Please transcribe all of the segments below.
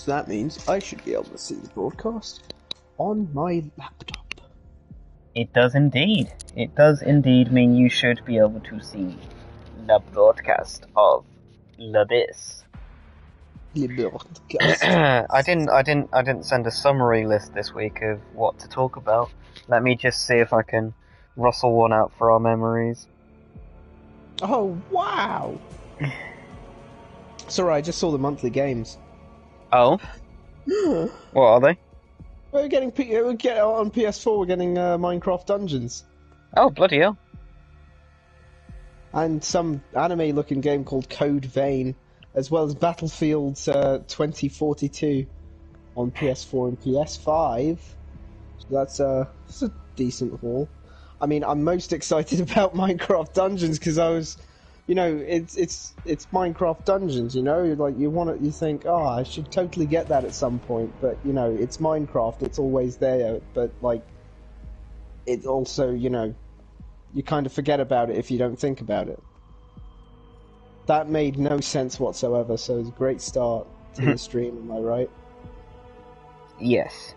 So that means I should be able to see the broadcast on my laptop. It does indeed. It does indeed mean you should be able to see the broadcast of this. The broadcast. I didn't send a summary list this week of what to talk about. Let me just see if I can rustle one out for our memories. Oh wow! Sorry, I just saw the monthly games. Oh? What are they? We're getting on PS4. We're getting Minecraft Dungeons. Oh, bloody hell! And some anime-looking game called Code Vein, as well as Battlefield 2042 on PS4 and PS5. So that's a decent haul. I mean, I'm most excited about Minecraft Dungeons because I was, you know, it's Minecraft Dungeons. You know, like you think, oh, I should totally get that at some point. But you know, it's Minecraft. It's always there. But like, it also, you know, you kind of forget about it if you don't think about it. That made no sense whatsoever. So it's a great start to the stream. Am I right? Yes.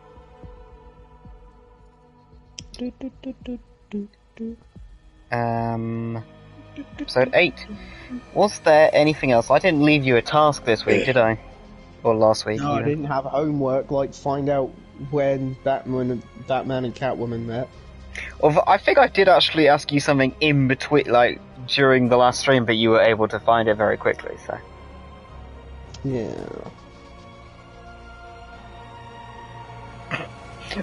Episode 8. Was there anything else? I didn't leave you a task this week, did I? Or last week? No, I didn't have homework, like find out when Batman and Catwoman met. Well, I think I did actually ask you something in between, like, during the last stream, but you were able to find it very quickly, so... Yeah...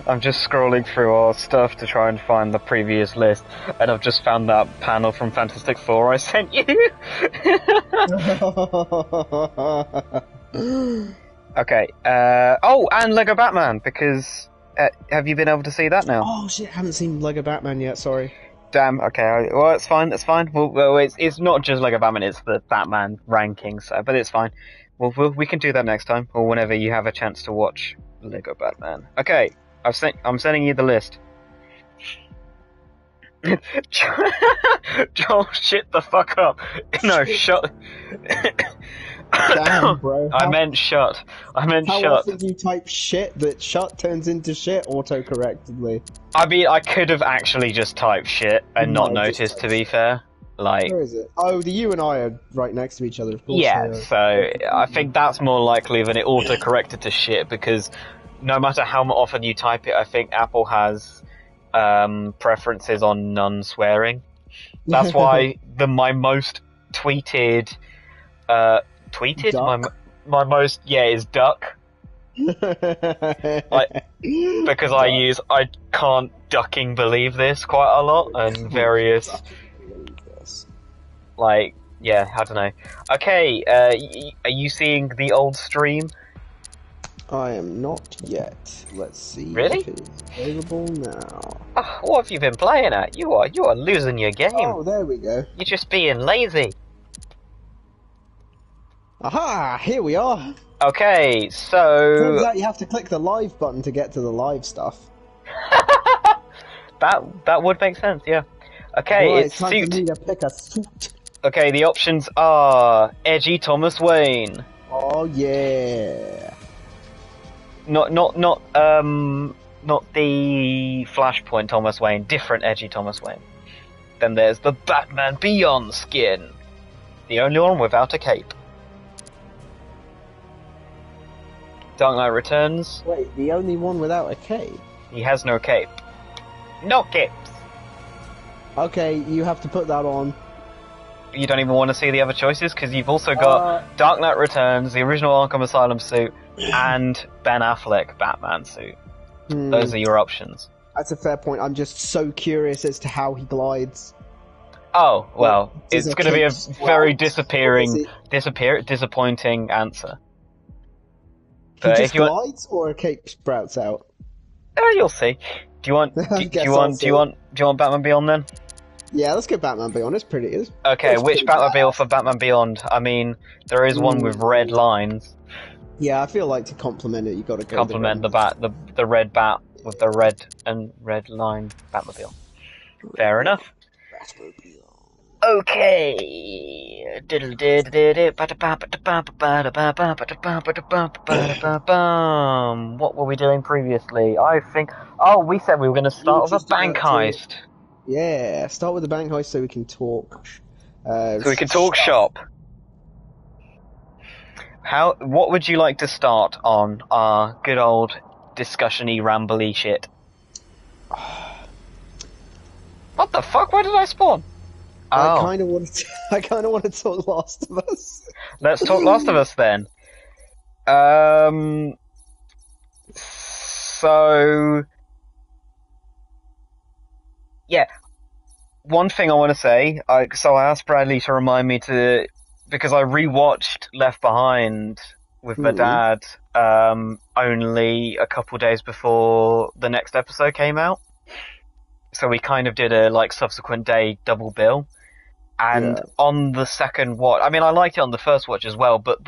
I'm just scrolling through our stuff to try and find the previous list, and I've just found that panel from Fantastic Four I sent you! Okay, oh, and Lego Batman, because... have you been able to see that now? Oh shit, I haven't seen Lego Batman yet, sorry. Damn, okay, well, it's fine, it's fine. Well, it's not just Lego Batman, it's the Batman rankings, so, but it's fine. We can do that next time, or whenever you have a chance to watch Lego Batman. Okay. I'm sending you the list. Joel, shit the fuck up. No, shut. Damn, bro. I meant shut. How often do you type shit that shut turns into shit autocorrectedly? I mean, I could have actually just typed shit and not noticed, to be fair. Like, where is it? Oh, the U and I are right next to each other, of course. Yeah, so I think that's more likely than it autocorrected to shit, because no matter how often you type it, I think Apple has preferences on non-swearing. That's why my most tweeted... Duck? My most, is duck. Like, because I can't ducking believe this quite a lot, and various... Like, yeah, I don't know. Okay, are you seeing the old stream? I am not yet. Let's see really? if it is available now. Oh, what have you been playing at? You are losing your game. Oh, there we go. You're just being lazy. Aha! Here we are. Okay, so... Turns out you have to click the live button to get to the live stuff. that would make sense, yeah. Okay, right, it's time suit. For me to pick a suit. Okay, the options are edgy Thomas Wayne. Oh yeah. Not the Flashpoint Thomas Wayne, different edgy Thomas Wayne. Then there's the Batman Beyond skin. The only one without a cape. Dark Knight Returns. Wait, the only one without a cape? He has no cape. No capes! Okay, you have to put that on. You don't even want to see the other choices, because you've also got Dark Knight Returns, the original Arkham Asylum suit, and Ben Affleck Batman suit. Those are your options. That's a fair point. I'm just so curious as to how he glides. Oh, well, Does it's a going to be a cape very sprout? disappointing answer. He just glides, or a cape sprouts out? You'll see. Do you want Batman Beyond then? Yeah, let's get Batman Beyond. It's pretty. Okay, which Batmobile for Batman Beyond? I mean, there is one with red lines. Yeah, I feel like to complement it, you got to go complement the red bat with the red line Batmobile. Fair enough. Okay. What were we doing previously? I think. Oh, we said we were going to start with a bank heist. Yeah, start with the bank heist so we can talk. So we can talk shop. What would you like to start on our good old discussion-y, rambly shit? What the fuck? Where did I spawn? I kind of want to talk Last of Us. Let's talk Last of Us then. So yeah, one thing I want to say. So I asked Bradley to remind me to, because I rewatched Left Behind with my dad only a couple days before the next episode came out. So we kind of did a subsequent day double bill. And on the second watch, I mean, I liked it on the first watch as well, but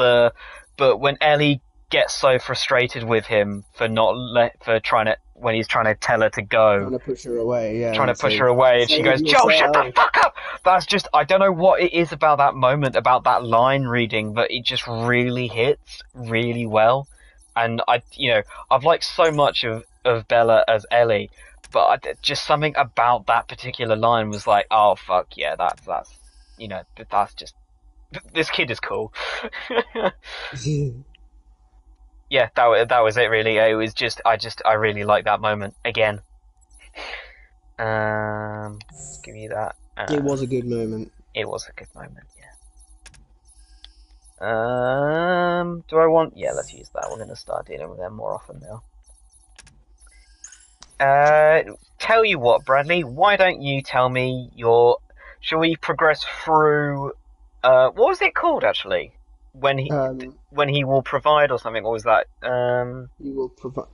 when Ellie gets so frustrated with him for when he's trying to tell her to go, trying to push her away, and she goes, "Joe, shut the fuck up!" That's just, I don't know what it is about that moment, about that line reading, but it just really hits really well. And I've liked so much of Bella as Ellie, but just something about that particular line was like, oh fuck yeah, that's just, this kid is cool. Yeah, that was it really. It was just, I really like that moment again. Give you that. It was a good moment. It was a good moment, yeah. Do I want? Yeah, let's use that. We're gonna start dealing with them more often now. Tell you what, Bradley, why don't you tell me shall we progress through, what was it called actually? When he will provide or something, what was that? He will provide,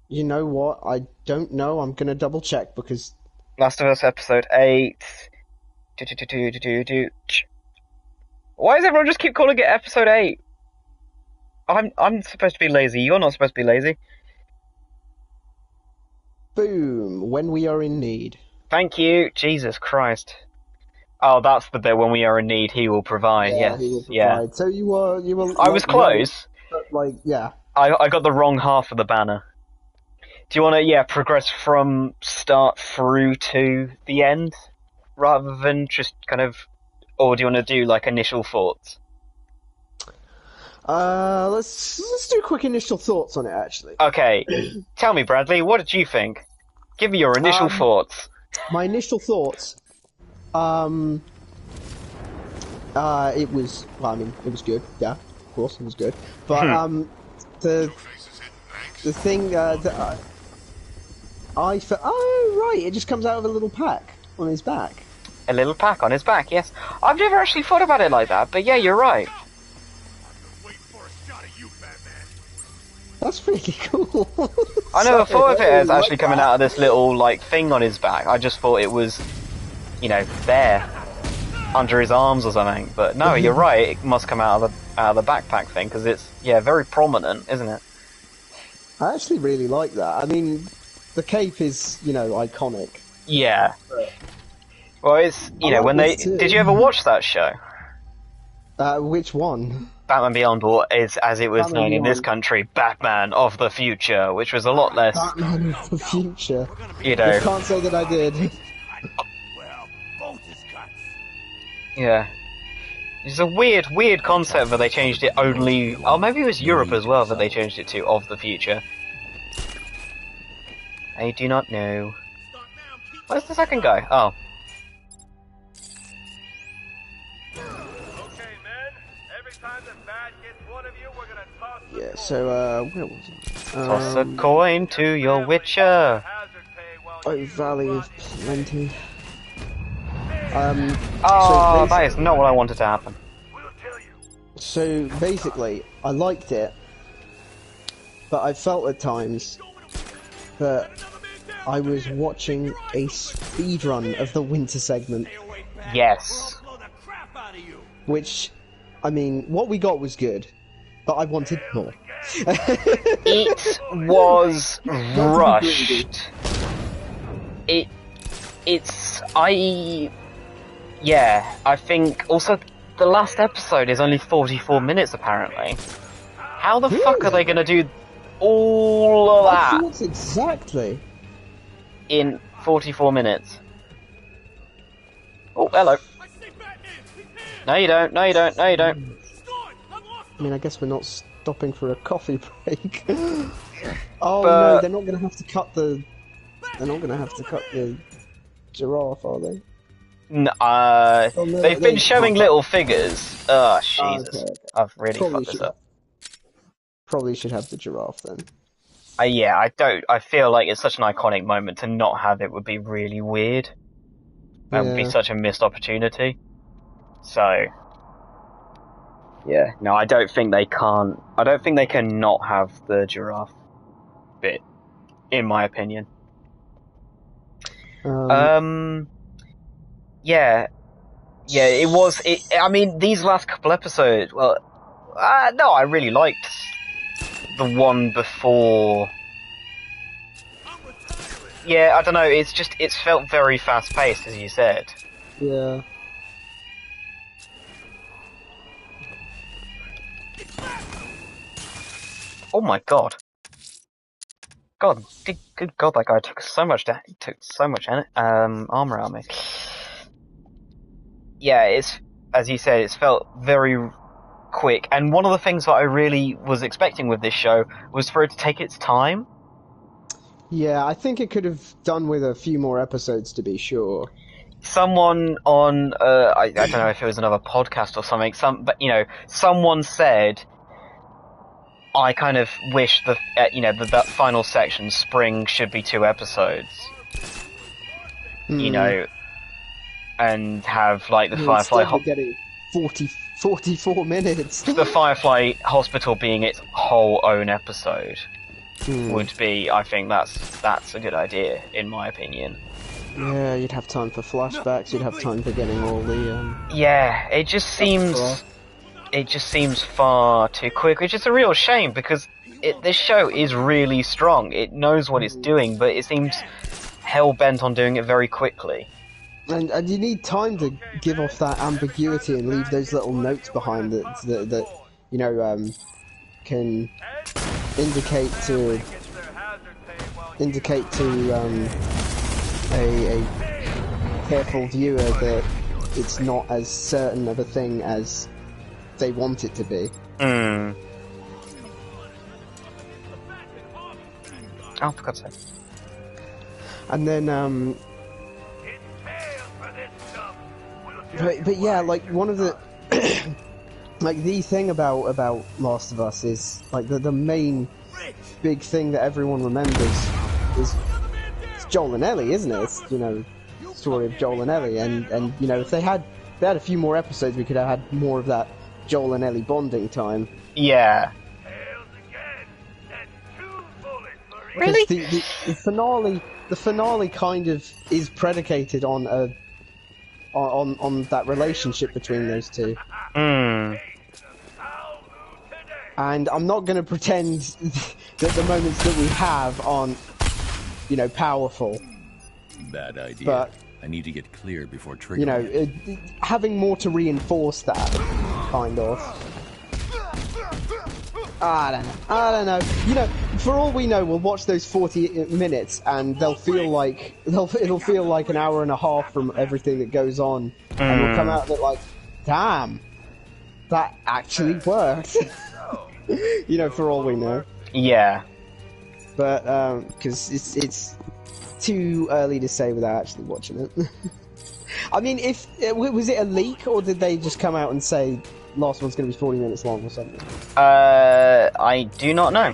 you know what, I don't know, I'm gonna double check because... Last of Us episode 8. Why does everyone just keep calling it episode 8? I'm supposed to be lazy, you're not supposed to be lazy. Boom, when we are in need. Thank you, Jesus Christ. Oh, that's the bit when we are in need, he will provide, yeah, yes. He will provide. Yeah. So you were I was close. But, yeah. I got the wrong half of the banner. Do you want to, progress from start through to the end? Rather than just kind of... Or do you want to do, initial thoughts? Let's do quick initial thoughts on it, actually. Okay. Tell me, Bradley, what did you think? Give me your initial thoughts. My initial thoughts... it was good. Yeah, of course, it was good. But the thing that I felt, oh right, it just comes out of a little pack on his back. A little pack on his back, yes. I've never actually thought about it like that, but yeah, you're right. That's really cool. I never thought of it as actually coming out of this little thing on his back. I just thought it was, there under his arms or something. But no, you're right. It must come out of the backpack thing because it's very prominent, isn't it? I actually really like that. I mean, the cape is iconic. Yeah. Well, it's when they did you ever watch that show? Which one? Batman Beyond, or as it was known in this country, Batman of the Future, which was a lot less. Batman of the Future. You know. I can't say that I did. Yeah. It's a weird concept that they changed it only... Oh, maybe it was Europe as well that they changed it to of the future. I do not know. Where's the second guy? Oh. Okay, men. Every time the bat gets one of you, we're gonna toss the Yeah, so, where was it? Toss a coin to your Witcher. Oh, Valley of Plenty. Oh, that is not what I wanted to happen. So basically, I liked it, but I felt at times that I was watching a speedrun of the winter segment. Yes. Which, I mean, what we got was good, but I wanted more. It was rushed. I think also the last episode is only 44 minutes apparently. How the fuck are they going to do all of that? I thought exactly. In 44 minutes. Oh, hello. No you don't, no you don't, no you don't. I mean, I guess we're not stopping for a coffee break. Oh But- no, they're not going to have to cut the... They're not going to have to cut the giraffe, are they? No, Oh, no, they've been they- showing little figures. Oh, Jesus. Okay. I've really Probably fucked this should up. Probably should have the giraffe then. Yeah, I feel like it's such an iconic moment to not have it would be really weird. That would be Yeah. such a missed opportunity. So, yeah, no, I don't think they can not have the giraffe bit, in my opinion. Yeah, it was. I mean, these last couple episodes. Well, no, I really liked the one before. Yeah, I don't know. It's felt very fast paced, as you said. Yeah. Oh my god. God, good god, that guy took so much. He took so much armor out of me. Yeah, it's as you said. It's felt very quick, and one of the things that I really was expecting with this show was for it to take its time. Yeah, I think it could have done with a few more episodes to be sure. Someone on I don't know if it was another podcast or something. But someone said, I kind of wish that final section, spring, should be 2 episodes. And have like the Firefly. Instead, we're getting 44 minutes. The Firefly Hospital being its whole own episode would be. I think that's a good idea, in my opinion. Yeah, you'd have time for flashbacks. You'd have time for getting all the. Yeah, it just seems far too quick, which is a real shame because this show is really strong. It knows what it's doing, but it seems hell bent on doing it very quickly. And you need time to give off that ambiguity and leave those little notes behind that can indicate to a careful viewer that it's not as certain of a thing as they want it to be. Oh, for God's sake. And then but yeah, like one of the like the thing about Last of Us is like the main big thing that everyone remembers is Joel and Ellie, isn't it? It's, story of Joel and Ellie, and if they had a few more episodes, we could have had more of that Joel and Ellie bonding time. Yeah. Really? The finale kind of is predicated on that relationship between those two. And I'm not going to pretend that the moments that we have aren't, powerful. Bad idea. But I need to get clear before triggering. having more to reinforce that, kind of. I don't know. For all we know, we'll watch those 40 minutes, and it'll feel like an hour and a half from everything that goes on, and we'll come out of it like, damn, that actually worked. For all we know. Yeah. But because it's too early to say without actually watching it. I mean, was it a leak, or did they just come out and say last one's going to be 40 minutes long or something? I do not know.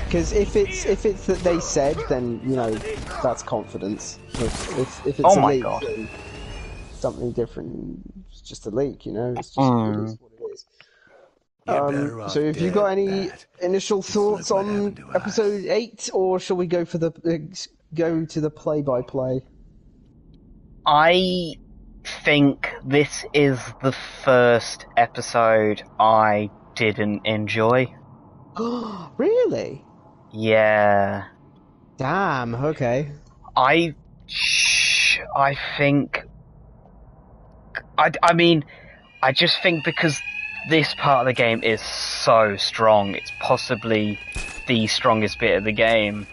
Because if it's that they said, then that's confidence. If it's Oh a my leak, God. then something different. It's just a leak, It's just it is what it is. So have you got any initial thoughts on episode 8, or shall we go to the play-by-play? I think this is the first episode I didn't enjoy. Really? Yeah. Damn. Okay. I I think. I mean, I just think because this part of the game is so strong, it's possibly the strongest bit of the game.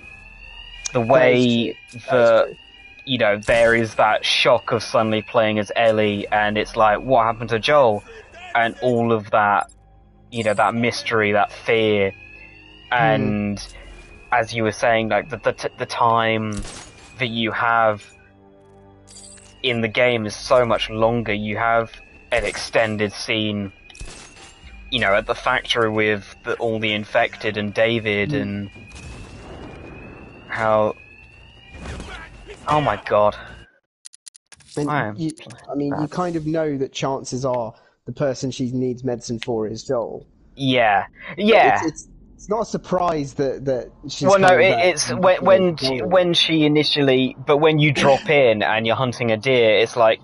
The way that, you know, there is that shock of suddenly playing as Ellie, and it's like, what happened to Joel? And all of that, you know, that mystery, that fear, and as you were saying, like the time that you have in the game is so much longer. You have an extended scene, you know, at the factory with all the infected and David and how. Oh my god. And you kind of know that chances are the person she needs medicine for is Joel. Yeah. It's not a surprise that she's. Well, no, it's when she initially, but when you drop in and you're hunting a deer, it's like,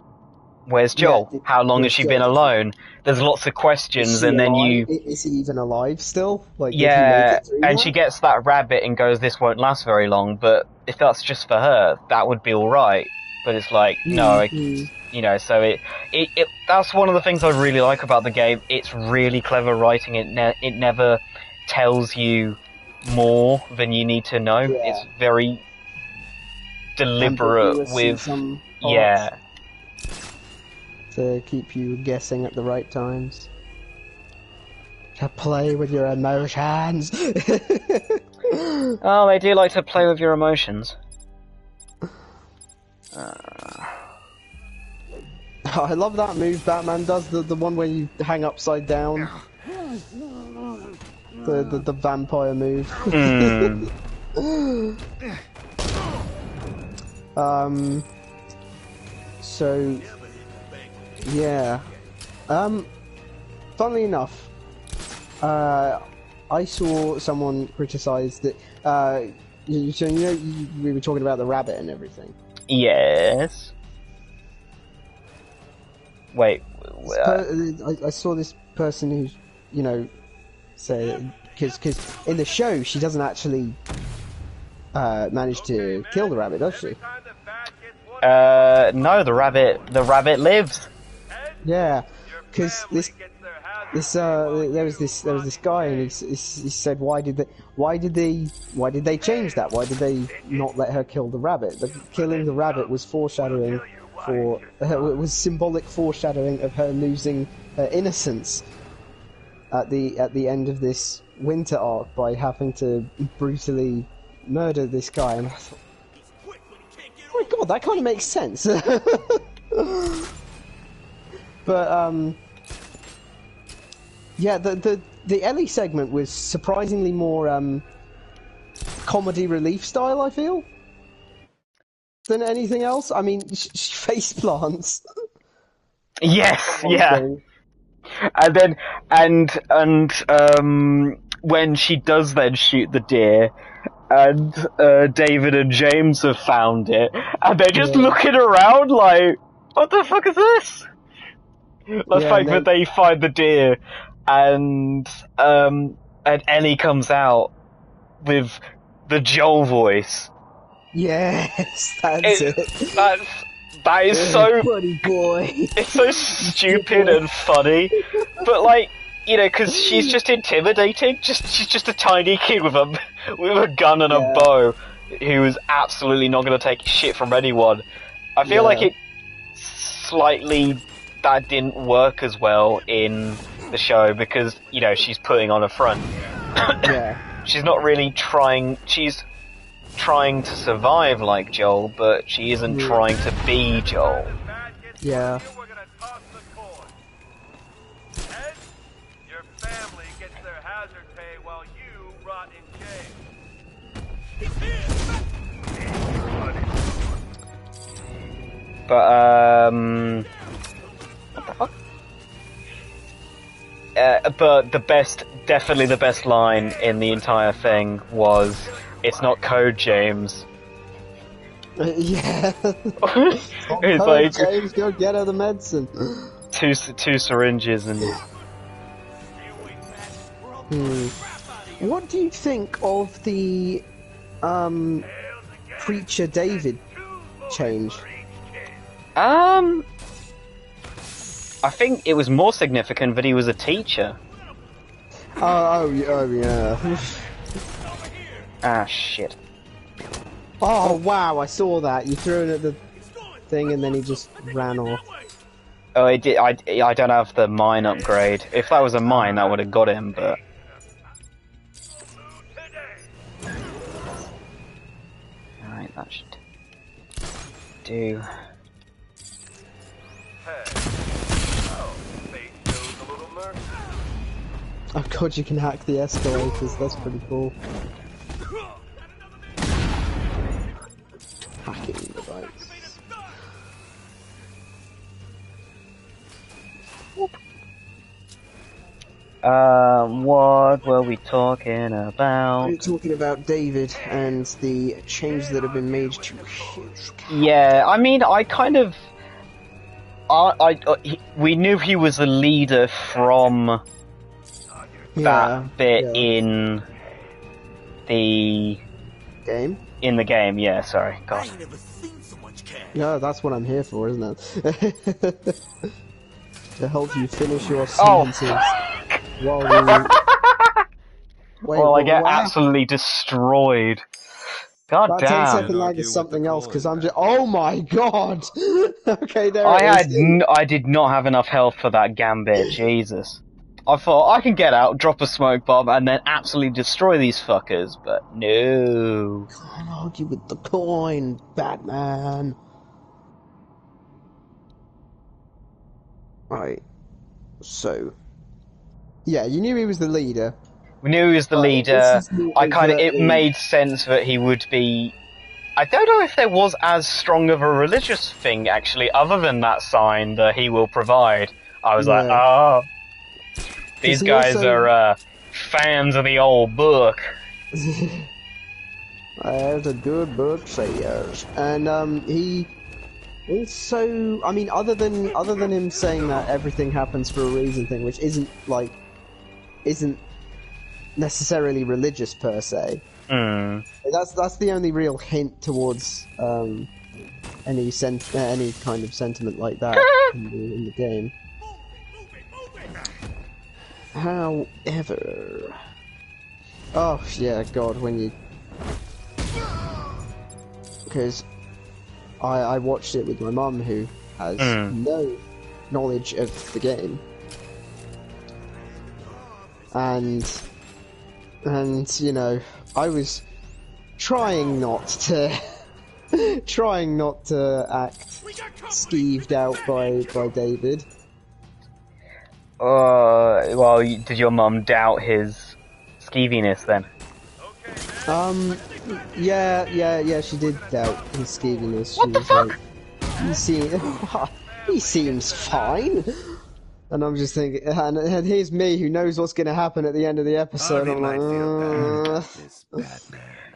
where's Joel? Yeah, how long has she been alone? There's lots of questions, and then alive? Is he even alive still? Like, yeah, and she gets that rabbit and goes, "This won't last very long." But if that's just for her, that would be all right. But it's like, no, you know. So it that's one of the things I really like about the game. It's really clever writing. It never tells you more than you need to know. Yeah. It's very deliberate with to keep you guessing at the right times. To play with your emotions. Oh, they do like to play with your emotions. I love that move Batman does, the one where you hang upside down. The vampire move. So yeah. Funnily enough, I saw someone criticise that. So you know, we were talking about the rabbit and everything. Yes. Wait. I saw this person who, you know, say because in the show she doesn't actually manage to kill the rabbit, does she? No, the rabbit lives. Yeah, because there was this guy, and he said, why did they change that? Why did they not let her kill the rabbit? Killing the rabbit was foreshadowing it was symbolic foreshadowing of her losing her innocence at the end of this winter arc by having to brutally murder this guy. And I thought, oh my god, that kind of makes sense. But yeah, the Ellie segment was surprisingly more comedy relief style, I feel, than anything else. I mean, she face plants. Yes, yeah. And then when she does then shoot the deer, and David and James have found it, and they're just looking around like, what the fuck is this? The fact that they find the deer, and Ellie comes out with the Joel voice. Yes, that's it. That is so funny, boy. It's so stupid and funny, but like, you know, because she's just intimidating. She's just a tiny kid with a gun and a bow, who is absolutely not going to take shit from anyone. I feel like it slightly that didn't work as well in the show because, you know, she's putting on a front. Yeah. She's not really trying. She's trying to survive like Joel, but she isn't trying to be Joel. Yeah. Your family gets their hazard pay while you rot in jail. But what the fuck? But definitely the best line in the entire thing was, "It's not code, James." Yeah. It's like, James, go get her the medicine. Two syringes and. What do you think of the Preacher David change? I think it was more significant that he was a teacher. Oh yeah. Ah, shit. Oh wow, I saw that. You threw it at the thing and then he just ran off. Oh, it did. I don't have the mine upgrade. If that was a mine, that would have got him, but... Alright, that should do. Oh god, you can hack the escalators, that's pretty cool. Hacking device. What were we talking about? We're talking about David and the changes that have been made to his character. Yeah, I mean, I kind of... we knew he was a leader from that bit in the... game? In the game, yeah, sorry. God. Yeah, that's what I'm here for, isn't it? To help you finish your sentences. While you... Wait, well, I get absolutely destroyed. God that damn. 10-second lag is something else, because I'm just... Oh my god! Okay, there it is. I did not have enough health for that gambit, Jesus. I thought, I can get out, drop a smoke bomb, and then absolutely destroy these fuckers, but no. Can't argue with the coin, Batman. Right. So... Yeah, you knew he was the leader. We knew he was the leader. It made sense that he would be... I don't know if there was as strong of a religious thing, actually, other than that sign that he will provide. I was like, oh, these guys are fans of the old book. There's a good book, sayers. And he also, I mean, other than him saying that everything happens for a reason thing, which isn't necessarily religious per se. That's the only real hint towards any kind of sentiment like that in the game. However, oh yeah, God, when you, because I watched it with my mum who has no knowledge of the game. And you know, I was trying not to act skeeved out by David. Well, did your mum doubt his skeeviness then? Yeah, she did doubt his skeeviness. What the fuck? Like, he seems fine. And I'm just thinking, and here's me who knows what's going to happen at the end of the episode. I'm like,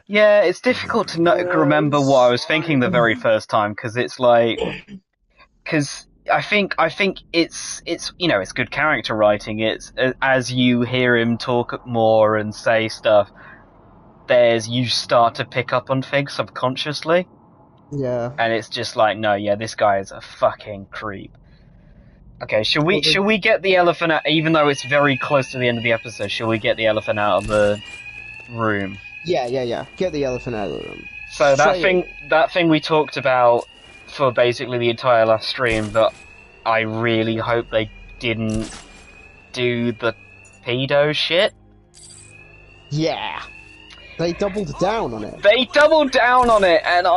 yeah, it's difficult to remember what I was thinking the very first time, because it's like, because I think it's you know, it's good character writing. It's as you hear him talk more and say stuff, you start to pick up on things subconsciously. Yeah. And it's just like, no, yeah, this guy is a fucking creep. Okay, should we get the elephant out, even though it's very close to the end of the episode, shall we get the elephant out of the room? Yeah. Get the elephant out of the room. So that thing we talked about for basically the entire last stream, that I really hope they didn't do the pedo shit. Yeah. They doubled down on it. And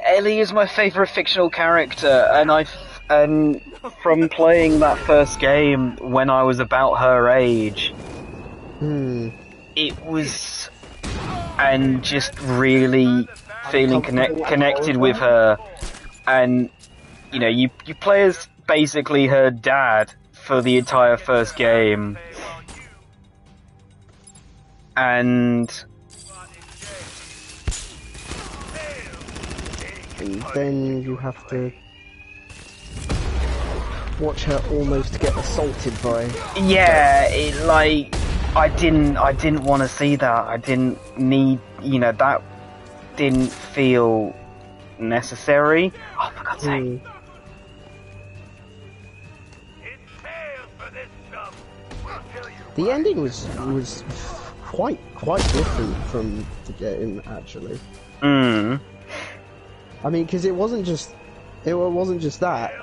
Ellie is my favourite fictional character, and from playing that first game when I was about her age, it was, and just really feeling connected with her, and you know, you play as basically her dad for the entire first game, and then you have to watch her almost get assaulted by... Yeah, I didn't want to see that. I didn't need, you know, that didn't feel necessary. Oh, for God's sake. Mm. It's tails for this stuff. We'll kill you. The ending was quite different from the game, actually. Mm. I mean, because it wasn't just that. It wasn't just that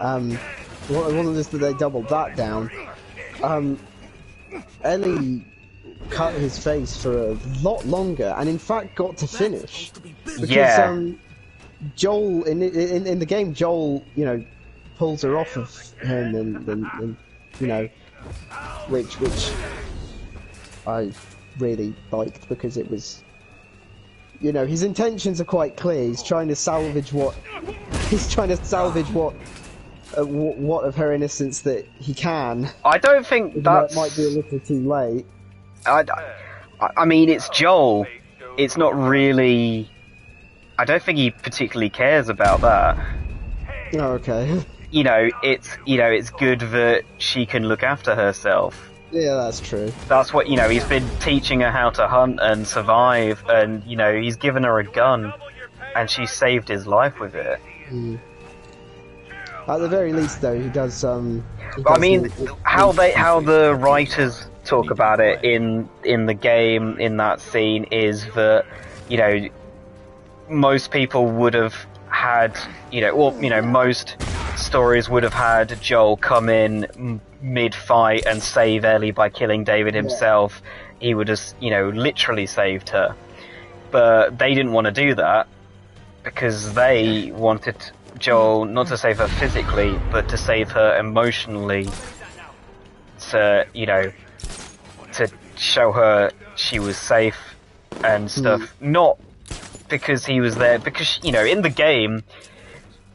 they doubled that down. Ellie cut his face for a lot longer, and in fact got to finish. Because, Yeah. Joel in the game, Joel, you know, pulls her off of him, and you know, which I really liked, because it was, you know, his intentions are quite clear. He's trying to salvage what what of her innocence that he can. I don't think Even that's... though it might be a little too late. I mean, it's Joel. It's not really... I don't think he particularly cares about that. Oh, okay. You know, it's good that she can look after herself. Yeah, that's true. That's what, you know, he's been teaching her how to hunt and survive, and, you know, he's given her a gun, and she saved his life with it. Mm. At the very least, though, he does. I mean, how the writers talk about it in the game, in that scene, is that, you know, most people would have had, you know, or, you know, most stories would have had Joel come in mid-fight and save Ellie by killing David himself. He would have, you know, literally saved her. But they didn't want to do that, because they wanted Joel not to save her physically, but to save her emotionally, to, you know, to show her she was safe and stuff. Not because he was there, because, you know, in the game,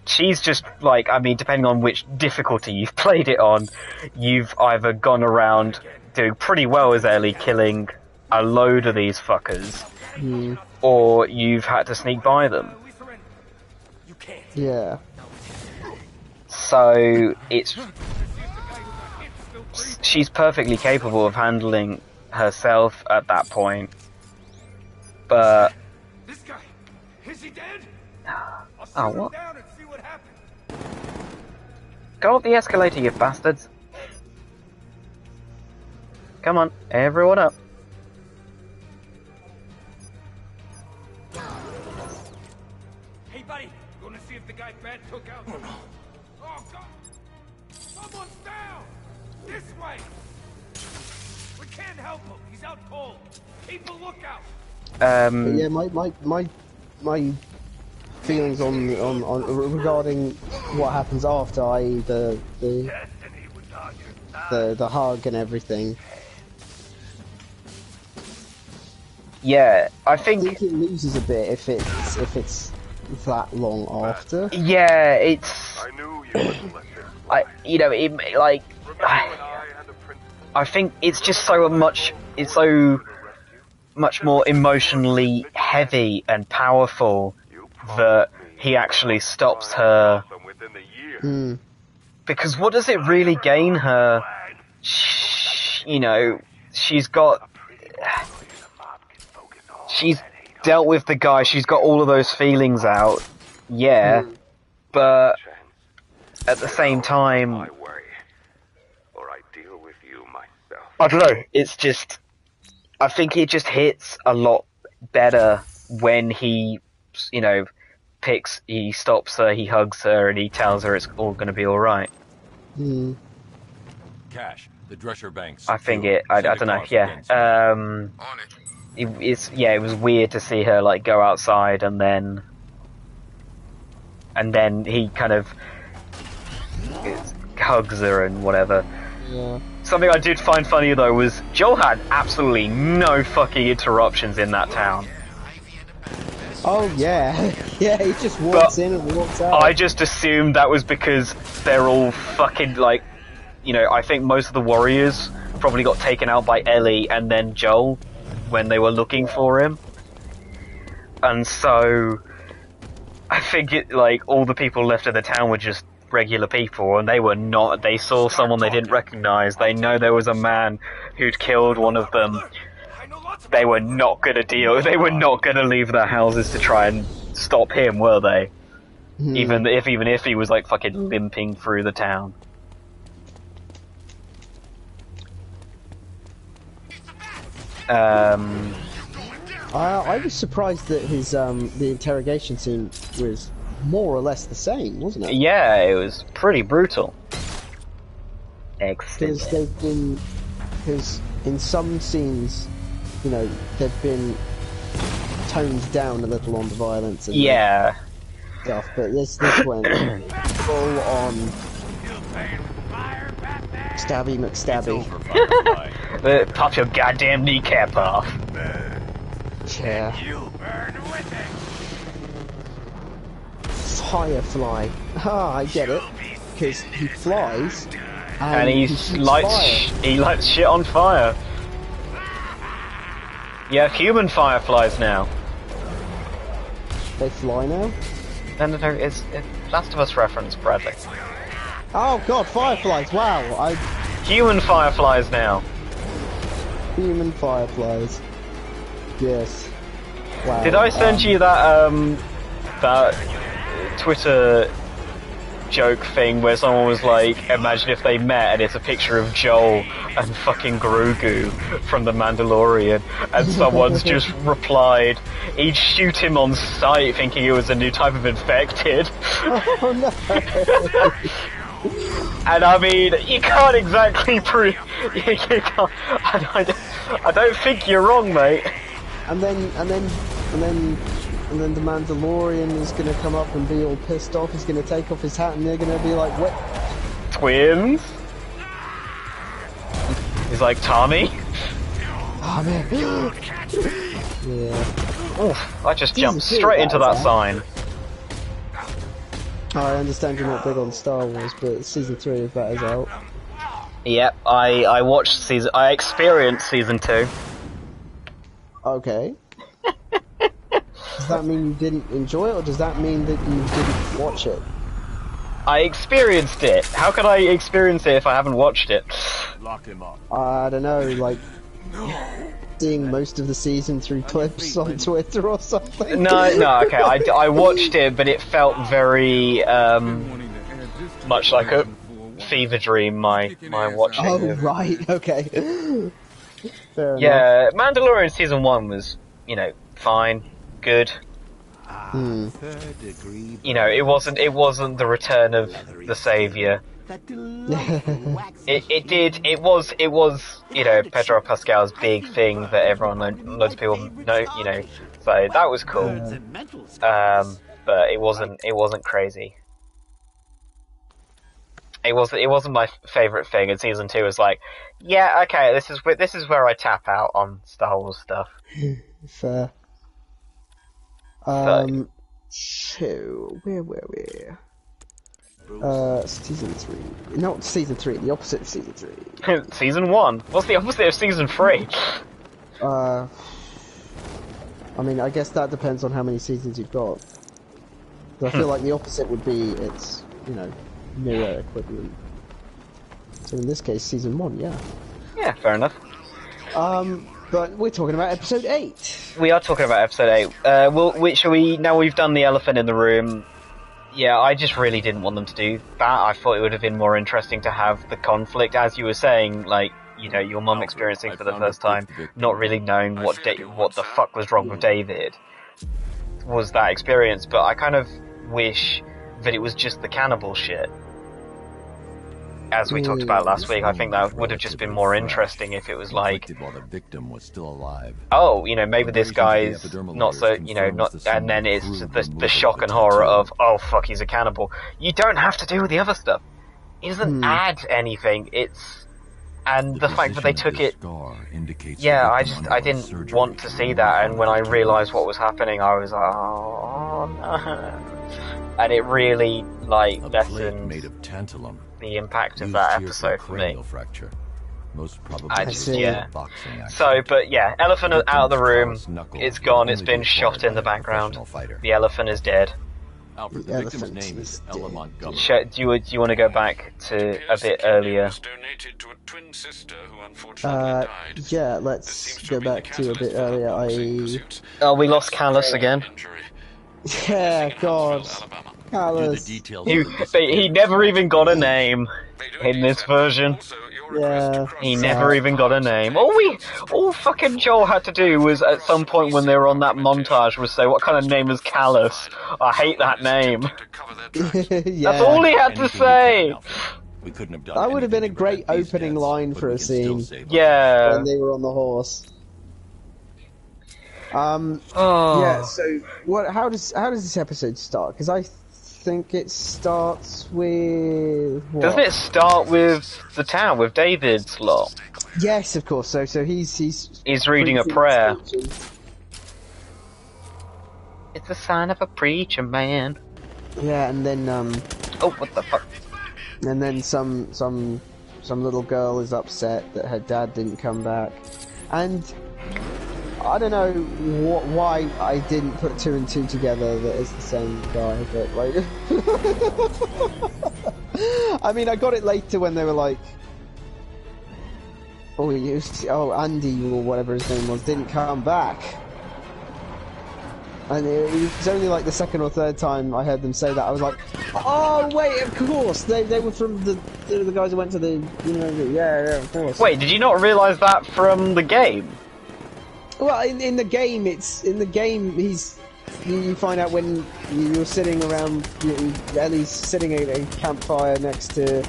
she's just, like, I mean, depending on which difficulty you've played it on, you've either gone around doing pretty well as Ellie, killing a load of these fuckers, or you've had to sneak by them. Yeah. So, she's perfectly capable of handling herself at that point, but... This guy, is he dead? Oh, what? Down and see what happened. Go up the escalator, you bastards. Come on, everyone up. Hey, buddy, you wanna see if the guy Bad took out? Oh, God! Someone's down! This way! We can't help him. He's out cold. Keep a lookout. But yeah, my feelings on regarding what happens after, i.e. the hug and everything. Yeah, I I think think it loses a bit if it's that long after. yeah, it's... I knew you wouldn't let this. you know, like... I think it's just so much more emotionally heavy and powerful that he actually stops her. Because what does it really gain her? You know, she's dealt with the guy, she's got all of those feelings out, yeah, but at the same time, I don't know, it's just, I think it just hits a lot better when he, you know, he stops her, he hugs her, and he tells her it's all going to be alright. Cash, the Drescher Banks. I think I don't know, yeah. It was weird to see her, like, go outside and then he kind of hugs her and whatever. Yeah. Something I did find funny, though, was Joel had absolutely no fucking interruptions in that town. Oh yeah, yeah. He just walks in and walks out. I just assumed that was because they're all fucking, like, you know, I think most of the warriors probably got taken out by Ellie and then Joel when they were looking for him. And so I think all the people left in the town were just regular people, and they were not. They saw someone they didn't recognize. They know there was a man who'd killed one of them. They were not gonna deal. They were not gonna leave their houses to try and stop him, were they? even if he was like fucking limping through the town. I was surprised that his the interrogation scene was more or less the same, wasn't it? Yeah, it was pretty brutal. Excellent. Because they've been, because in some scenes, you know, they've been toned down a little on the violence and stuff, but this went full on stabby McStabby. Pop your goddamn kneecap off. Yeah. Firefly. Ah, I get it. Because he flies. And he lights shit on fire. You have human fireflies now. They fly now? No, it's Last of Us reference, Bradley. Oh god, fireflies! Wow, Human fireflies now. Human fireflies. Yes. Wow. Did I send you that that Twitter joke thing where someone was like, imagine if they met and it's a picture of Joel and fucking Grogu from The Mandalorian, and someone's just replied, he'd shoot him on sight thinking it was a new type of infected. Oh no. And I mean, you can't exactly prove, you can't, I don't think you're wrong, mate. And then the Mandalorian is gonna come up and be all pissed off. He's gonna take off his hat, and they're gonna be like, "What? Twins?" He's like, "Tommy." Oh man. Yeah. Oh, I just jumped straight into that sign. I understand you're not big on Star Wars, but season 3 of that is out. Yep, I watched I experienced season 2. Okay. Does that mean you didn't enjoy it, or does that mean that you didn't watch it? I experienced it. How could I experience it if I haven't watched it? Lock him up. I don't know, like seeing most of the season through clips on Twitter or something. No, okay. I watched it, but it felt very much like a fever dream. My watching. Oh right, okay. Fair enough. Yeah, Mandalorian season 1 was, fine, good. You know, it wasn't the return of the savior. It was Pedro Pascal's big thing that loads of people know, so that was cool. But it wasn't crazy. It wasn't my favorite thing, and season 2 was like, yeah, okay, this is where I tap out on Star Wars stuff. Fair. So, where were we? Season 3. Not season 3, the opposite of season 3. Season 1? What's the opposite of season 3? I mean, I guess that depends on how many seasons you've got. I feel like the opposite would be its, mirror equivalent. So in this case, season 1, yeah. Yeah, fair enough. But we're talking about episode 8. We are talking about episode 8. Now we've done the elephant in the room. Yeah, I just really didn't want them to do that. I thought it would have been more interesting to have the conflict, as you were saying, like, your mum experiencing for the first time, not really knowing what the fuck was wrong with David, was that experience. But I kind of wish that it was just the cannibal shit. As we talked about last week, I think that would have just been more interesting if it was like, while the victim was still alive. oh, maybe this guy's not so, not, and then it's the shock and horror of, oh fuck, he's a cannibal. You don't have to do the other stuff. It doesn't add anything. And the fact that they took it, yeah, I didn't want to see that, and when I realised what was happening, I was like, oh no. And it really, lessened made of tantalum. The impact of that episode for me. Fracture. Most probably but yeah, elephant out of the room. It's gone. It's been shot in the background. The elephant is dead. Alfred, the victim's name is Ella Montgomery. Do you want to go back to a bit earlier? Yeah, let's go back to a bit earlier. Oh, we lost Callus again. Yeah, God. Here are the Callous. details He, of the disappearance. he never even got a name in this version. Yeah. He never even got a name. All fucking Joel had to do was at some point when they were on that montage was say, what kind of name is Callous? I hate that name. Yeah. That's all he had to Anything you say. can, Alfred. We couldn't have done That would have been a anything to great prevent these opening deaths, line but for we a can still scene. save Yeah. When they were on the horse. Yeah. Oh. So what? How does this episode start? Because I think it starts with what? Doesn't it start with the town, with David's lot? Yes, of course. So he's He's reading a preaching, prayer. teaching. It's the sign of a preacher man. Yeah, and then Oh, what the fuck? and then some little girl is upset that her dad didn't come back, and I don't know why I didn't put two and two together that it's the same guy, but like, I mean, I got it later when they were like, Andy or whatever his name was didn't come back. And it was only like the second or third time I heard them say that. I was like, oh wait, of course, they were from the guys who went to the university. Yeah, of course. Wait, did you not realise that from the game? Well, in the game, you find out when you're sitting around, Ellie's sitting at a campfire next to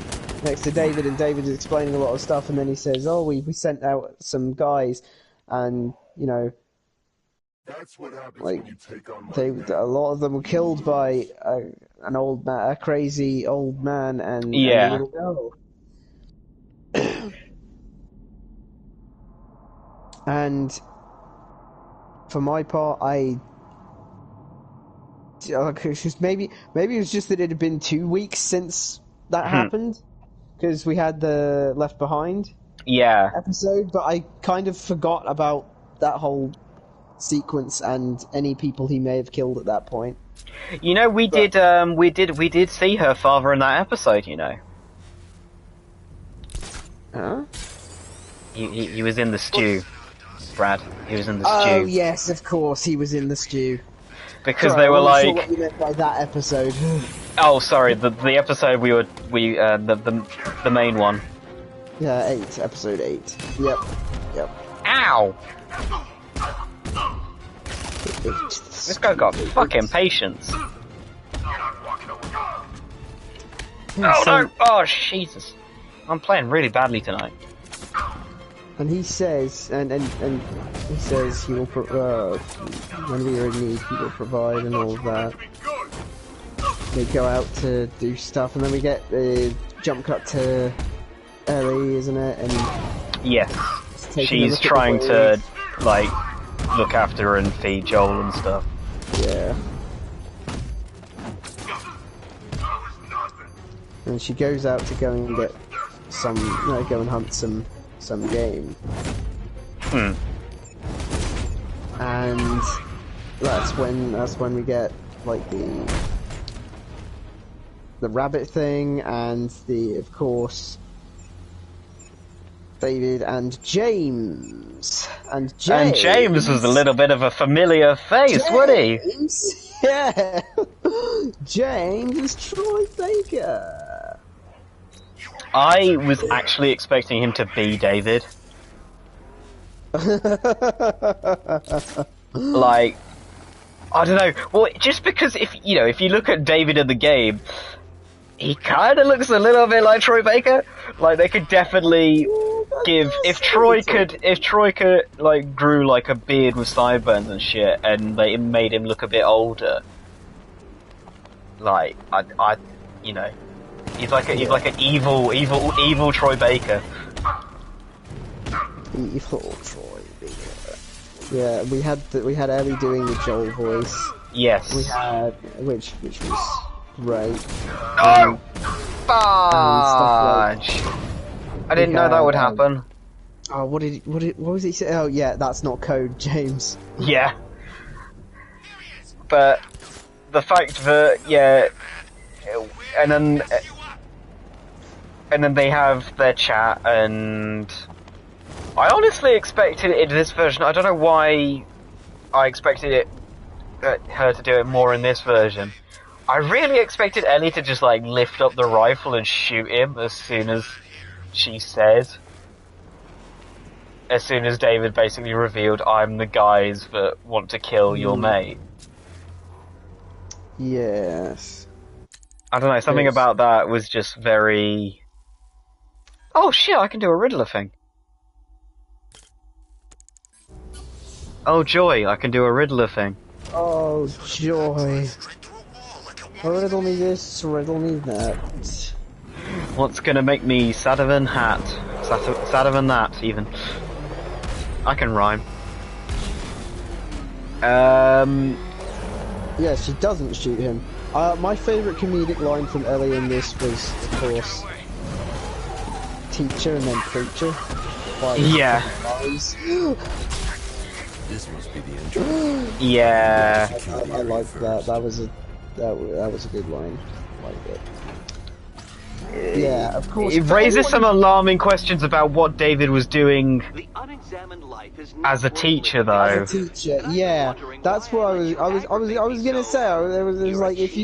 David, and David is explaining a lot of stuff, and then he says, "Oh, we sent out some guys, and That's what happens like when you take on a lot of them were killed by an old man, a crazy old man, and Yeah. a little girl." And for my part, maybe it was just that it had been 2 weeks since that happened, because we had the Left Behind Yeah. episode, but I kind of forgot about that whole sequence and any people he may have killed at that point. You know, we did see her father in that episode, you know. Huh? He was in the stew, Brad. He was in the Oh stew. yes, of course, he was in the stew. Because Sorry, they were I wasn't like, sure what you meant by that episode. oh, sorry, the episode the main one. Yeah, episode 8. Yep. Ow! This guy got fucking patience. Oh no! Oh Jesus! I'm playing really badly tonight. And he says, and he says he will, when we are in need, he will provide and all of that. They go out to do stuff, and then we get the jump cut to Ellie, isn't it? And Yes, taking a she's look at the trying to waves. like look after her and feed Joel and stuff. Yeah. And she goes out to go and get go and hunt some game. And that's when we get like the rabbit thing, and of course David and James. And James was a little bit of a familiar face, wasn't he? James? Yeah. James is Troy Baker. I was actually expecting him to be David. Like, I don't know. Well, just because if you look at David in the game, he kind of looks a little bit like Troy Baker. Like, they could definitely give if Troy could like grew like a beard with sideburns and shit, and they made him look a bit older. Like, he's like an evil Troy Baker. Evil Troy Baker. Yeah, we had Ellie doing the Joel voice. Yes. We had which was great. Oh, and fudge! I didn't know that would happen. Oh, what was he say? Oh yeah, that's not code, James. Yeah. But the fact that and then they have their chat, and I honestly expected it in this version. I don't know why I expected her to do it more in this version. I really expected Ellie to just like lift up the rifle and shoot him as soon as she said. As soon as David basically revealed, I'm the guys that want to kill your mate. Yes. I don't know, something Yes. about that was just very... Oh shit, I can do a Riddler thing. Oh joy, I can do a Riddler thing. Oh, joy. Riddle me this, riddle me that. What's gonna make me sadder than that, even. I can rhyme. Yeah, she doesn't shoot him. My favourite comedic line from Ellie in this was, of course, teacher and then preacher. Yeah. This must be the intro. Yeah. I liked that. That was a good line. I liked it. Yeah, of course. It raises some alarming questions about what David was doing as a teacher, though. As a teacher, yeah, that's what I was gonna say. It was like if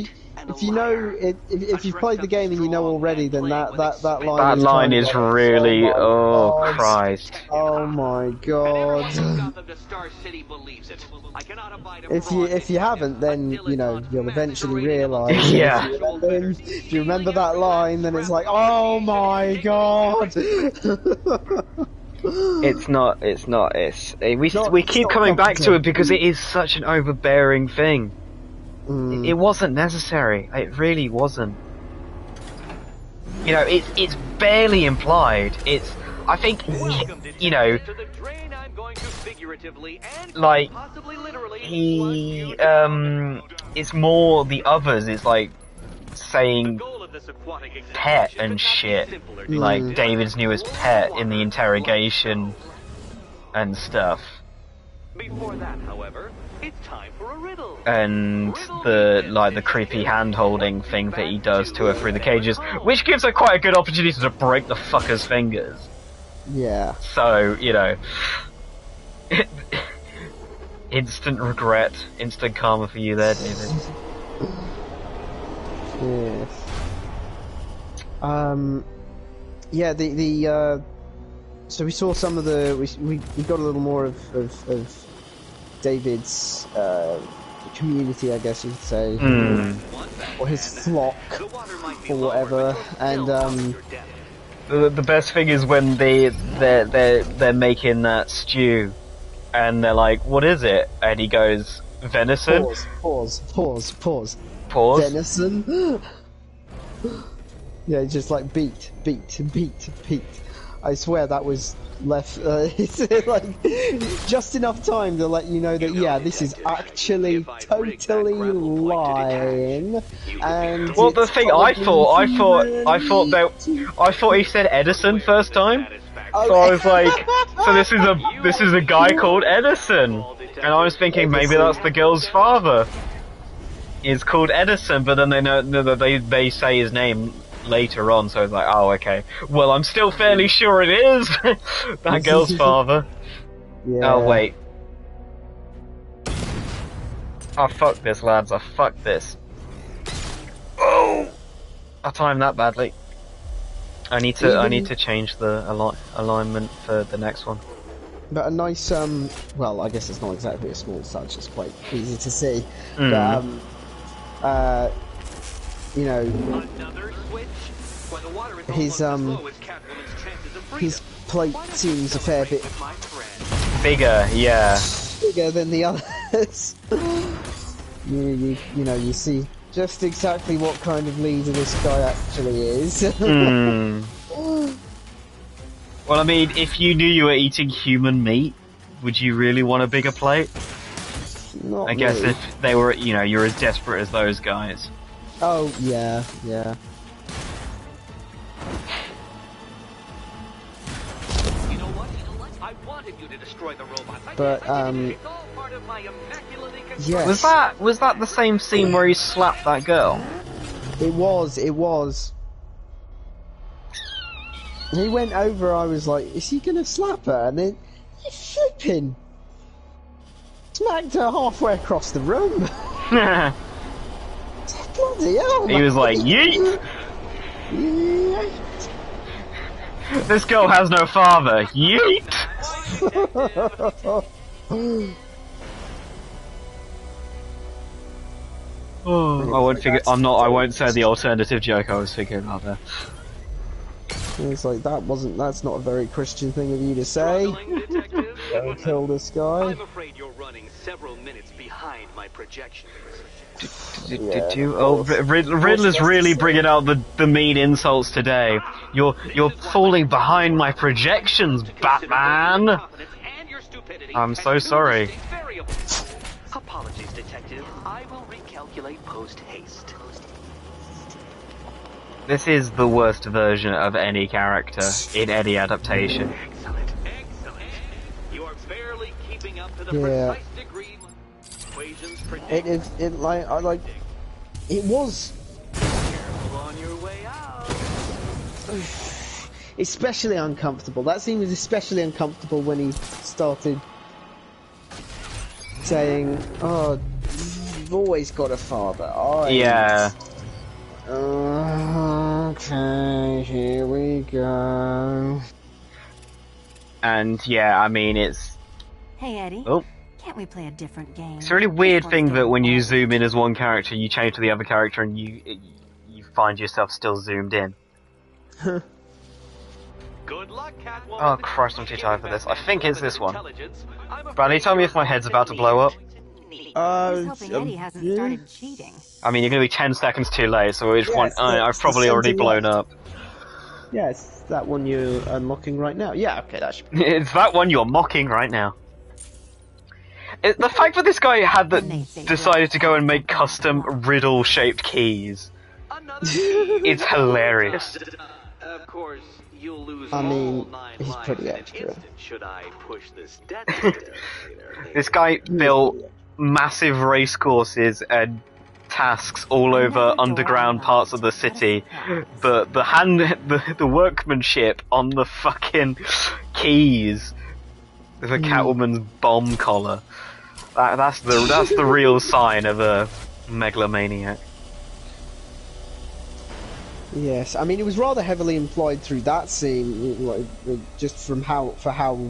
you know if you've played the game and you know already, then that line. That line is like, really oh my God. Christ. Oh my God. If you haven't, then you know you'll eventually realise. Yeah. If you remember that line, then it's like, oh my God. We keep coming back to it because it is such an overbearing thing. It wasn't necessary. It really wasn't. You know, it's barely implied. I think, you know, like, it's more the others, it's like saying pet and shit, like David's newest pet in the interrogation and stuff. Before that, however, it's time for a riddle. And the creepy hand-holding thing that he does to her through the cages, which gives her quite a good opportunity to break the fucker's fingers. Yeah. So, you know, instant regret, instant karma for you there, David. Yes. Yeah, so we saw some of we got a little more of David's community, I guess you could say, or his flock, or whatever. And the best thing is when they're making that stew, and they're like, "What is it?" And he goes, "Venison." Pause. Venison. Yeah, just like beat. I swear that was left, it's like, just enough time to let you know that, yeah, this is actually totally lying, and... Well, the thing, I thought he said Edison first time, so I was like, so this is a guy called Edison, and I was thinking maybe that's the girl's father. It's called Edison, but then they say his name later on, so I was like, oh, okay. Well, I'm still fairly sure it is that girl's father. Yeah. Oh, wait. Oh, fuck this, lads. I fucked this. Oh! I timed that badly. I need to change the alignment for the next one. But a nice, well, I guess it's not exactly a small touch, it's quite easy to see. But, you know, his plate seems a fair bit bigger, yeah. Bigger than the others. you know, you see just exactly what kind of leader this guy actually is. Well, I mean, if you knew you were eating human meat, would you really want a bigger plate? Not I guess really. if they were, you know, you're as desperate as those guys. Oh, yeah. You know what? I wanted you to destroy the robot. But, it's all part of my immaculately constructed... yes. Was that the same scene where he slapped that girl? It was. He went over, I was like, is he gonna slap her? And then, he flipping smacked her halfway across the room. Bloody hell, He was like, yeet! Yeet. This girl has no father. Yeet! Oh, I won't figure. I won't say the alternative joke I was figuring out there. It's like that's not a very Christian thing of you to say. Go kill this guy. I'm afraid you're running several minutes behind my projections. Oh, Riddler's really bringing out the mean insults today. You're falling behind my projections, Batman. I'm so sorry. Apologies, detective. I will recalculate post haste. This is the worst version of any character in any adaptation. Excellent, excellent. You are barely keeping up to the Yeah. precise degree equations predict. It was Careful on your way out. especially uncomfortable. That scene was especially uncomfortable when he started saying, "Oh, you've always got a father." Yeah. Okay, here we go. And yeah, I mean it's. Hey Eddie, Oh. can't we play a different game? It's a really weird thing that when you zoom in as one character, you change to the other character, and you find yourself still zoomed in. Good luck, Catwoman. Oh Christ, I'm too tired for this. I think it's this one. Bradley, tell me if my head's about to blow up. I'm hoping Eddie hasn't started cheating. I mean, you're going to be 10 seconds too late, so which one? Yes, I've probably already blown up. Yeah, it's that one you're unlocking right now. Yeah, okay, that should be... It's that one you're mocking right now. The fact that this guy had decided to go and make custom riddle-shaped keys, it's hilarious. Of course, you'll lose I mean, all 9 he's lives pretty in an extra. instant should I push this detonator later. This guy built massive race courses and tasks all over underground parts of the city, but the workmanship on the fucking keys with a Catwoman's bomb collar. That's the real sign of a megalomaniac. Yes, I mean, it was rather heavily implied through that scene, like, just from how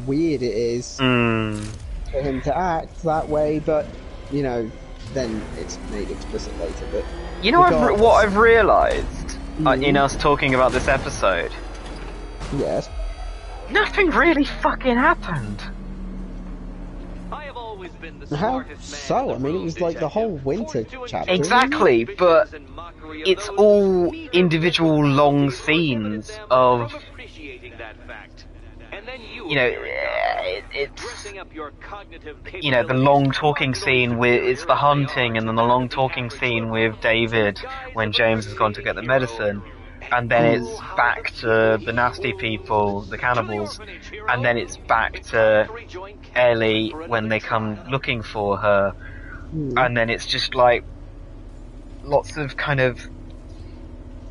weird it is for him to act that way, but, you know, then it's made explicit later. But you know what I've realised in us talking about this episode? Yes. Nothing really fucking happened. I have always been the How smartest man so? in the I mean, it room, was like the whole detective. winter Forced to chapter. Exactly, but it's all individual long scenes of, you know, it's, you know, the long talking scene with, it's the hunting, and then the long talking scene with David when James has gone to get the medicine, and then it's back to the nasty people, the cannibals, and then it's back to Ellie when they come looking for her, and then it's just like lots of kind of,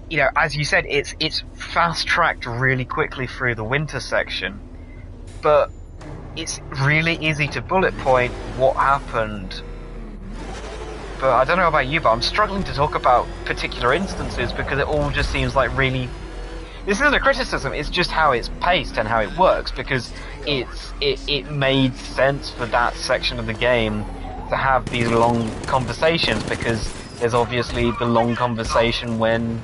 you know, as you said, it's fast tracked really quickly through the winter section, but it's really easy to bullet point what happened. But I don't know about you, but I'm struggling to talk about particular instances because it all just seems like really... This isn't a criticism, it's just how it's paced and how it works, because it made sense for that section of the game to have these long conversations, because there's obviously the long conversation when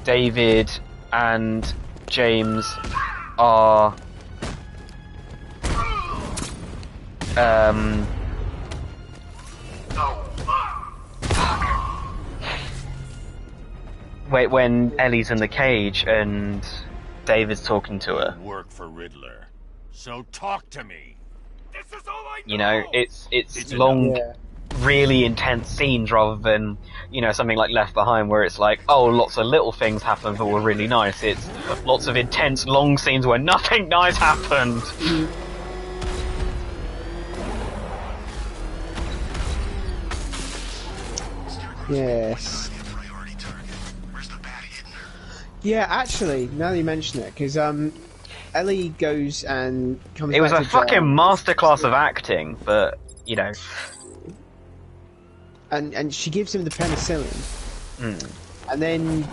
David and James are when Ellie's in the cage and David's talking to her. Work for Riddler. So talk to me. This is all I You know, know. it's long, Yeah. really intense scenes rather than, you know, something like Left Behind where it's like, oh, lots of little things happened that were really nice. It's lots of intense, long scenes where nothing nice happened. Yes. Yeah, actually, now that you mention it, because Ellie goes and comes. It was back a to fucking John. masterclass of acting, but, you know. and she gives him the penicillin, and then,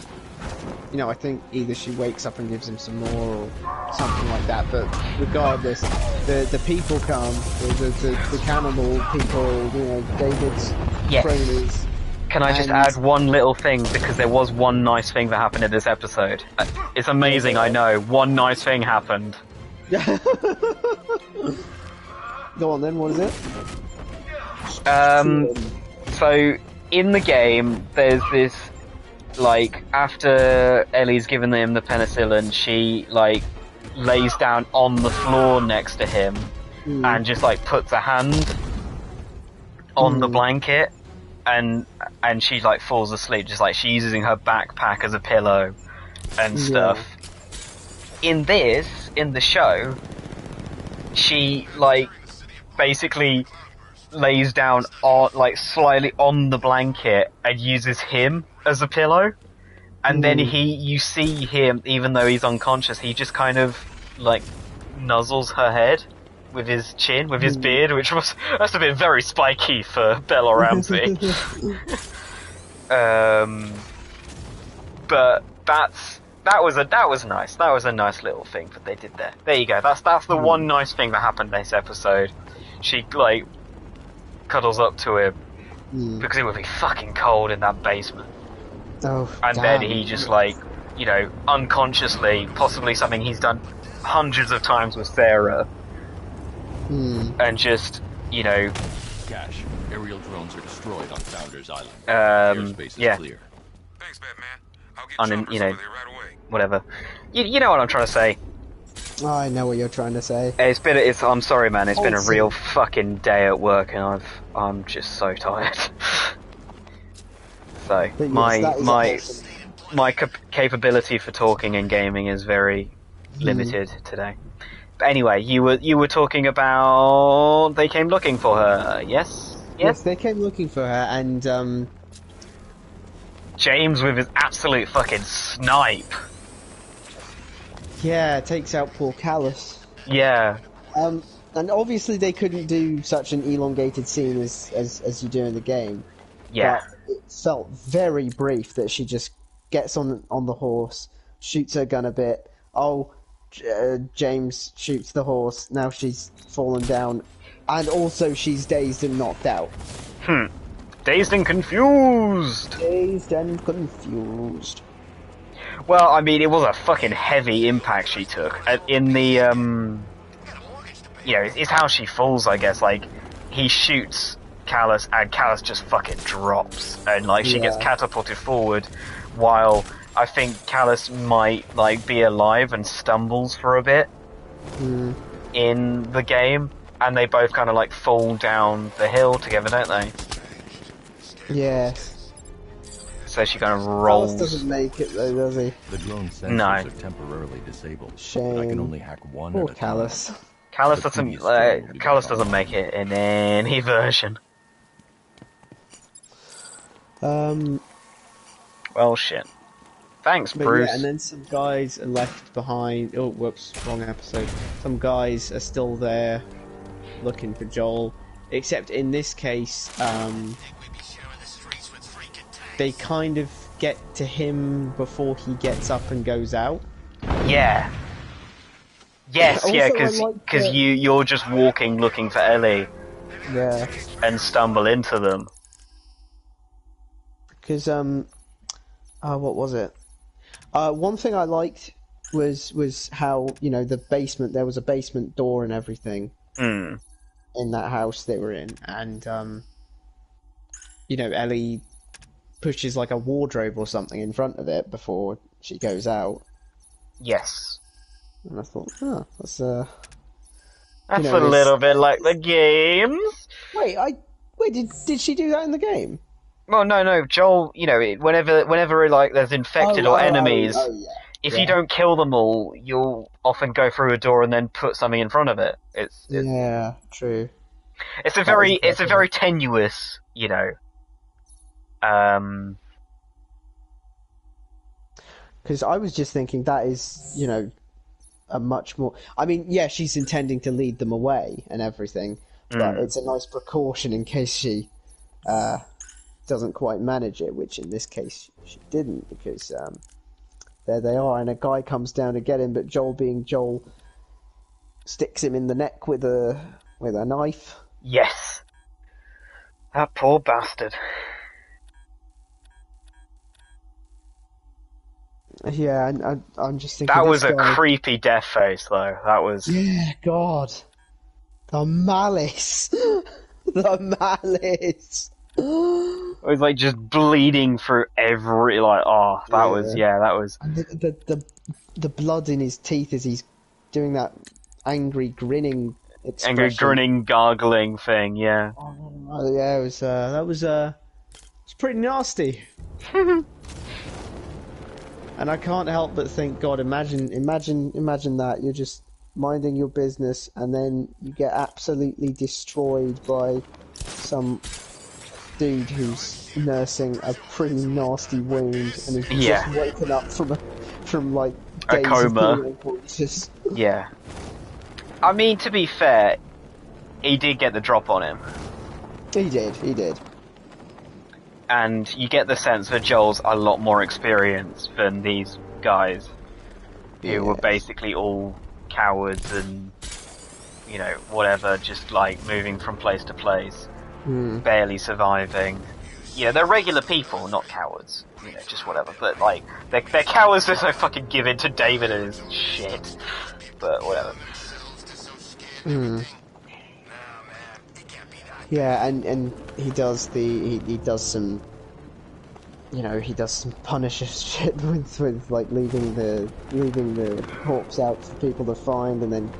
you know, I think either she wakes up and gives him some more or something like that. But regardless, the people come, the cannibal people, you know, David's cronies. Can I just add one little thing, because there was one nice thing that happened in this episode. It's amazing, I know. One nice thing happened. Go on then, what is it? So, in the game, there's this, like, after Ellie's given him the penicillin, she, like, lays down on the floor next to him, and just, like, puts a hand on the blanket, and she, like, falls asleep, just like she's using her backpack as a pillow and stuff. In the show, she, like, basically lays down on, like, slightly on the blanket and uses him as a pillow, and then you see him, even though he's unconscious, he just kind of, like, nuzzles her head with his chin, with his beard, which must have been very spiky for Bella Ramsey. But that was nice. That was a nice little thing that they did there. There you go. That's the one nice thing that happened this episode. She, like, cuddles up to him because it would be fucking cold in that basement. Oh, and then he just, like, you know, unconsciously, possibly something he's done hundreds of times with Sarah, and just, you know... Cash. Aerial drones are destroyed on Founders Island. Airspace is clear. Thanks, Batman. I'll get choppers you know, over there right away. whatever. You know what I'm trying to say. I know what you're trying to say. I'm sorry, man. It's been a real fucking day at work, and I'm just so tired. So my capability for talking and gaming is very limited today. But anyway, you were talking about they came looking for her. Yes, they came looking for her, and James with his absolute fucking snipe. Yeah, takes out poor Callus. Yeah. And obviously they couldn't do such an elongated scene as you do in the game. Yeah. But it felt very brief that she just gets on the horse, shoots her gun a bit. James shoots the horse. Now she's fallen down, and also she's dazed and knocked out. Dazed and confused. Dazed and confused. Well, I mean, it was a fucking heavy impact she took. In the, you know, it's how she falls, I guess. Like, he shoots Callus, and Callus just fucking drops. And, like, she gets catapulted forward, while I think Callus might, like, be alive and stumbles for a bit in the game. And they both kind of, like, fall down the hill together, don't they? Yeah. So she kind of rolls. Callus doesn't make it though, does he? The drone sensors are temporarily disabled. Shame. But I can only hack one Poor at a Callus. time. Callus doesn't make it in any version. Well, shit. Thanks, Bruce. Yeah, and then some guys are left behind. Oh, whoops, wrong episode. Some guys are still there, looking for Joel. Except in this case, they kind of get to him before he gets up and goes out. Yeah. Yes, Also, yeah, because you're just walking looking for Ellie. Yeah. And stumble into them. Because, what was it? One thing I liked was how, you know, the basement, there was a basement door and everything in that house they were in. And, you know, Ellie pushes like a wardrobe or something in front of it before she goes out. Yes. And I thought, that's a little bit like the games. Wait, did she do that in the game? Well, no, Joel, you know, whenever like there's infected or enemies, if you don't kill them all, you'll often go through a door and then put something in front of it. It's yeah, true. It's a very tenuous, you know. Because I was just thinking that is, you know, a much more... I mean, yeah, she's intending to lead them away and everything, but it's a nice precaution in case she doesn't quite manage it, which in this case she didn't, because there they are, and a guy comes down to get him, but Joel, being Joel, sticks him in the neck with a knife. Yes. That poor bastard. Yeah, and I'm just thinking... That was this a guy... creepy death face, though. That was... Yeah, God. The malice. The malice. It was like just bleeding through every, like, oh, that was, that was... And the blood in his teeth as he's doing that angry grinning expression. Angry grinning, gargling thing, yeah. Oh, yeah, it was, that was, it's pretty nasty. And I can't help but think, God, imagine that. You're just minding your business and then you get absolutely destroyed by some dude who's nursing a pretty nasty wound and he's just waking up from like days a coma. Of voices. Yeah. I mean, to be fair, he did get the drop on him. He did. And you get the sense that Joel's a lot more experienced than these guys, who were basically all cowards and, you know, whatever, just like moving from place to place, barely surviving. You know, they're regular people, not cowards. You know, just whatever. But like, they're cowards that so fucking give in to David and his shit. But whatever. Yeah, and he does some, you know, he does some Punisher shit with like leaving the corpse out for people to find and then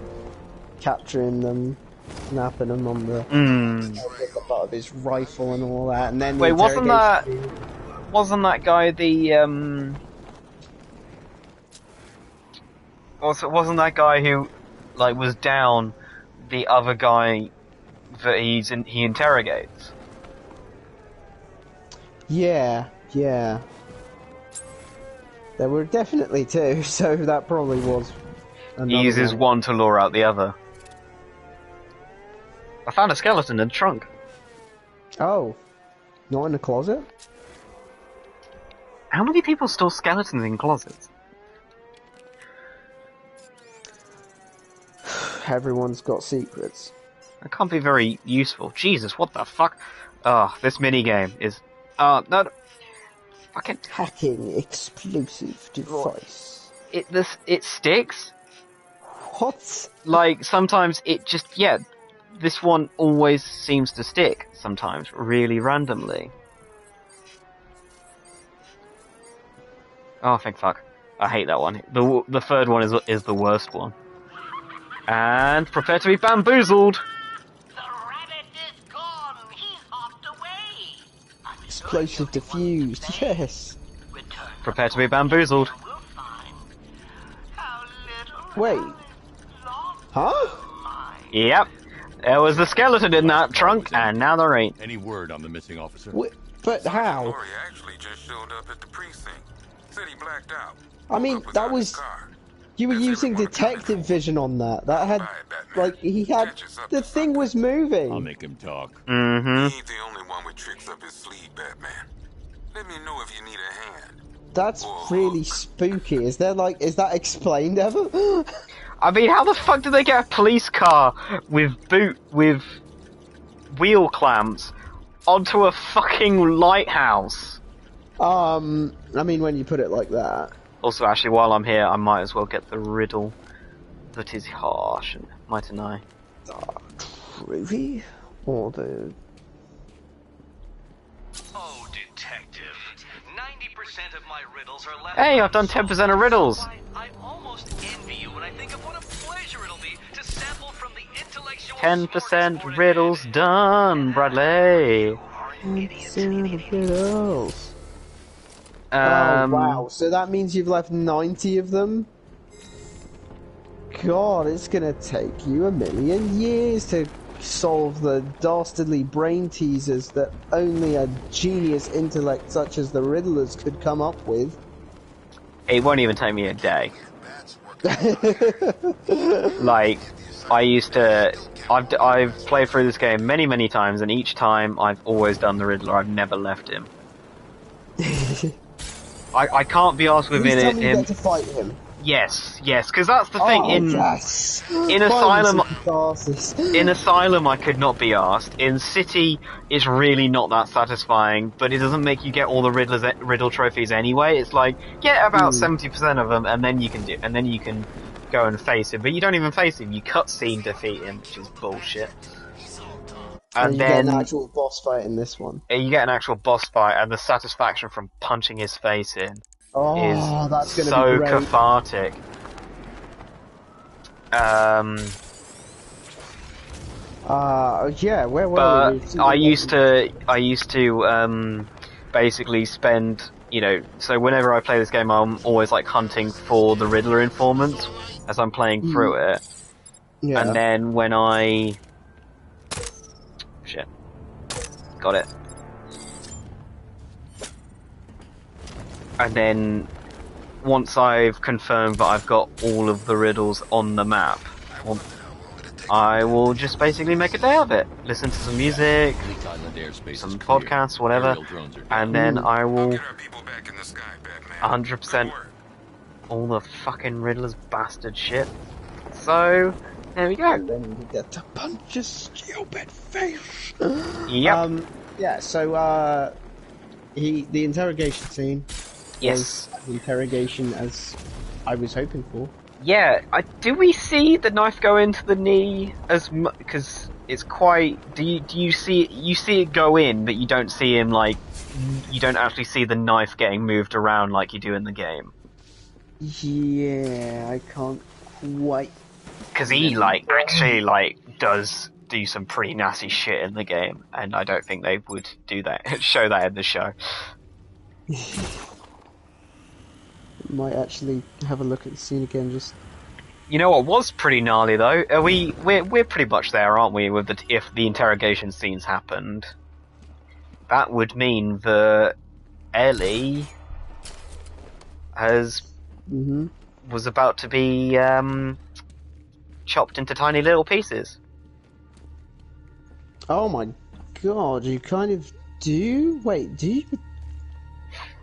capturing them, snapping them on the butt of his rifle and all that, and then wait, wasn't that guy the also wasn't that guy who like was down the other guy that he interrogates? Yeah. There were definitely two, so that probably was another He uses one to lure out the other. I found a skeleton in the trunk. Oh. Not in the closet? How many people store skeletons in closets? Everyone's got secrets. That can't be very useful. Jesus, what the fuck? This minigame is... no... Fucking... Hacking explosive device. It sticks? What? Like, sometimes it just... Yeah, this one always seems to stick. Sometimes, really randomly. Oh, thank fuck. I hate that one. The third one is the worst one. And prepare to be bamboozled! Explosive diffused, yes. Prepare to be bamboozled. Wait. Huh? Yep. There was the skeleton in that trunk, and now there ain't. Any word on the missing officer? But how? Lori actually just showed up at the precinct. Said he blacked out. I mean, that was... You were using detective vision on that. That had... Like, he had... The thing was moving. I'll make him talk. Mm-hmm. He ain't the only one with tricks up his sleeve, Batman. Let me know if you need a hand. That's really spooky. Is that explained ever? I mean, how the fuck did they get a police car with wheel clamps onto a fucking lighthouse? I mean, when you put it like that. Also, actually, while I'm here, I might as well get the riddle that is harsh, mightn't I? Groovy? Or the... Oh, detective. 90% of my riddles are left. Hey, I've done 10% of riddles! I almost envy you when I think of what a pleasure it'll be to sample from the intellectual 10% riddles done, Bradley! 10% riddles. Oh, wow. So that means you've left 90 of them? God, it's gonna take you a million years to solve the dastardly brain teasers that only a genius intellect such as the Riddlers could come up with. It won't even take me a day. Like, I've played through this game many times, and each time I've always done the Riddler. I've never left him. I can't be asked with Please tell me you him. get to fight him. Yes, because that's the thing. Yes. In Asylum, I could not be asked. In City, it's really not that satisfying, but it doesn't make you get all the Riddle trophies anyway. It's like get about 70% of them, and then you can go and face him. But you don't even face him. You cutscene defeat him, which is bullshit. And you then get an actual boss fight in this one. You get an actual boss fight, and the satisfaction from punching his face in. That's gonna so be great. cathartic. Yeah, where were we? But I used to basically spend, so whenever I play this game, I'm always like hunting for the Riddler informants as I'm playing through it. Yeah. And then when shit, got it. And then, once I've confirmed that I've got all of the riddles on the map, I will just basically make a day of it. Listen to some music, some podcasts, whatever, and then I will 100% all the fucking Riddler's bastard shit. So, there we go. And then you get to punch his stupid face. Yep. Yeah, so, the interrogation scene. Yes. The interrogation as I was hoping for. Yeah, do we see the knife go into the knee as much? Because it's quite. Do you see it go in, but you don't see him you don't actually see the knife getting moved around like you do in the game. Yeah, I can't quite. Because he actually does do some pretty nasty shit in the game, and I don't think they would do that, show that in the show. Might actually have a look at the scene again. Just. You know what was pretty gnarly though? We're pretty much there, aren't we? With if the interrogation scenes happened, that would mean that Ellie was about to be chopped into tiny little pieces. Oh my god! You kind of do. Wait, do you?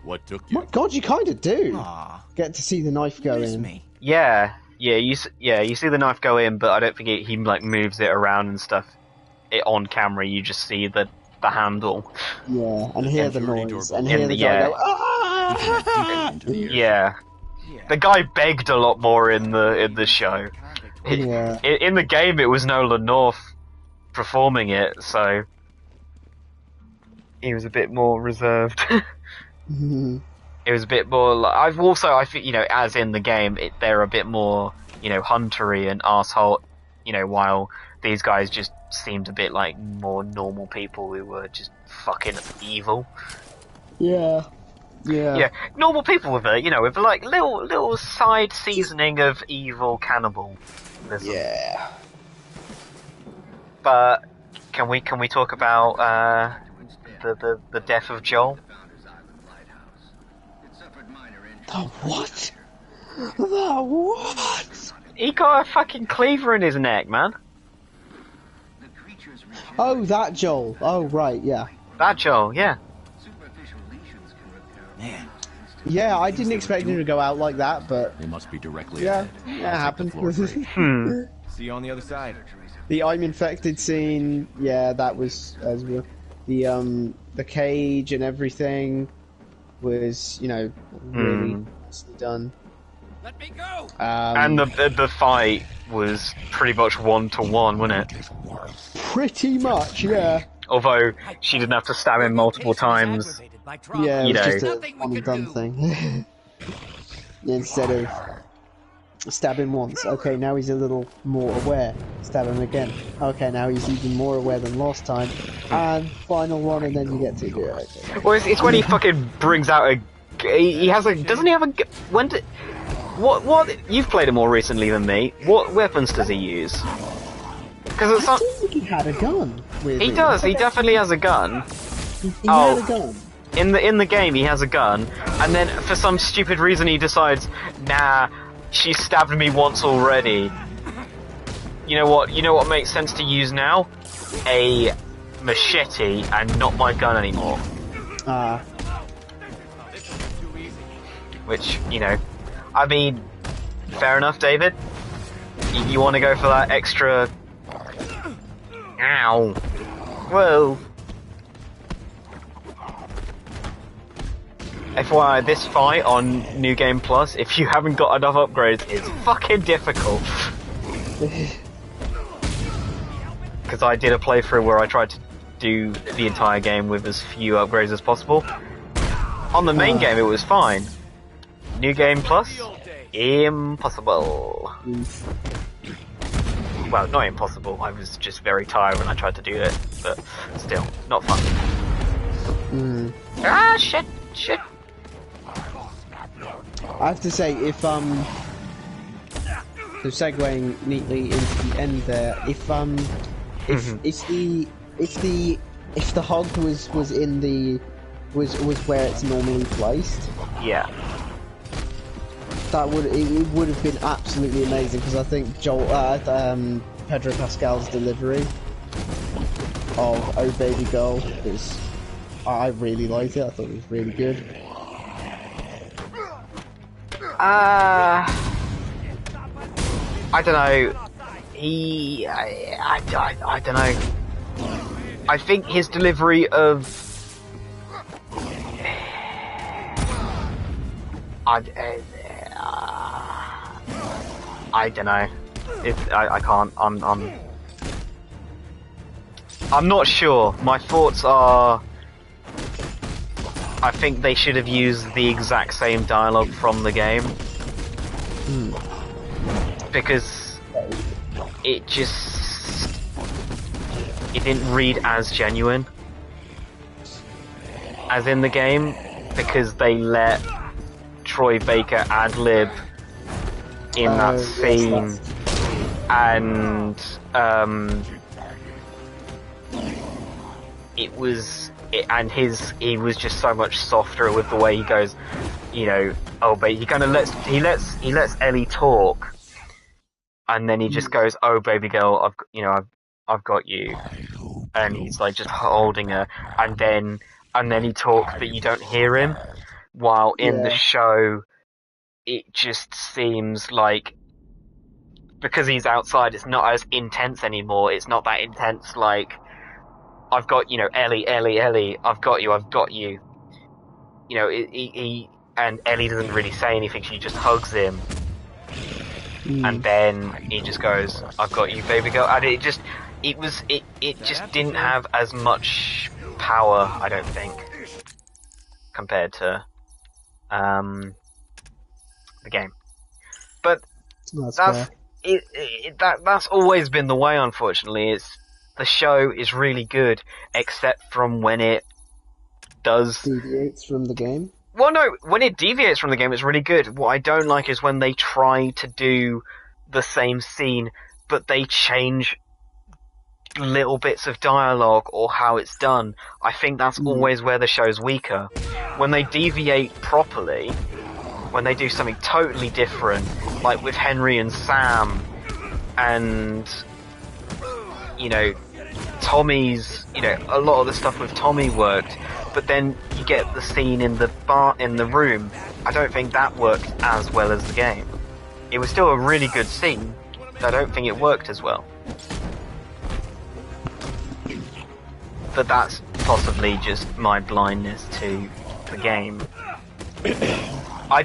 What took you? My god, you kind of do. Aww. Get to see the knife go in. Me. Yeah, you see the knife go in, but I don't think he moves it around and stuff. On camera, you just see the handle. Yeah, and hear the noise, and hear and the guy go. Ah! Yeah. The guy begged a lot more in the show. Yeah. In the game, it was Nolan North performing it, so he was a bit more reserved. It was a bit more. I think as in the game, they're a bit more huntery and arsehole. While these guys just seemed a bit like more normal people who were just fucking evil. Yeah. Normal people with with like little side seasoning of evil cannibalism. Yeah. But can we talk about the death of Joel? The what? The what? He got a fucking cleaver in his neck, man. Oh, that Joel. Oh, right, yeah. That Joel, yeah. Man. Yeah, I didn't expect him to go out like that, but They must be directly yeah, ahead. it I'll happened. take the floor break. See you on the other side. The I'm infected scene, yeah, that was as well. The cage and everything was, really nicely done. Let me go. And the fight was pretty much 1-to-1, wasn't it? Pretty much, yeah. Although she didn't have to stab him multiple times. Yeah, it You was know. just a one and done thing. Instead of stab him once. Okay, now he's a little more aware. Stab him again. Okay, now he's even more aware than last time. And final one, and then you get to do it. Okay. Well, it's when he fucking brings out a. He has a. Doesn't he have a? When did? What? You've played it more recently than me. What weapons does he use? Because it's I not. don't think he had a gun. He does. He definitely has a gun. He had a gun. In the game, he has a gun, and then for some stupid reason, he decides, nah, she stabbed me once already. You know what? You know what makes sense to use now? A machete and not my gun anymore. Which, you know, I mean, fair enough, David. You want to go for that extra... Ow. Whoa. FYI, this fight on New Game Plus, if you haven't got enough upgrades, is fucking difficult. Because I did a playthrough where I tried to do the entire game with as few upgrades as possible. On the main game, it was fine. New Game Plus? Impossible. Well, not impossible, I was just very tired when I tried to do it, but still, not fun. Ah, shit. I have to say, if so segueing neatly into the end there, if the hog was in the was where it's normally placed, yeah, that would have been absolutely amazing, because I think Pedro Pascal's delivery of "Oh Baby Girl" was, I really liked it. I thought it was really good. I don't know. I don't know. I think his delivery of I don't know. I can't. I'm not sure. My thoughts are, I think they should have used the exact same dialogue from the game. Because it didn't read as genuine as in the game, because they let Troy Baker ad-lib in that scene, and he was just so much softer with the way he goes, you know, oh baby, he kind of lets Ellie talk, and then he just goes, oh baby girl, I've got you, and he's like just holding her, and then he talks, but you don't hear him, while in the show it just seems like, because he's outside, it's not as intense anymore. It's not that intense, like, I've got, you know, Ellie, I've got you. You know, and Ellie doesn't really say anything, she just hugs him. And then he just goes, I've got you, baby girl. And it just didn't have as much power, I don't think, compared to the game. But that's always been the way, unfortunately. The show is really good, except from when it deviates from the game. Well, no, when it deviates from the game, it's really good. What I don't like is when they try to do the same scene, but they change little bits of dialogue or how it's done. I think that's always where the show's weaker. When they deviate properly, when they do something totally different, like with Henry and Sam, and, you know, Tommy's, you know, a lot of the stuff with Tommy worked, but then you get the scene in the room. I don't think that worked as well as the game. It was still a really good scene, but I don't think it worked as well. But that's possibly just my blindness to the game. I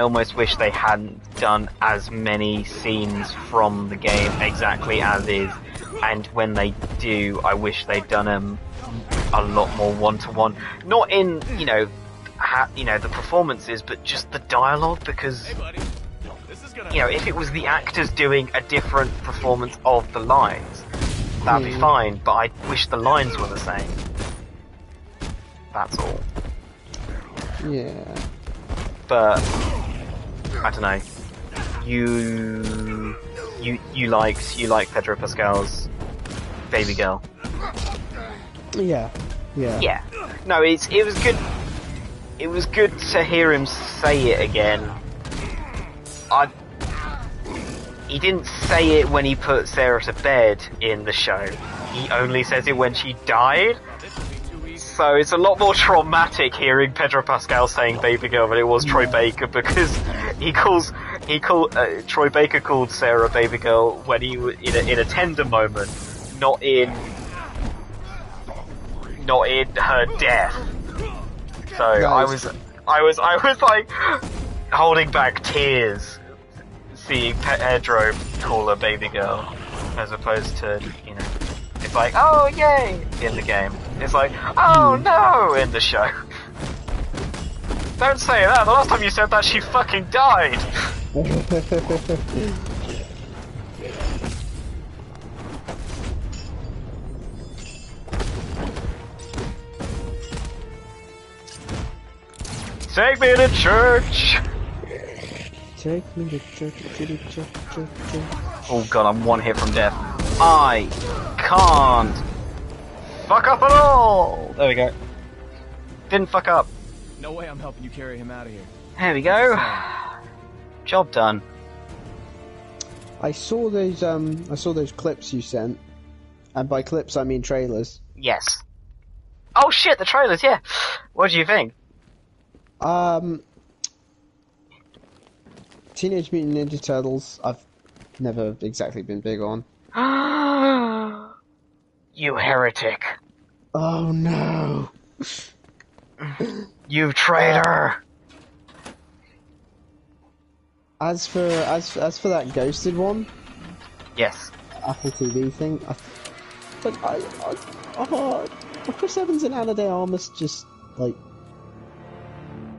almost wish they hadn't done as many scenes from the game exactly as is, and when they do, I wish they'd done them a lot more one-to-one. Not in, the performances, but just the dialogue, because, if it was the actors doing a different performance of the lines, that'd be fine, but I wish the lines were the same. That's all. Yeah. But I don't know. You like Pedro Pascal's Baby Girl. Yeah. No, it was good. It was good to hear him say it again. he didn't say it when he put Sarah to bed in the show. He only says it when she died. So it's a lot more traumatic hearing Pedro Pascal saying baby girl than it was Troy Baker, because Troy Baker called Sarah baby girl when he was in a tender moment, not in her death. So nice. I was like holding back tears seeing Pedro call her baby girl, as opposed to, it's like, oh yay in the game. It's like, oh no in the show. Don't say that. The last time you said that, she fucking died. Take me to church. Take me to church. Oh god, I'm one hit from death. I can't fuck up at all! There we go. Didn't fuck up. No way I'm helping you carry him out of here. There we go. Job done. I saw those clips you sent. And by clips I mean trailers. Yes. Oh shit, the trailers, yeah. What do you think? Teenage Mutant Ninja Turtles, I've never exactly been big on. You heretic. Oh no. You traitor. As for that ghosted one, yes, Apple TV thing, Chris Evans and Ana de Armas just like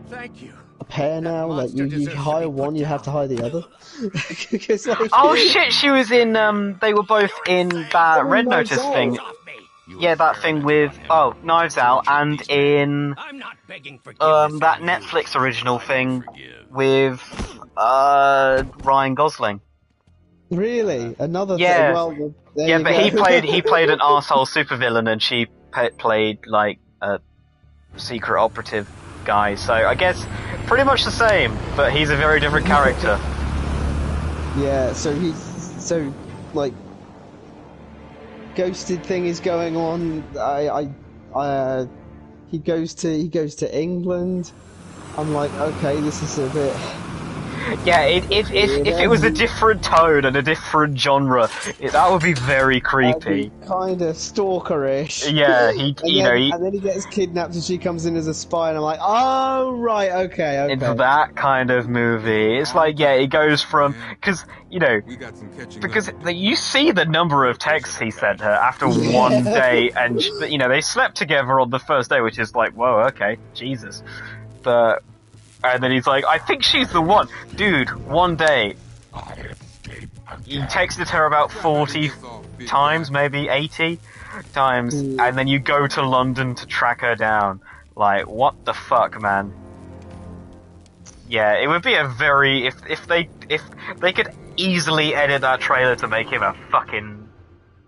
thank you. a pair now. Like you hire one, you have to hire the other. Like, oh shit, she was in. They were both in that Red Notice thing. Yeah, that thing with Knives Out, and in that Netflix original thing with Ryan Gosling. Really? Another yeah. thing? Well, yeah, but he played an arsehole supervillain, and she played like a secret operative guy. So I guess pretty much the same, but he's a very different character. Yeah, so like ghosted thing is going on. He goes to England. I'm like, okay, this is a bit. Yeah, if it was a different tone and a different genre, that would be very creepy. Kind of stalkerish. Yeah, and then he gets kidnapped and she comes in as a spy, and I'm like, oh right, okay. It's that kind of movie. It's like, yeah, it goes from because you see the number of texts he sent her after one day, and they slept together on the first day, which is like, whoa, okay, Jesus, but. And then he's like, I think she's the one. Dude, one day, he texted her about 40 times, maybe 80 times, and then you go to London to track her down. Like, what the fuck, man? Yeah, it would be a very... If they could easily edit that trailer to make him a fucking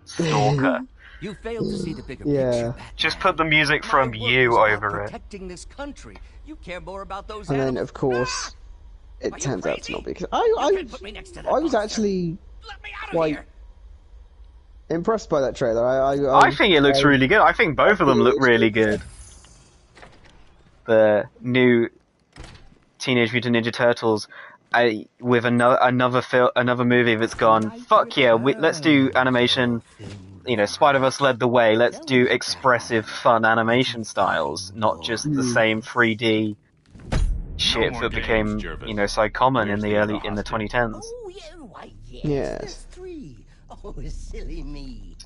stalker. You failed to see the bigger picture. Just put the music from You over it. This country. You care more about those and then, of course, it turns out to not be. Because I was actually quite impressed by that trailer. I think it looks really good. I think both of them look really good. The new Teenage Mutant Ninja Turtles, with another movie that's gone. Fuck yeah! Let's do animation. Spider-Verse led the way. Let's do expressive, fun animation styles, not just the same 3D shit that became, so common in the 2010s. Oh, yeah, yes. Oh, silly me.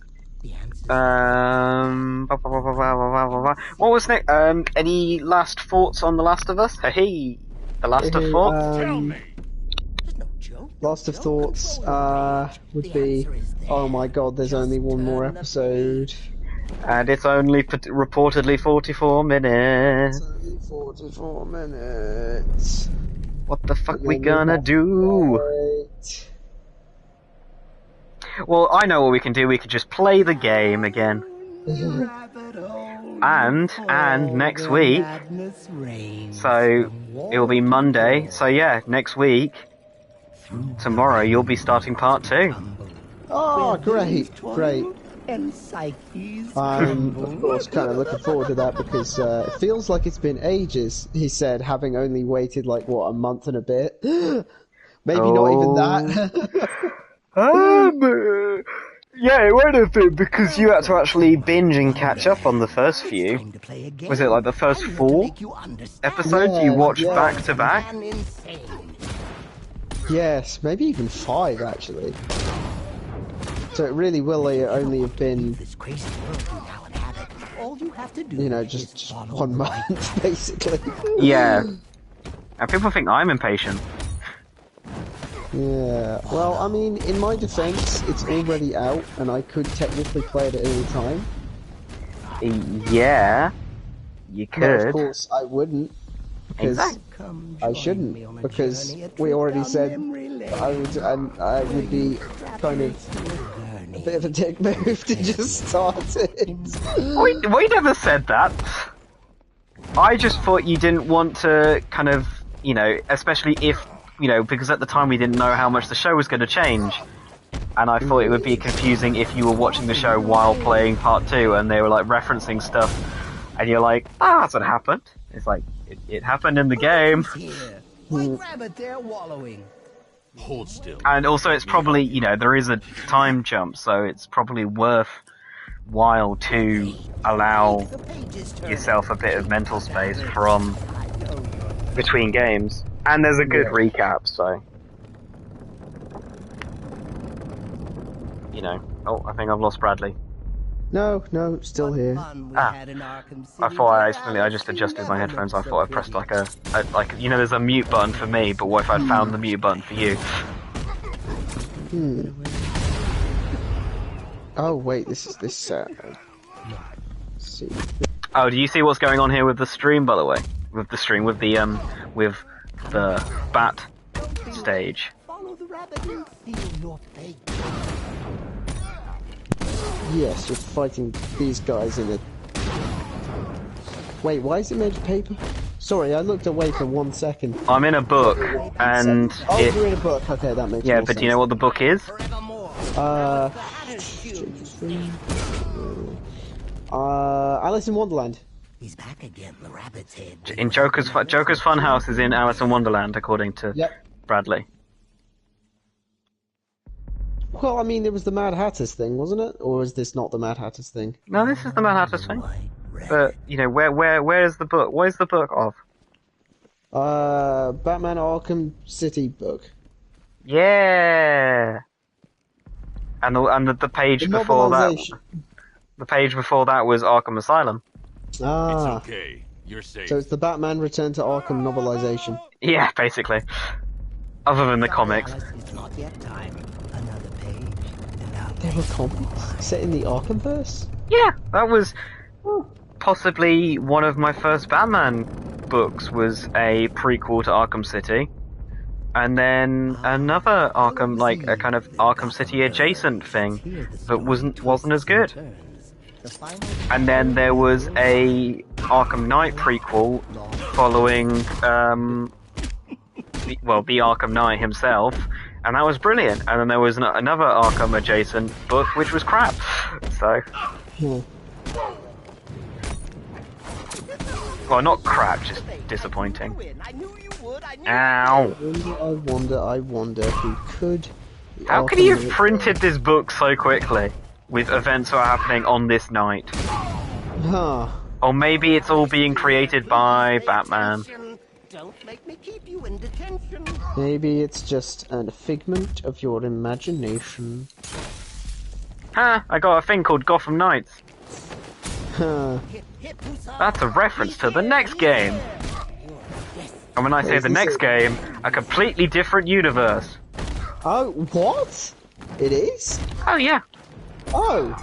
What was next? Any last thoughts on The Last of Us? Hey, The Last of Thoughts? Tell me. Last of thoughts would be, oh my god, there's only one more episode. And it's only reportedly 44 minutes. It's only 44 minutes. What the fuck we gonna do? Well, I know what we can do. We can just play the game again. and next week, so it'll be Monday. So yeah, next week. tomorrow you'll be starting part 2. Oh, great, great. I'm, of course, kind of looking forward to that because it feels like it's been ages, he said, having only waited, like, what, a month and a bit? Maybe not even that. Yeah, it won't have been because you had to actually binge and catch up on the first few. Was it like the first 4 episodes you watched back to back? Yes, maybe even 5 actually. So it really will only have been, you know, just 1 month basically. Yeah. And people think I'm impatient. Yeah, well, I mean, in my defense, it's already out, and I could technically play it at any time. Yeah, you could. But of course, I wouldn't, because I shouldn't, because we already said I would be kind of a bit of a dick move to just start it. We never said that. I just thought you didn't want to kind of, you know, especially if, you know, because at the time we didn't know how much the show was going to change. And I thought it would be confusing if you were watching the show while playing part 2 and they were like referencing stuff and you're like, ah, that's what happened. It's like, it happened in the game. Hold still. And also it's probably, you know, there is a time jump, so it's probably worthwhile to allow yourself a bit of mental space from between games. And there's a good recap, so... You know. Oh, I think I've lost Bradley. No, still here. I thought I just adjusted my headphones. I thought I pressed like a you know, there's a mute button for me, but what if I'd found the mute button for you? Oh wait, this is this. Let's see. Oh, do you see what's going on here with the stream, by the way? With the stream, with the bat stage. Yes, you're fighting these guys in a... Wait, why is it made of paper? Sorry, I looked away for 1 second. I'm in a book, and oh, you're in a book. Okay, that makes yeah, more but sense. do you know what the book is? Alice in Wonderland. He's back again, the rabbit's head. In Joker's Funhouse is in Alice in Wonderland, according to Bradley. Well, I mean, it was the Mad Hatter's thing, wasn't it? Or is this not the Mad Hatter's thing? No, this is the Mad Hatter's thing. But, you know, where is the book? What is the book of? Batman Arkham City book. Yeah! And the page before that... The page before that was Arkham Asylum. Ah. It's okay. You're safe. So it's the Batman Return to Arkham novelization. Yeah, basically. Other than the comics. It's not yet time. Another page. There were comics set in the Arkhamverse? Yeah, that was possibly one of my first Batman books, was a prequel to Arkham City. And then another Arkham, like a kind of Arkham City adjacent thing that wasn't as good. And then there was a Arkham Knight prequel following, the Arkham Knight himself, and that was brilliant. And then there was another Arkham adjacent book which was crap. So, well, not crap, just disappointing. Ow! I wonder who could... How could he have printed this book so quickly, with events that are happening on this night? Huh. Or maybe it's all being created by Batman. Don't make me keep you in detention. Maybe it's just a figment of your imagination. Ha! I got a thing called Gotham Knights. Huh. That's a reference to the next game. And when I say the next game, a completely different universe. Oh, what? It is? Oh, yeah. Oh.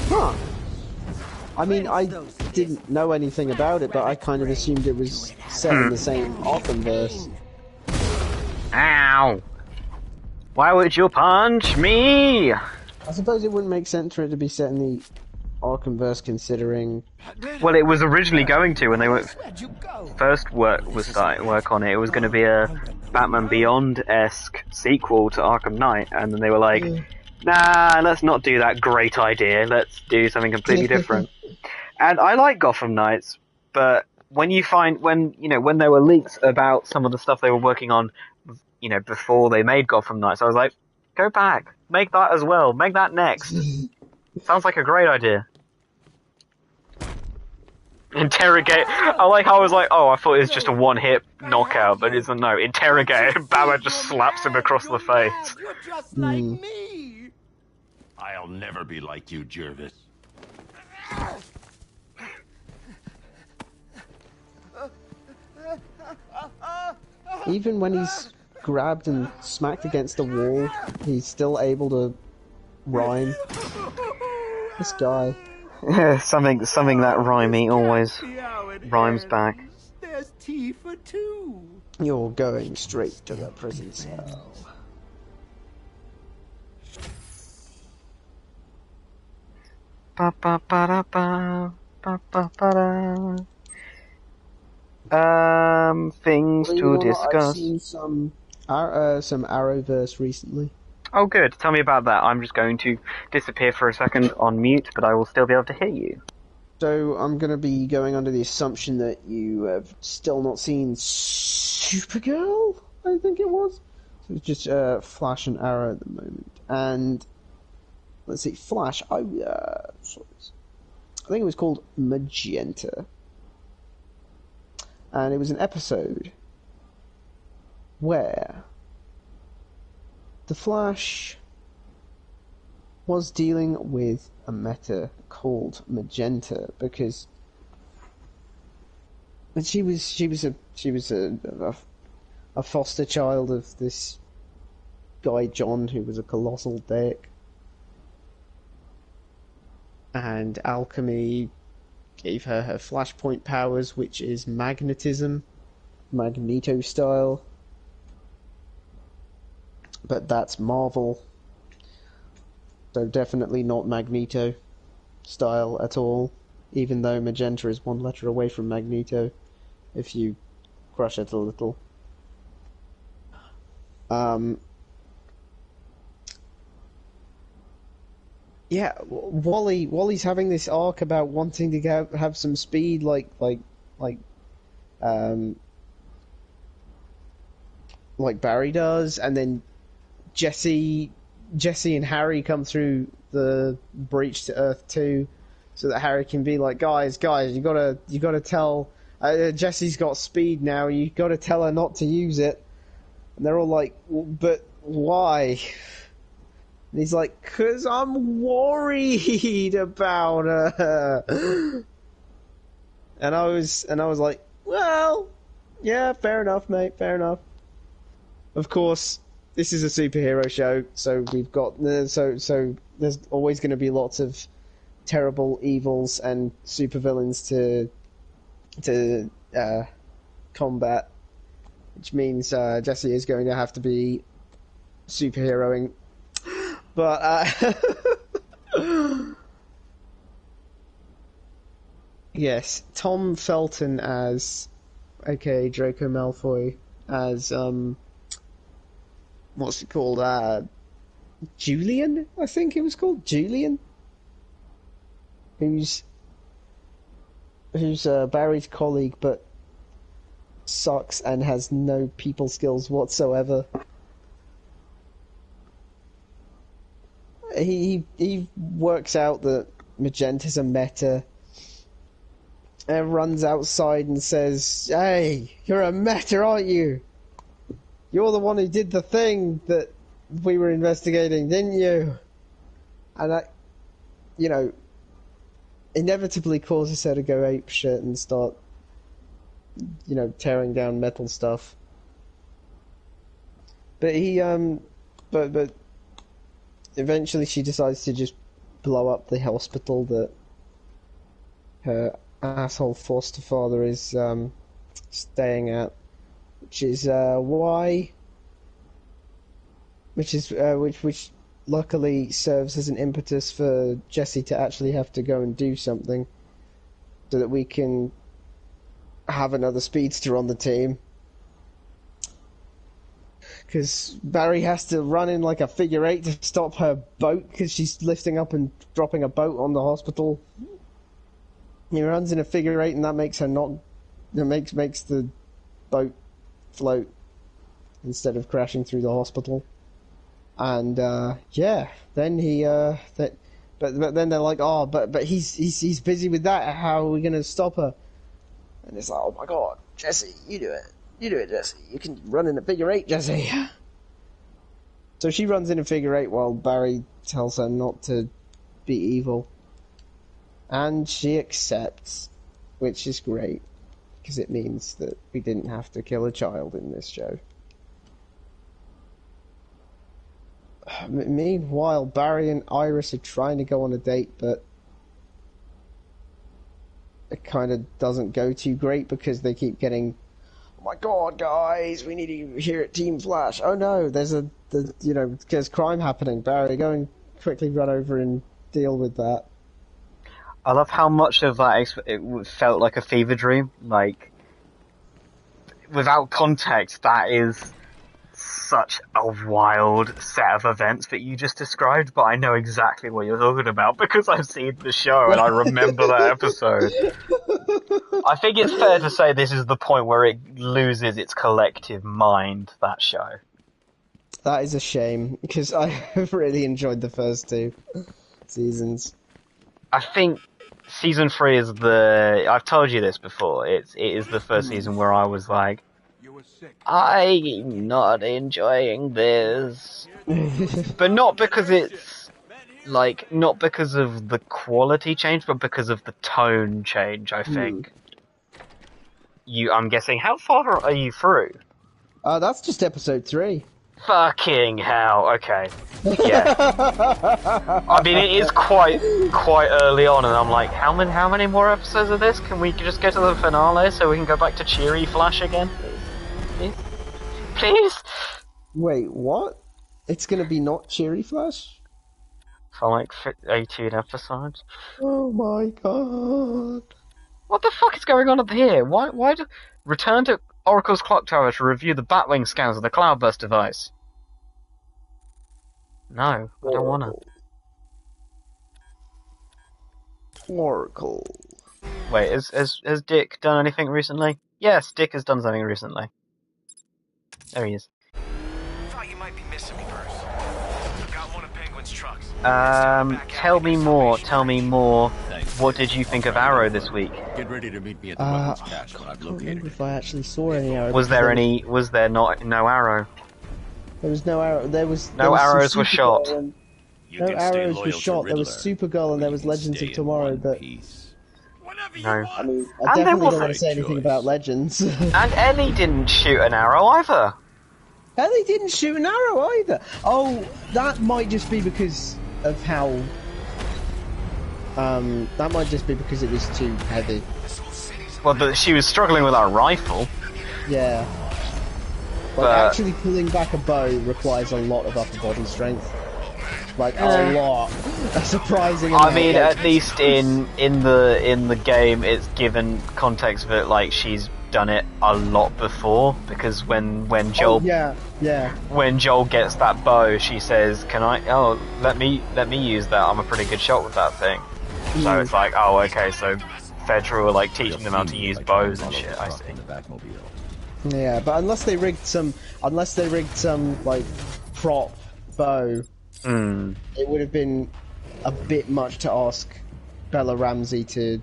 Huh. I mean, I didn't know anything about it, but I kind of assumed it was set in the same Arkhamverse. Ow! Why would you punch me? I suppose it wouldn't make sense for it to be set in the Arkhamverse, considering... Well, it was originally going to when they were first work on it. It was going to be a Batman Beyond-esque sequel to Arkham Knight, and then they were like, nah, let's not do that great idea, let's do something completely different. And I like Gotham Knights, but when there were leaks about some of the stuff they were working on, before they made Gotham Knights, I was like, go back, make that as well, make that next. Sounds like a great idea. Interrogate. I like how I was like, oh, I thought it was just a one-hit knockout, but it's no. Interrogate. Batman just slaps him across the face. You're just like me. I'll never be like you, Jervis. Even when he's grabbed and smacked against the wall, he's still able to rhyme. This guy. something that rhymey always rhymes back. There's tea for two. You're going straight to the prison cell. Ba ba ba da ba ba ba ba da. Things to discuss. I've seen some Arrowverse recently. Oh, good. Tell me about that. I'm just going to disappear for a second on mute, but I will still be able to hear you. So I'm going to be going under the assumption that you have still not seen Supergirl, I think it was. So it's just Flash and Arrow at the moment. And let's see, Flash. I think it was called Magenta, and it was an episode where the Flash was dealing with a meta called Magenta because she was a foster child of this guy John, who was a colossal dick, and alchemy gave her flashpoint powers, which is magnetism, Magneto style. But that's Marvel, so definitely not Magneto style at all, even though Magenta is one letter away from Magneto, if you crush it a little. Yeah, Wally's having this arc about wanting to have some speed, like Barry does, and then Jesse and Harry come through the breach to Earth 2, so that Harry can be like, guys, you gotta tell Jesse's got speed now. You gotta tell her not to use it. And they're all like, but why? And he's like, 'cause I'm worried about her. And I was like, well, yeah, fair enough, mate, fair enough. Of course, this is a superhero show, so we've got so there's always going to be lots of terrible evils and supervillains to combat, which means Jesse is going to have to be superheroing. But yes, Tom Felton as, aka Draco Malfoy, as what's it called? Julian, I think it was called Julian, who's Barry's colleague, but sucks and has no people skills whatsoever. He works out that Magenta's a meta, and runs outside and says, "Hey, you're a meta, aren't you? You're the one who did the thing that we were investigating, didn't you?" And that, inevitably causes her to go apeshit and start, tearing down metal stuff. But but eventually she decides to just blow up the hospital that her asshole foster father is staying at, which luckily serves as an impetus for Jesse to actually have to go and do something, so that we can have another speedster on the team. because Barry has to run in like a figure eight to stop her boat because she's lifting up and dropping a boat on the hospital. He runs in a figure eight, and that makes her not. That makes the boat float instead of crashing through the hospital. And then he but then they're like, oh, but he's busy with that. How are we gonna stop her? And it's like, oh my god, Jesse, you do it, Jesse. You can run in a figure eight, Jesse. So she runs in a figure eight while Barry tells her not to be evil. And she accepts, which is great, because it means that we didn't have to kill a child in this show. Meanwhile, Barry and Iris are trying to go on a date, but it kind of doesn't go too great because they keep getting, oh my god, guys, we need you here at Team Flash. Oh no, there's crime happening. Barry, go and quickly run over and deal with that. I love how much of that it felt like a fever dream. Like, without context, that is such a wild set of events that you just described, but I know exactly what you're talking about because I've seen the show and I remember that episode. I think it's fair to say this is the point where it loses its collective mind, that show. That is a shame, because I have really enjoyed the first two seasons. I think season 3 is I've told you this before, it is the first season where I was like, I'm not enjoying this. But not because it's, like, not because of the quality change, but because of the tone change, I think. I'm guessing, how far are you through? That's just episode 3. Fucking hell, okay. Yeah. I mean, it is quite early on, and I'm like, how many more episodes of this? Can we just get to the finale so we can go back to cheery Flash again? Please? Wait, what? It's gonna be not cheery Flash? For like 18 episodes? Oh my god. What the fuck is going on up here? Why do... Return to Oracle's clock tower to review the Batwing scans of the Cloudburst device. No, I don't wanna. Oracle. Wait, has Dick done anything recently? Yes, Dick has done something recently. There he is. Thought you might be missing me, Bruce. Got one of Penguin's trucks. Tell me more. Thanks. What did you think of Arrow this week? Get ready to meet me at the weapons cache when I've I can't located remember it. if I actually saw any Arrow. Was there no Arrow? There was no Arrow. There was arrows were shot. No arrows were shot. There was Supergirl and there was Legends of Tomorrow, but... No. I mean, I definitely don't want to say anything about Legends. And Ellie didn't shoot an arrow either. Ellie didn't shoot an arrow either. Oh, that might just be because of how... that might just be because it was too heavy. Well, she was struggling with her rifle. Yeah. But actually pulling back a bow requires a lot of upper body strength. Like, a lot. A surprising amount. I mean, at least in the game, it's given context that, like, she's done it a lot before, because when Joel... Oh, yeah. When Joel gets that bow, she says, let me use that, I'm a pretty good shot with that thing. So it's like, oh, okay, so Fedra are, like, teaching them how to use bows and shit, I see. Yeah, but unless they rigged some, like, prop bow, it would have been a bit much to ask Bella Ramsey to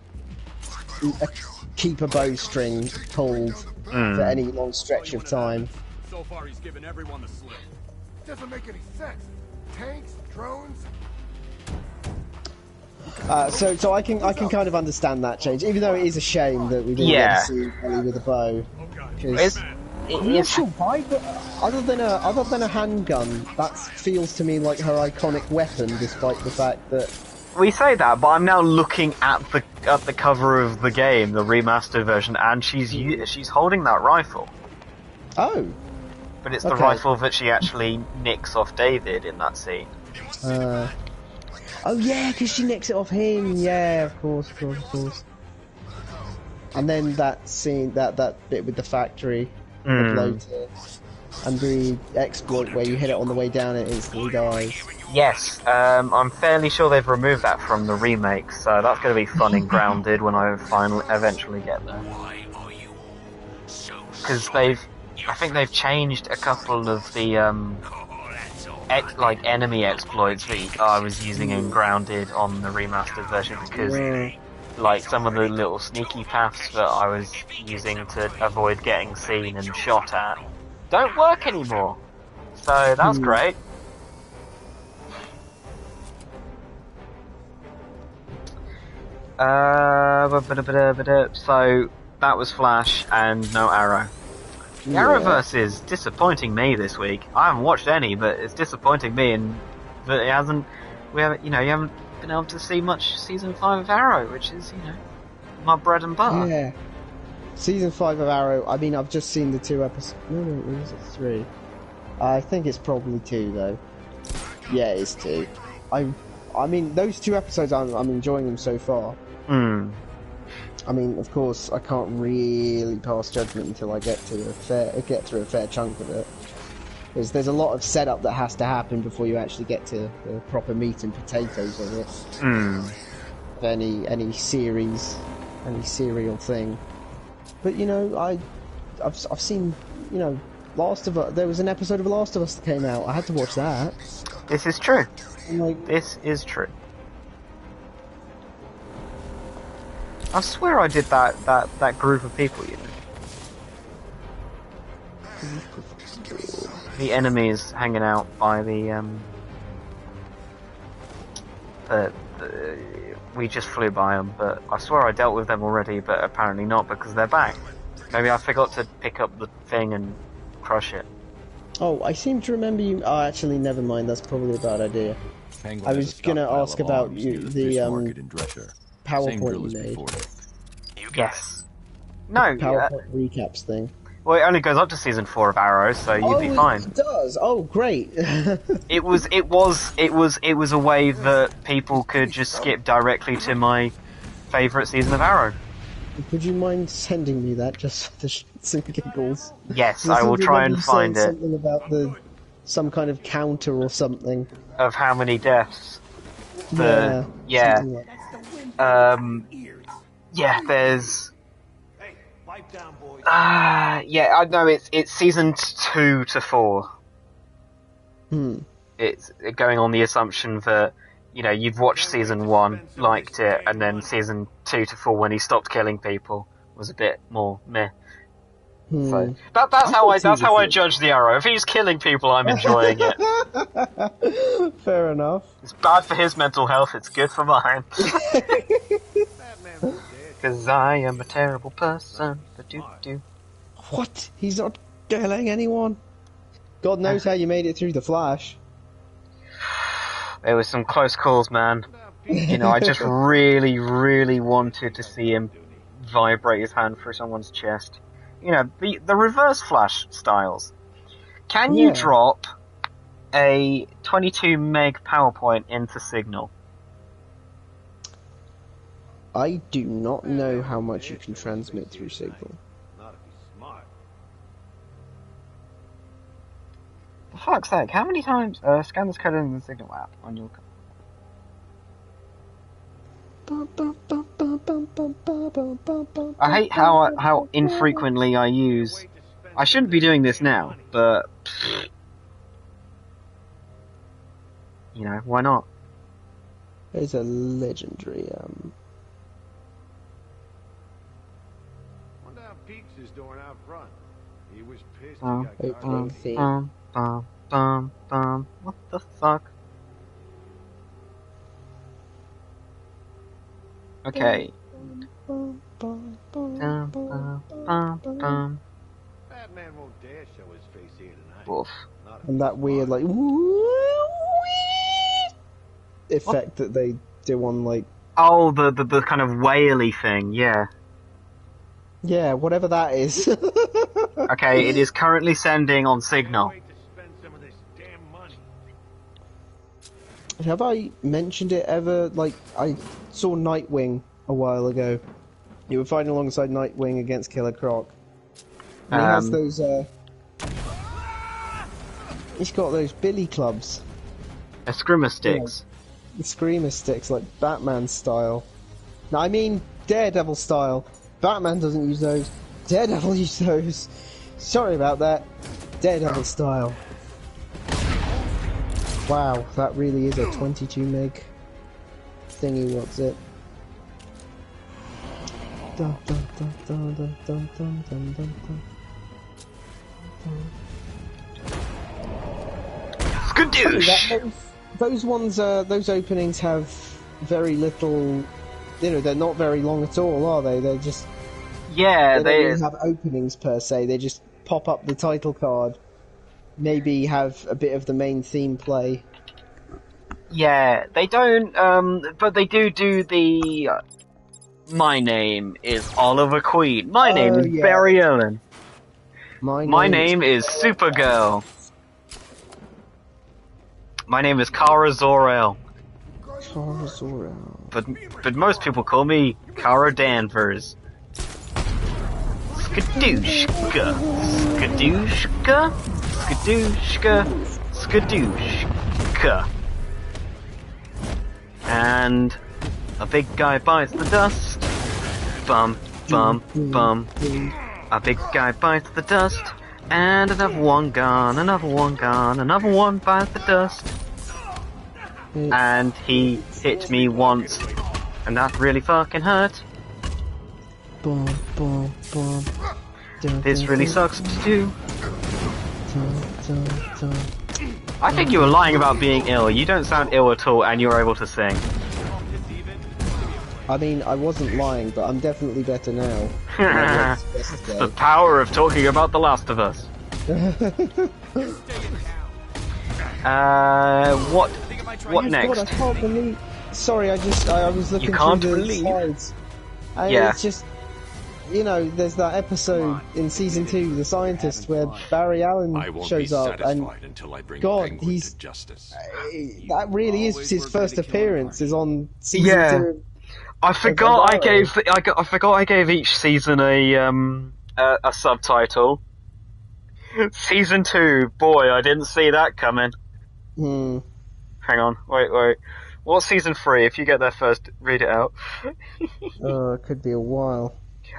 keep a bowstring pulled for any long stretch of time. So far, he's given everyone the slip. Doesn't make any sense. Tanks, drones. So I can kind of understand that change, even though it is a shame that we didn't get to see Ellie with a bow. I'm not sure why, but other than a handgun, that feels to me like her iconic weapon, despite the fact that... We say that, but I'm now looking at the cover of the game, the remastered version, and she's holding that rifle. Oh. But it's the rifle that she actually nicks off David in that scene. Oh yeah, because she nicks it off him. Yeah, of course. And then that scene, that bit with the factory, the bloater. And the exploit where you hit it on the way down, it instantly dies. Yes, I'm fairly sure they've removed that from the remake, so that's going to be fun in Grounded when I eventually get there. Because I think they've changed a couple of the enemy exploits that I was using in Grounded on the remastered version, because like some of the little sneaky paths that I was using to avoid getting seen and shot at don't work anymore. So that's great. So that was Flash and no Arrow. The Arrowverse is disappointing me this week. I haven't watched any, but it's disappointing me in that you haven't been able to see much season 5 of Arrow, which is, my bread and butter. Yeah. Season 5 of Arrow, I mean, I've just seen the 2 episodes. No, is it 3? I think it's probably 2, though. Yeah, it's 2. I mean, those 2 episodes, I'm enjoying them so far. I mean, of course, I can't really pass judgment until I get through a fair chunk of it. Because there's a lot of setup that has to happen before you actually get to the proper meat and potatoes of it. Of any series, any serial thing. But I've seen, there was an episode of Last of Us that came out. I had to watch that. This is true. This is true. I swear I did that group of people, The enemies hanging out by we just flew by them, but I swear I dealt with them already, but apparently not, because they're back. Maybe I forgot to pick up the thing and crush it. Oh, I seem to remember you... Oh, actually, never mind, that's probably a bad idea. I was gonna ask about the PowerPoint you made. Yes. No. PowerPoint recaps thing. Well, it only goes up to season 4 of Arrow, so you'd be fine. It does. Oh, great. It was a way that people could just skip directly to my favourite season of Arrow. Would you mind sending me that just for the shits and giggles? Yes, I will try and find it. Something about some kind of counter or something. Of how many deaths. Yeah. Yeah. Like that. Yeah, there's... Hey, pipe down, boys. Yeah, I know it's season 2 to 4. It's going on the assumption that, you've watched season 1, liked it, and then season 2 to 4, when he stopped killing people, was a bit more meh. So that's how I judge the Arrow. If he's killing people, I'm enjoying it. Fair enough. It's bad for his mental health. It's good for mine. Because I am a terrible person. What? He's not killing anyone. God knows how you made it through the Flash. There was some close calls, man. I just really, really wanted to see him vibrate his hand through someone's chest. The reverse Flash styles. Can you drop a 22 meg PowerPoint into Signal? I do not know how much you can transmit through Signal. Not if he's smart. For fuck's sake, how many times scan this code in the Signal app on your... I hate how infrequently I use... I shouldn't be doing this now, but... why not? There's a legendary, Wonder how Pete's is doing out front. He was pissed opening theme. What the fuck? Okay. Batman won't dare show his face here tonight. Wolf. And that weird, like, effect that they do on, like... Oh, the kind of whaley thing, yeah. Yeah, whatever that is. Okay, it is currently sending on Signal. Have I mentioned it ever? Like, I saw Nightwing a while ago. You were fighting alongside Nightwing against Killer Croc. And he has those, He's got those billy clubs. Eskrima sticks. Yeah, the screamer sticks, like Batman style. No, I mean Daredevil style. Batman doesn't use those. Daredevil uses those. Sorry about that. Daredevil style. Wow, that really is a 22 meg thingy, what's it? Dun, dun, dun, dun, dun, dun, dun, dun, dun, dun. Skadoosh! Those ones, those openings have very little, you know, they're not very long at all, are they? They're just... Yeah, they don't really have openings per se, they just pop up the title card. Maybe have a bit of the main theme play. Yeah, they don't, but they do the... My name is Oliver Queen. My name is Barry Allen. My name is Supergirl. My name is Kara Zor-El. Kara Zor-El. But most people call me Kara Danvers. Skadooshka. Skadooshka. Skadooshka. Skadooshka. And a big guy bites the dust. Bum, bum, bum. A big guy bites the dust. And another one gone, another one gone, another one bites the dust. And he hit me once. And that really fucking hurt. Bum, bum, bum. This really sucks to do. I think you were lying about being ill. You don't sound ill at all, and you were able to sing. I mean, I wasn't lying, but I'm definitely better now. It's the power of talking about The Last of Us. What next? God, I can't believe... Sorry, I was looking through the slides. And it's just... You know, there's that episode in season 2, The Scientist, where Barry Allen shows up, and God, he's that really is his first appearance is on season 2. I forgot I gave each season a subtitle. Season 2, boy, I didn't see that coming. Hang on, wait. What's season 3? If you get there first, read it out. It could be a while.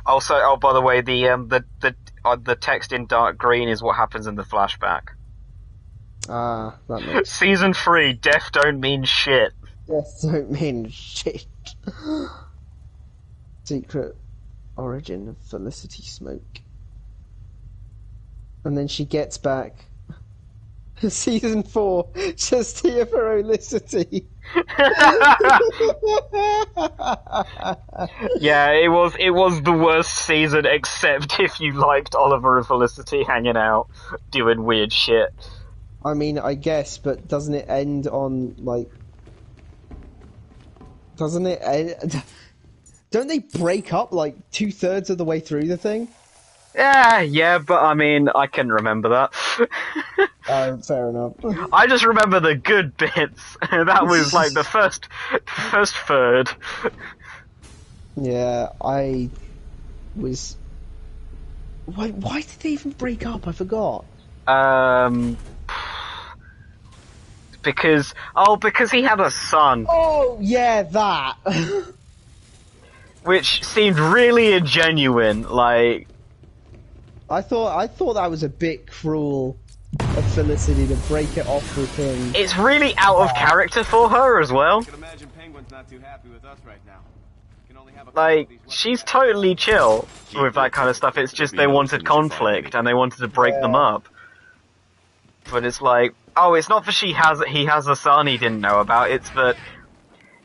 Also, by the way, the text in dark green is what happens in the flashback. Ah, that makes... Season 3, death don't mean shit. Death don't mean shit. Secret origin of Felicity Smoke. And then she gets back. Season 4, just here for Olicity. Yeah, it was the worst season, except if you liked Oliver and Felicity hanging out, doing weird shit. I mean, I guess, but doesn't it end on, like... Doesn't it end... Don't they break up, like, 2/3 of the way through the thing? Yeah, but I mean, I can remember that. Fair enough. I just remember the good bits. That was like the first third. Yeah, I was... Why did they even break up? I forgot. Because he had a son. Oh, yeah, that! Which seemed really ingenuine, like... I thought that was a bit cruel of Felicity to break it off with him. It's really out of character for her as well. I can imagine Penguin's not too happy with us right now. Can only have a Like, she's totally chill with that kind of stuff. It's just they wanted conflict and they wanted to break them up. But it's like, oh, it's not that he has a son he didn't know about. It's that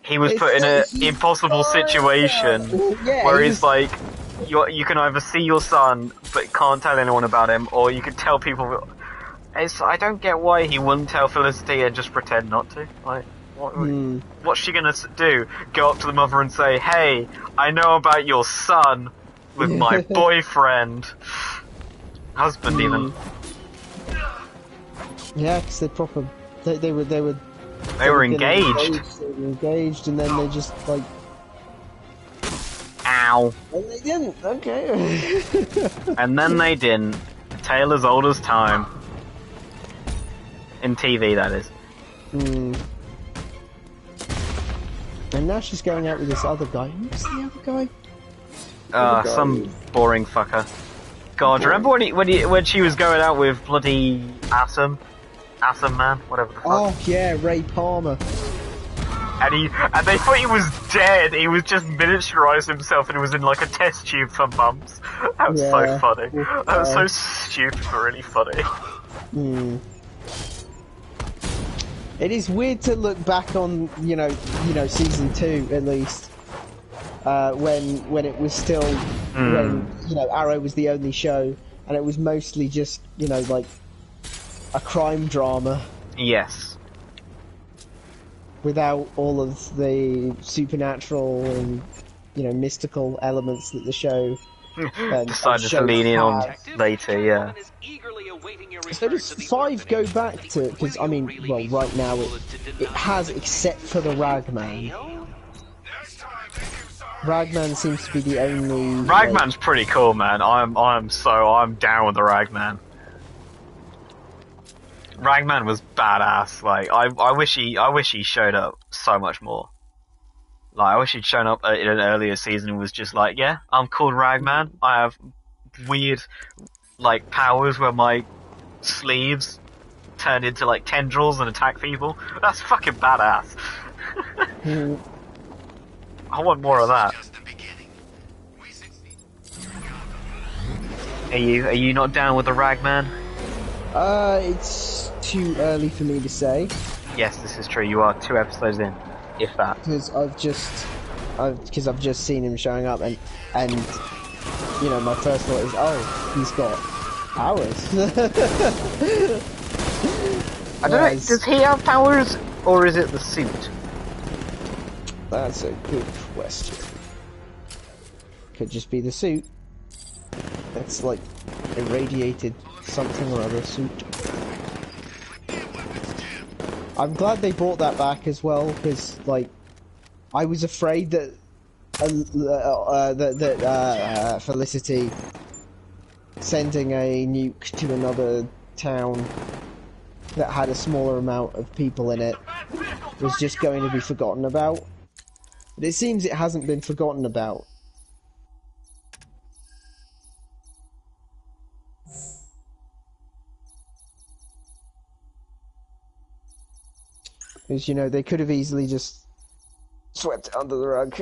he was put in an impossible situation where he's like, you can either see your son but can't tell anyone about him, or you can tell people. I don't get why he wouldn't tell Felicity and just pretend not to. Like, what's she gonna do? Go up to the mother and say, "Hey, I know about your son with my boyfriend, husband even." Yeah, because they were engaged. They were engaged, and then they just like. Ow. And they didn't. Okay. And then they didn't. A tale as old as time. In TV, that is. Hmm. And now she's going out with this other guy. Who's the other guy? Some boring fucker. God, remember when she was going out with bloody Assam Man, whatever the fuck. Oh yeah, Ray Palmer. And they thought he was dead. He was just miniaturized himself, and he was in like a test tube for months. That was so funny. That was so stupid, but really funny. Hmm. It is weird to look back on, you know, season 2 at least, when it was still when Arrow was the only show, and it was mostly just like a crime drama. Yes. Without all of the supernatural and mystical elements that the show decided to lean in on later, yeah. So does 5 go back to, because I mean, well, right now it has, except for the Ragman. Ragman seems to be the only. Ragman's pretty cool, man. I'm down with the Ragman. Ragman was badass. Like I wish he showed up so much more. Like I wish he'd shown up in an earlier season and was just like, yeah, I'm called Ragman. I have weird like powers where my sleeves turn into like tendrils and attack people. That's fucking badass. I want more of that. Are you not down with the Ragman? It's too early for me to say. Yes, this is true. You are 2 episodes in, if that. Because I've just seen him showing up, and my first thought is, oh, he's got powers. I don't know. Does he have powers, or is it the suit? That's a good question. Could just be the suit. It's like irradiated something or other suit. I'm glad they brought that back as well, because like I was afraid that Felicity sending a nuke to another town that had a smaller amount of people in it was just going to be forgotten about. But it seems it hasn't been forgotten about. Because, they could have easily just swept it under the rug.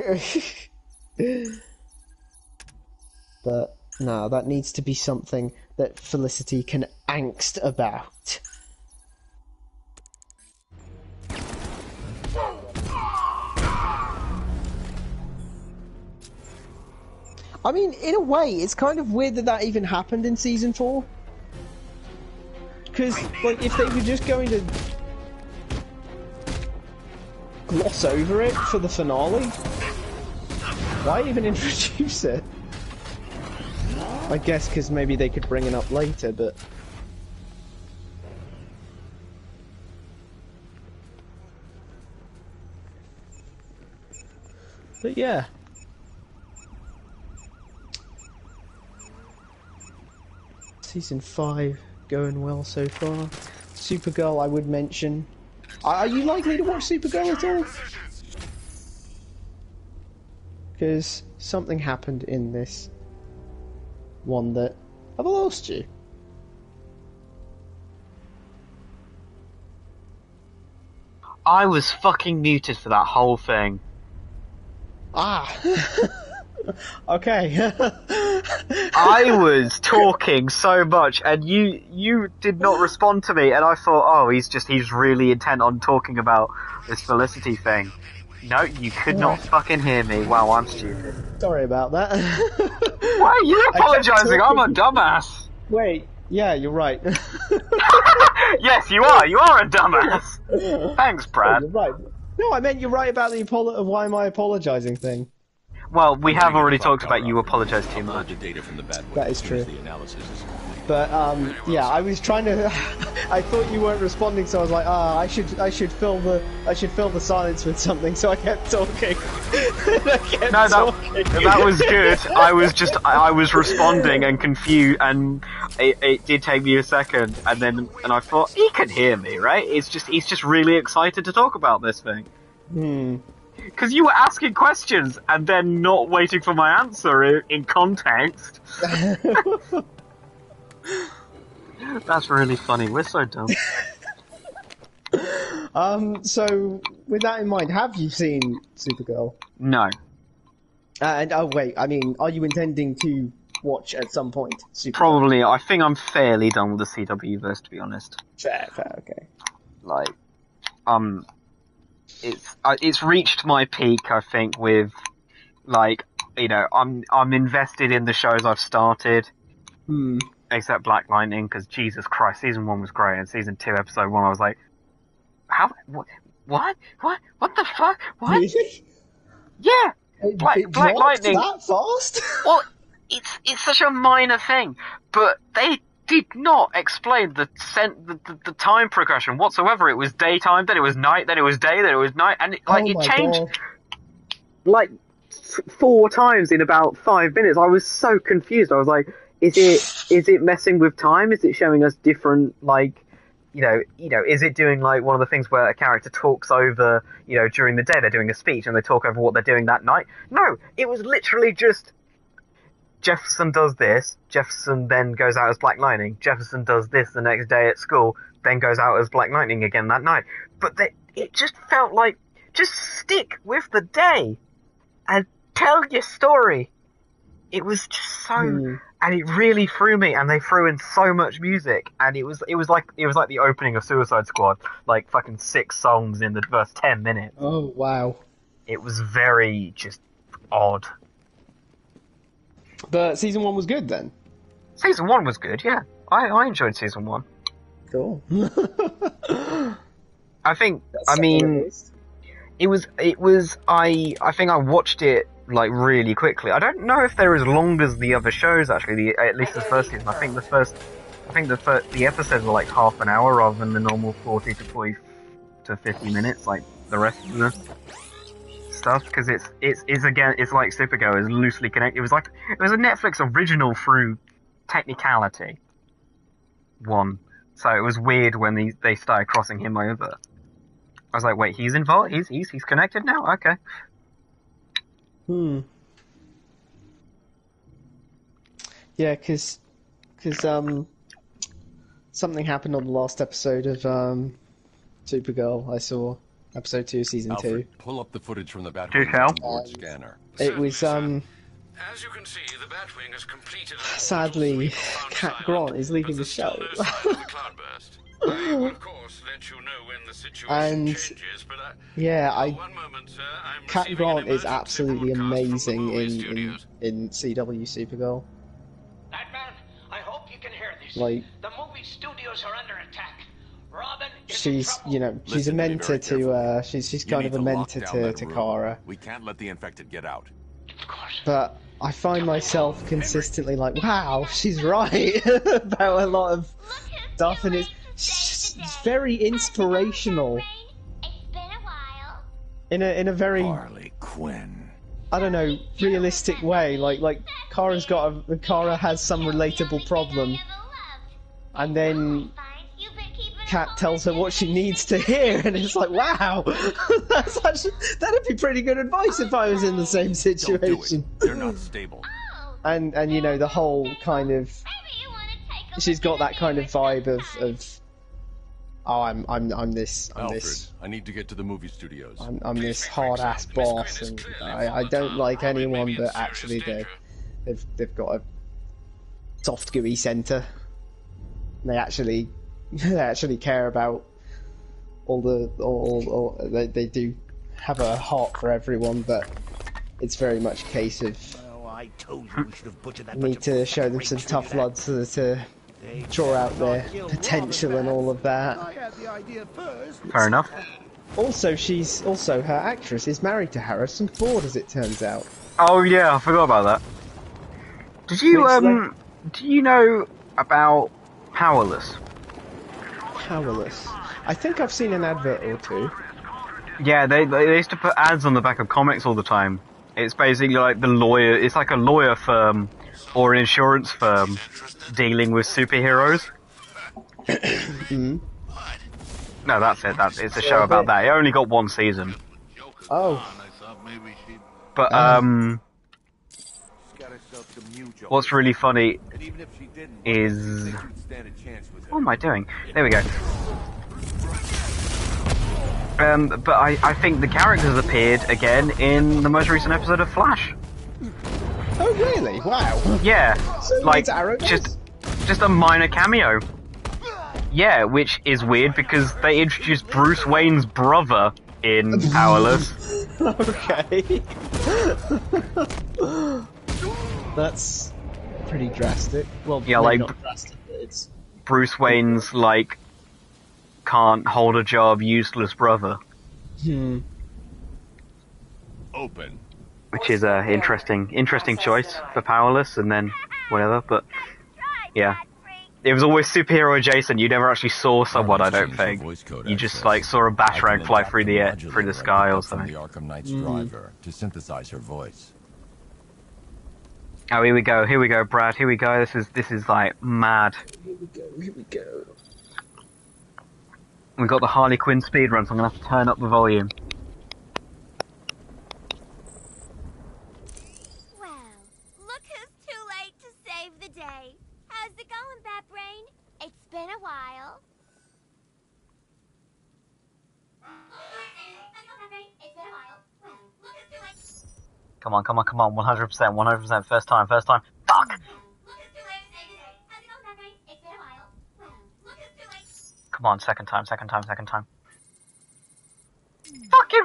But, no, that needs to be something that Felicity can angst about. I mean, in a way, it's kind of weird that even happened in Season 4. Because, like, if they were just going to gloss over it for the finale, why even introduce it? I guess because maybe they could bring it up later, but... But yeah. Season 5 going well so far. Supergirl, I would mention. Are you likely to watch Supergirl at all? Because something happened in this one that... Have I lost you? I was fucking muted for that whole thing. Ah! Okay. I was talking so much, and you did not respond to me, and I thought, oh, he's really intent on talking about this Felicity thing. No, you could not fucking hear me. Wow, I'm stupid. Sorry about that. Why are you apologising? I'm a dumbass. Wait, yeah, you're right. Yes, you are. You are a dumbass. Thanks, Brad. Oh, you're right. No, I meant you're right about the why am I apologising thing. Well, we have already talked about you apologise too much. The data from the bad that is true. The analysis is complete. But yeah, I was trying to. I thought you weren't responding, so I was like, I should fill the silence with something. So I kept talking. That was good. I was responding and confused, and it did take me a second, and I thought he can hear me, right? He's just really excited to talk about this thing. Because you were asking questions and then not waiting for my answer in context. That's really funny. We're so dumb. So with that in mind, have you seen Supergirl? No. And oh wait, I mean, are you intending to watch at some point? Supergirl? Probably. I think I'm fairly done with the CW verse, to be honest. Fair, okay. Like, it's reached my peak, I think, with, like, you know, I'm invested in the shows I've started. Except Black Lightning, because Jesus Christ, season 1 was great, and season 2, episode 1, I was like, how? What the fuck? What? Really? Yeah. Black Lightning. That fast? Well, it's such a minor thing, but they did not explain the time progression whatsoever. It was daytime, then it was night, then it was day, then it was night, and it changed like 4 times in about 5 minutes. I was so confused. I was like, is it messing with time? Is it showing us different, like, you know, is it doing like one of the things where a character talks over, you know, during the day they're doing a speech and they talk over what they're doing that night? No, it was literally just Jefferson does this, Jefferson then goes out as Black Lightning, Jefferson does this the next day at school, then goes out as Black Lightning again that night. But it just felt like, just stick with the day and tell your story. It was just so, and it really threw me, and they threw in so much music, and it was like the opening of Suicide Squad, like fucking 6 songs in the first 10 minutes. Oh wow. It was very just odd. But season 1 was good then? Season 1 was good, yeah. I enjoyed season 1. Cool. I think, I mean, it was, I think I watched it, like, really quickly. I don't know if they're as long as the other shows, actually, at least the first season. I think the episodes were like half an hour rather than the normal 40 to 40 to 50 minutes, like the rest of the stuff, because it's like Supergirl is loosely connected. It was a Netflix original through technicality. So it was weird when they started crossing him over. I was like, wait, he's involved? He's connected now? Okay. Yeah, because something happened on the last episode of Supergirl. I saw episode 2, season Alfred, 2. pull up the footage from the scanner. It was As you can see, the Batwing has completed sadly, Cat Grant is leaving the show. I will, of course, let you know when the situation changes, but one moment, sir, Cat Grant is absolutely amazing in CW Supergirl. Batman, I hope you can hear this. Like, the movie studios are under attack. Robin is she's, you know, she's Listen, a mentor to, she's kind of a mentor to Kara. We can't let the infected get out. Of course. But I find myself consistently like, wow, she's right about a lot of stuff, and it's very inspirational. It's been a while. In a very, Harley Quinn. I don't know, realistic way. Like Kara has some relatable problem, and then Kat tells her what she needs to hear, and it's like, wow, that'd be pretty good advice if I was in the same situation. They're not stable. And you know, the whole kind of, she's got that kind of vibe of oh, I'm this Alfred, I need to get to the movie studios. I'm this hard ass boss, and I don't like anyone, but actually they've got a soft gooey centre. They actually care about they do have a heart for everyone, but it's very much a case of need to show them some tough blood to draw out their potential and all of that. Fair enough. Also, her actress is married to Harrison Ford, as it turns out. Oh yeah, I forgot about that. Did you do you know about Powerless. Powerless. I think I've seen an advert or two. Yeah, they used to put ads on the back of comics all the time. It's basically like the lawyer. It's like a lawyer firm or an insurance firm dealing with superheroes. Mm. No, that's it. It's a show about that. It only got one season. Oh. But what's really funny is what am I doing? There we go. But I think the characters appeared again in the most recent episode of Flash. Oh really? Wow. Yeah, So like it's Arrowverse? just a minor cameo. Yeah, which is weird because they introduced Bruce Wayne's brother in Powerless. Okay. That's pretty drastic. Well, Yeah, maybe like not drastic, but it's Bruce Wayne's like can't hold a job, useless brother. Open. Which is a interesting choice for Powerless, and then whatever. But yeah, it was always superhero adjacent. You never actually saw someone. I don't think. You just like saw a batarang fly through the sky or something. The Arkham Knight's driver to synthesize her voice. Oh, here we go, Brad. Here we go. This is like mad. Here we go. We got the Harley Quinn speedrun, so I'm gonna have to turn up the volume. Well, look who's too late to save the day. How's it going, Bat Brain? It's been a while. It's been a while. Well, look who's too late. Come on. 100%. First time. Fuck! Look who's too late to save the day. How's it going, Bat Brain? It's been a while. Well, look who's too late. Come on, second time. Fucking what? Look who's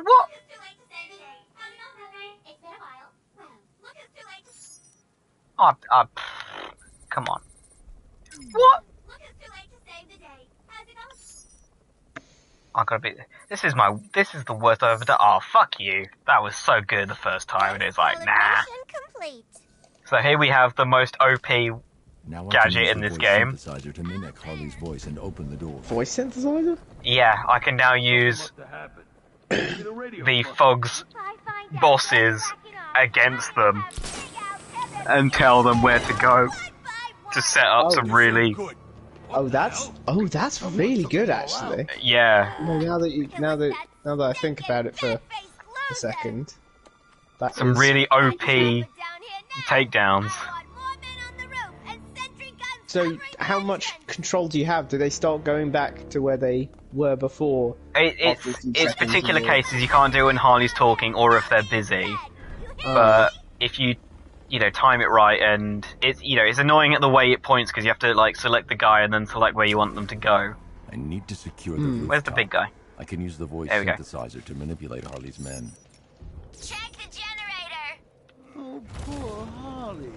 too late to save the day. How's it going, Bat Brain? It's been a while. Well, look who's too late to... Come on. What? Look who's too late to save the day. How's it going? I gotta be. This is the worst I've ever done. Oh, fuck you. That was so good the first time, and it's like, nah. Celebration complete. So here we have the most OP Now gadget in this game. Synthesizer to mimic Harley's voice and open the door. Voice synthesizer? Yeah, I can now use the Fog's bosses against them and tell them where to go to set up some really... Oh, that's really good actually. Yeah, Well, now that I think about it for a second, that some is- really OP takedowns. So, how much control do you have? Do they start going back to where they were before? It's after a few it's seconds particular or- cases you can't do it when Harley's talking or if they're busy. But if you time it right, and it's annoying at the way it points because you have to like select the guy and then select where you want them to go. I need to secure the rooftop. Where's the big guy? I can use the voice There we go. synthesizer to manipulate Harley's men. Check the generator. Oh, poor Harley.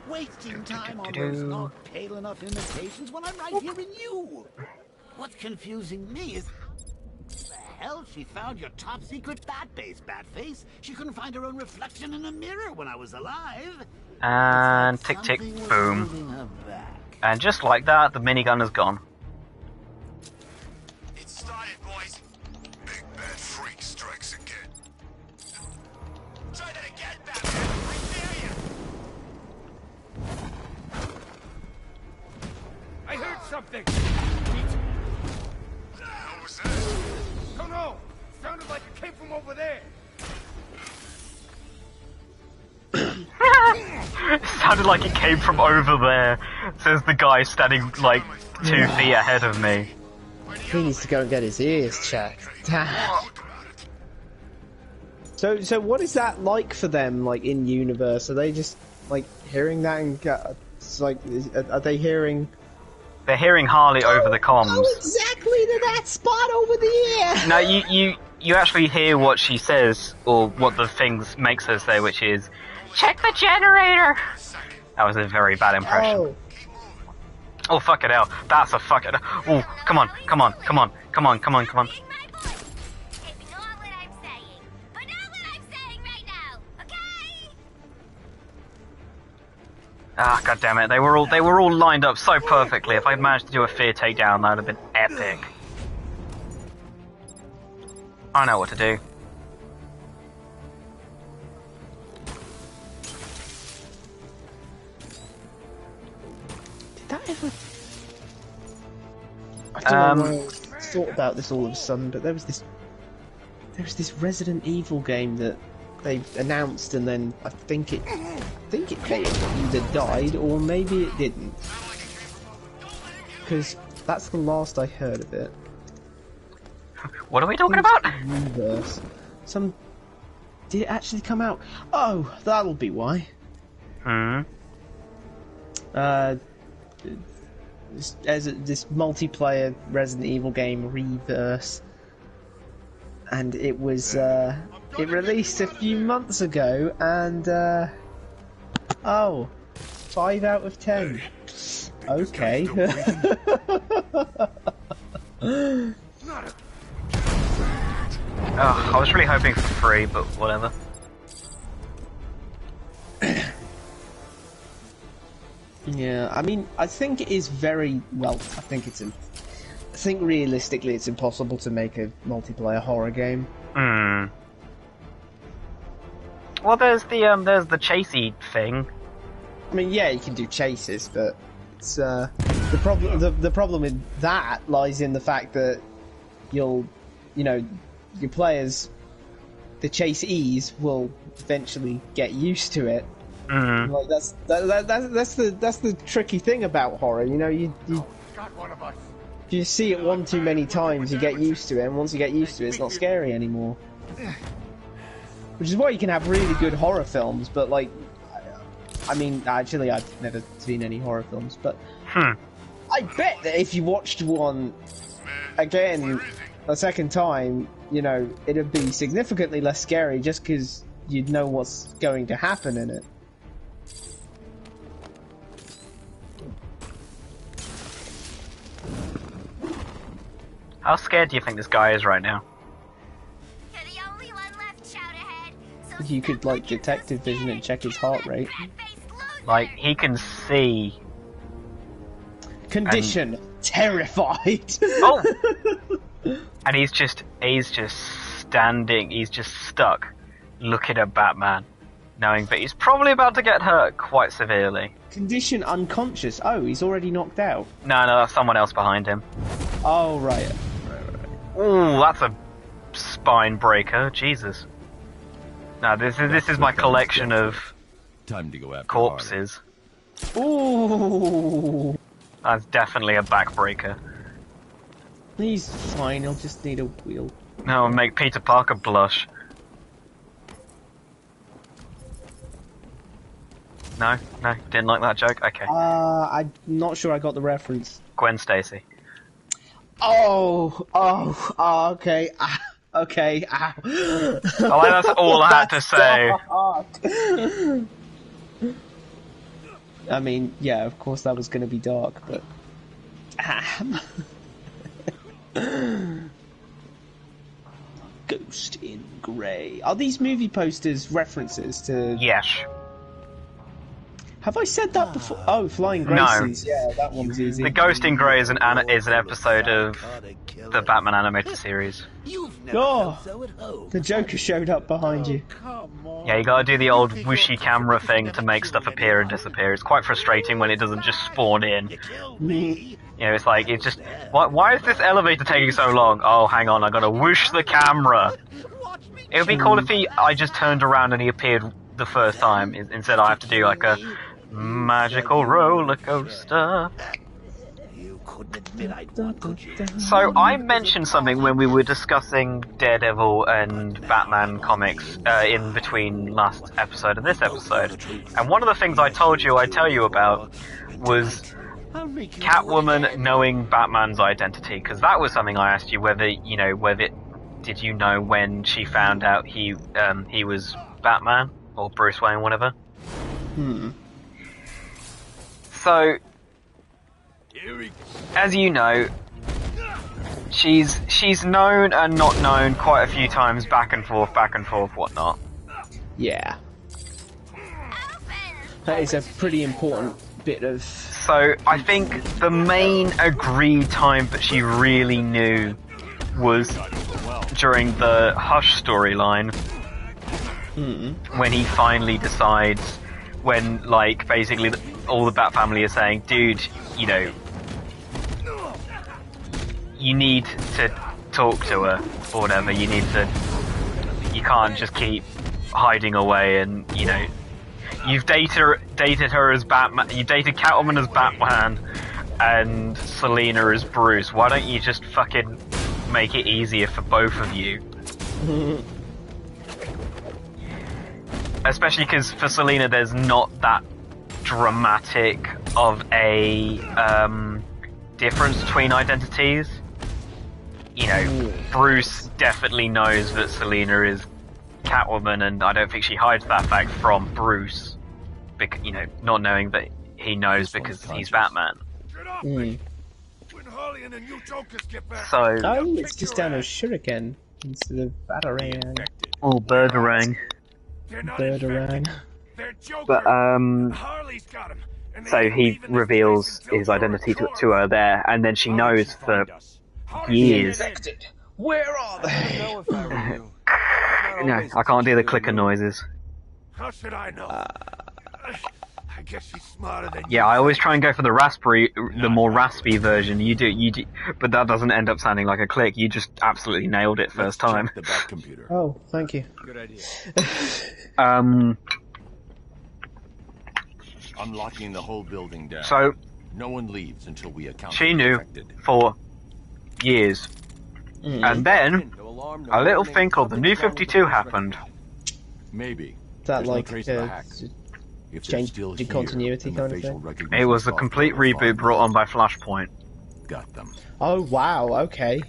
Wasting time on those not pale enough imitations when I'm right here in you. What's confusing me is the hell she found your top secret bat base, Batface. She couldn't find her own reflection in a mirror when I was alive. And It's like tick tick something was boom. holding her back. And just like that, the minigun is gone. It started, boys. Big bad freak strikes again. Try that again, Batman. I dare you. I heard something. What was that? Don't know. Sounded like it came from over there. It sounded like it came from over there, says the guy standing like 2 feet ahead of me. He needs to go and get his ears checked. So what is that like for them, like in universe? Are they just like hearing that and it's like, are they hearing? They're hearing Harley over the comms. Oh, exactly to that spot over there. No, you actually hear what she says, or what the thing makes her say, which is, "Check the generator." That was a very bad impression. Oh, Oh, fuck it hell. That's a fucking... Oh, come on. Read my voice. Ignore what I'm saying. But know what I'm saying right now, okay? Ah, god damn it! They were all lined up so perfectly. If I'd managed to do a fear takedown, that would have been epic. I know what to do. Did that ever? I don't know why I thought about this all of a sudden, but there was this Resident Evil game that they announced, and then I think it either died or maybe it didn't, because that's the last I heard of it. What are we talking about? Arrowverse. Did it actually come out? Oh, that'll be why. This multiplayer Resident Evil game, Reverse, and it was it released a few months ago, and 5 out of 10. Okay. I was really hoping for free, but whatever. Yeah, I mean, I think it is very well. I think realistically, it's impossible to make a multiplayer horror game. Well, there's the chasey thing. I mean, yeah, you can do chases, but it's the problem with that lies in the fact that your players, the chasees, will eventually get used to it. Like that's the tricky thing about horror. You see it one too many times, you get used to it, and once you get used to it, it's not scary anymore. Which is why you can have really good horror films, but like, I mean, actually, I've never seen any horror films, but I bet that if you watched one again a second time, it'd be significantly less scary just because you'd know what's going to happen in it. How scared do you think this guy is right now? You're the only one left, shout ahead. So You could, like, detective vision and check his heart rate. Like, he can see. Condition: terrified. Oh! And he's just standing, he's just stuck, looking at Batman, knowing that he's probably about to get hurt quite severely. Condition: unconscious. Oh, he's already knocked out. No, that's someone else behind him. Oh, right. Ooh, that's a spine breaker, Jesus. No, this is my collection of Time to go after corpses. Ooh. That's definitely a backbreaker. He's fine, he'll just need a wheel. No, make Peter Parker blush. No, didn't like that joke? Okay. I'm not sure I got the reference. Gwen Stacy. Oh, okay. Okay, ow. Well, that's all I had to say. I mean, yeah, of course that was going to be dark, but... Ghost in Grey. Are these movie posters references to... Yes. Have I said that before? Oh, Flying Gracies. No. Yeah, that one's easy. The Ghost in Grey is an episode of the Batman animated series. Oh, the Joker showed up behind you. Yeah, you gotta do the old whooshy camera thing to make stuff appear and disappear. It's quite frustrating when it doesn't just spawn in. It's like, it's just... Why is this elevator taking so long? Oh, hang on, I gotta whoosh the camera. It would be cool if I just turned around and he appeared the first time. Instead I have to do like a magical roller coaster. So I mentioned something when we were discussing Daredevil and Batman comics in between last episode and this episode, and one of the things I told you I'd tell you about was Catwoman knowing Batman's identity, because that was something I asked you whether did you know when she found out he was Batman or Bruce Wayne, whatever. So, as you know, she's known and not known quite a few times, back and forth, whatnot. Yeah. That is a pretty important bit of... So, I think the main agreed time that she really knew was during the Hush storyline. When he finally decides, when, like, basically all the Bat family is saying, dude, you know, you need to talk to her, or whatever, you can't just keep hiding away and, you know, you've dated her as Batman, you dated Catwoman as Batman, and Selina as Bruce, why don't you just fucking make it easier for both of you? Especially because for Selina there's not that dramatic of a difference between identities. You know, Bruce definitely knows that Selina is Catwoman, and I don't think she hides that fact from Bruce. You know, not knowing that he knows because he's Batman. When Harley and the new Jokers get back. So, oh, it's just down a shuriken instead of batarang. Oh, Birdarang. Birdarang. But Harley's got him. so he reveals his identity to her there, and then she knows for years. Where are they? No, I can't do the clicker noises. How should I know? I guess she's smarter than Yeah, I always try and go for the more raspy version. You do, but that doesn't end up sounding like a click. You just absolutely nailed it first time. The back computer. Oh, thank you. Good idea. Unlocking the whole building down. So no one leaves until we account. she knew for years, and then a little thing called the New 52 happened. Maybe. Is that There's no like trace of the hack. If they're change still the here, continuity then the kind of facial thing? recognition It was a software complete will reboot find brought on those. by Flashpoint. Got them. Oh wow, okay.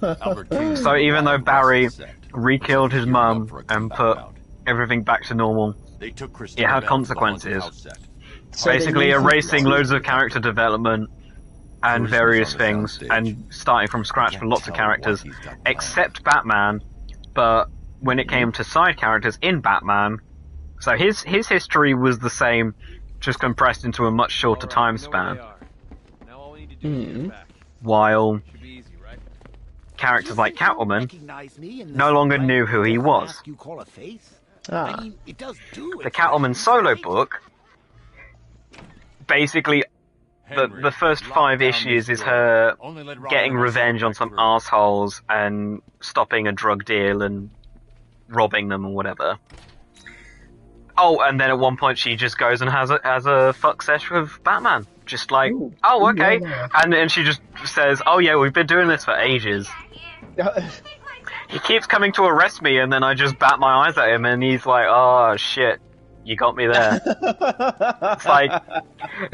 Albert King So even though Barry re-killed his Gearing up mum for a and comeback put bout. everything back to normal, They took it Christina had Bell to the haunted consequences. house set. So Basically they erasing loads of character development and Bruce was various on the things, soundstage. and starting from scratch for Can't lots of tell characters, what he's got planned. except Batman. But when it came to side characters in Batman, so his history was the same, just compressed into a much shorter time span. While characters like Catwoman no longer knew who he was. Ah. The Catwoman solo book, basically, the first 5 issues is her getting revenge on some assholes and stopping a drug deal and robbing them or whatever. Oh, and then at one point she just goes and has a fuck sesh with Batman. Just like, Ooh. oh, okay. Yeah. And then she just says, oh yeah, we've been doing this for ages. He keeps coming to arrest me, and then I just bat my eyes at him, and he's like, oh shit, you got me there. It's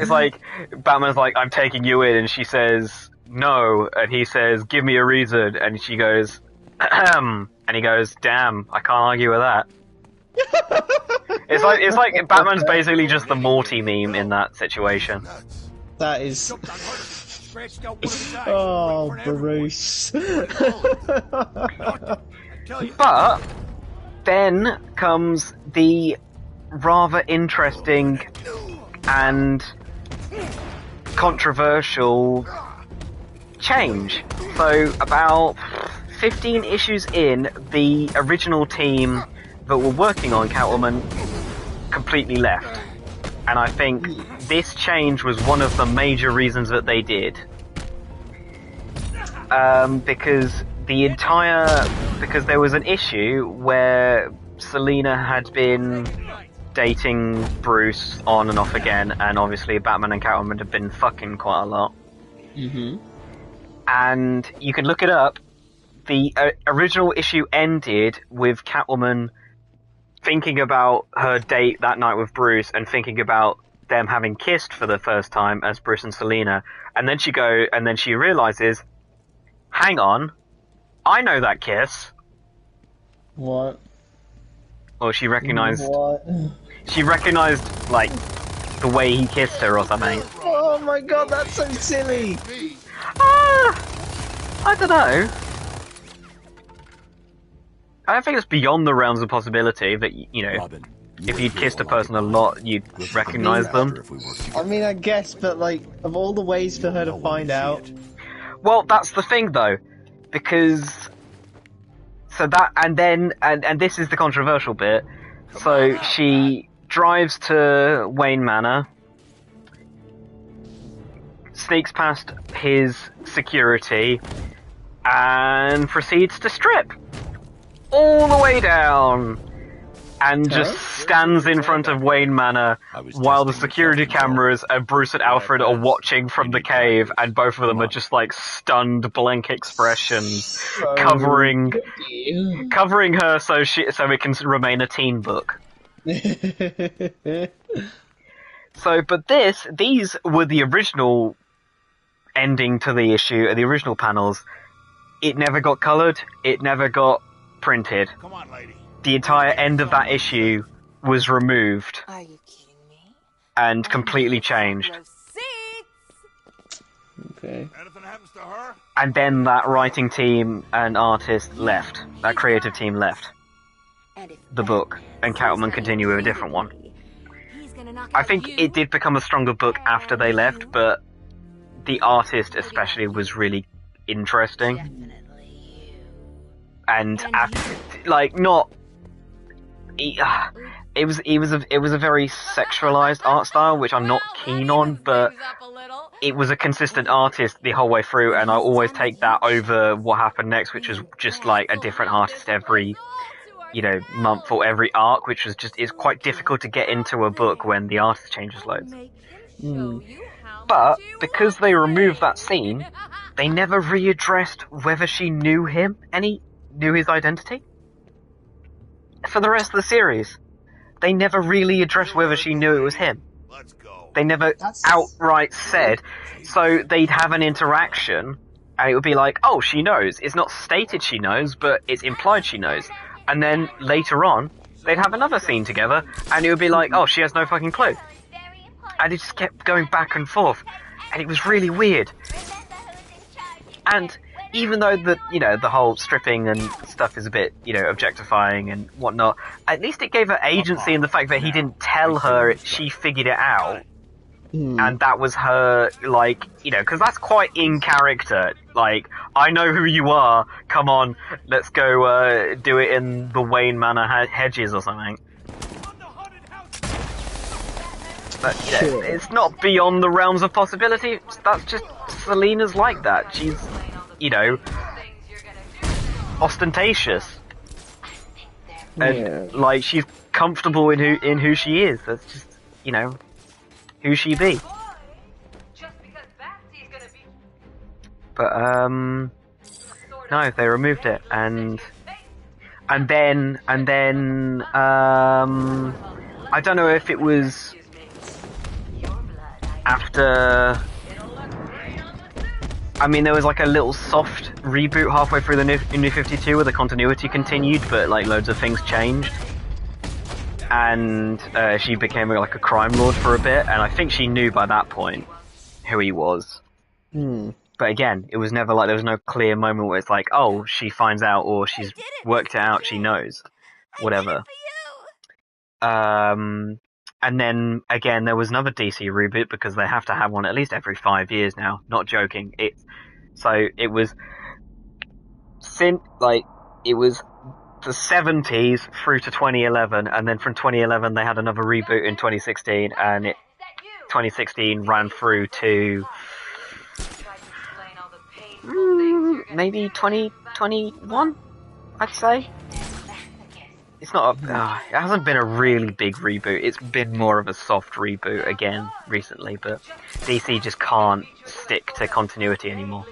like, Batman's like, I'm taking you in, and she says, no, and he says, give me a reason, and she goes, ahem, and he goes, damn, I can't argue with that. It's like Batman's basically just the Morty meme in that situation. That is... Oh, Bruce. But then comes the rather interesting and controversial change. So about 15 issues in, the original team that were working on Catwoman completely left. And I think this change was one of the major reasons that they did. Because there was an issue where Selina had been dating Bruce on and off again, and obviously Batman and Catwoman had been fucking quite a lot. Mm-hmm. And you can look it up. The original issue ended with Catwoman thinking about her date that night with Bruce and thinking about them having kissed for the first time as Bruce and Selina, and then she realizes, hang on, I know that kiss. What? Or she recognized What? like the way he kissed her or something. Oh my god, that's so silly! I don't know. I don't think it's beyond the realms of possibility that, you know, Robin, if you'd kissed a person a lot, you'd recognize them. I mean, I guess, but like, of all the ways for her to find out... Well, that's the thing, though, because... So that, and then, and this is the controversial bit, so she drives to Wayne Manor, sneaks past his security, and proceeds to strip all the way down, and just stands in front of Wayne Manor while the security cameras and Bruce and Alfred are watching from the cave, and both of them are just like stunned, blank expressions, covering her so it can remain a teen book. So, but these were the original ending to the issue, the original panels. It never got coloured, it never got printed. Come on, lady. The entire end of that issue was removed. Are you kidding me? And completely changed. Okay. Anything happens to her? And then that writing team and artist left. That creative team left the book, and Catwoman continued with a different one. I think it did become a stronger book after they left, but the artist especially was really interesting. And like, not... It was a very sexualized art style, which I'm not keen on, but it was a consistent artist the whole way through, and I always take that over what happened next, which was just like a different artist every, month or every arc, which was just, it's quite difficult to get into a book when the artist changes loads. But because they removed that scene, they never readdressed whether she knew him, knew his identity. For the rest of the series, they never really addressed whether she knew it was him. They never outright said. So they'd have an interaction, and it would be like, oh, she knows. It's not stated she knows, but it's implied she knows. And then later on, they'd have another scene together, and it would be like, oh, she has no fucking clue. And it just kept going back and forth, and it was really weird. And even though the whole stripping and stuff is a bit, objectifying and whatnot, at least it gave her agency in the fact that he didn't tell her, she figured it out. And that was her, because that's quite in character. Like, I know who you are, come on, let's go do it in the Wayne Manor hedges or something. But, it's not beyond the realms of possibility. That's just, Selina's like that. She's, ostentatious. And, she's comfortable in who she is. That's just, who she be. But, no, they removed it, and then, I don't know if it was after, there was like a little soft reboot halfway through the New 52 where the continuity continued, but like loads of things changed. And she became like a crime lord for a bit, and I think she knew by that point who he was. But again, it was never like, there was no clear moment where it's like, oh, she finds out, or she's worked it out, she knows. Whatever. And then, again, there was another DC reboot, because they have to have one at least every 5 years now. Not joking. So it was the 70s through to 2011, and then from 2011 they had another reboot in 2016, and 2016 ran through to maybe 2021, I'd say. It's not it hasn't been a really big reboot. It's been more of a soft reboot again recently, but DC just can't stick to continuity anymore.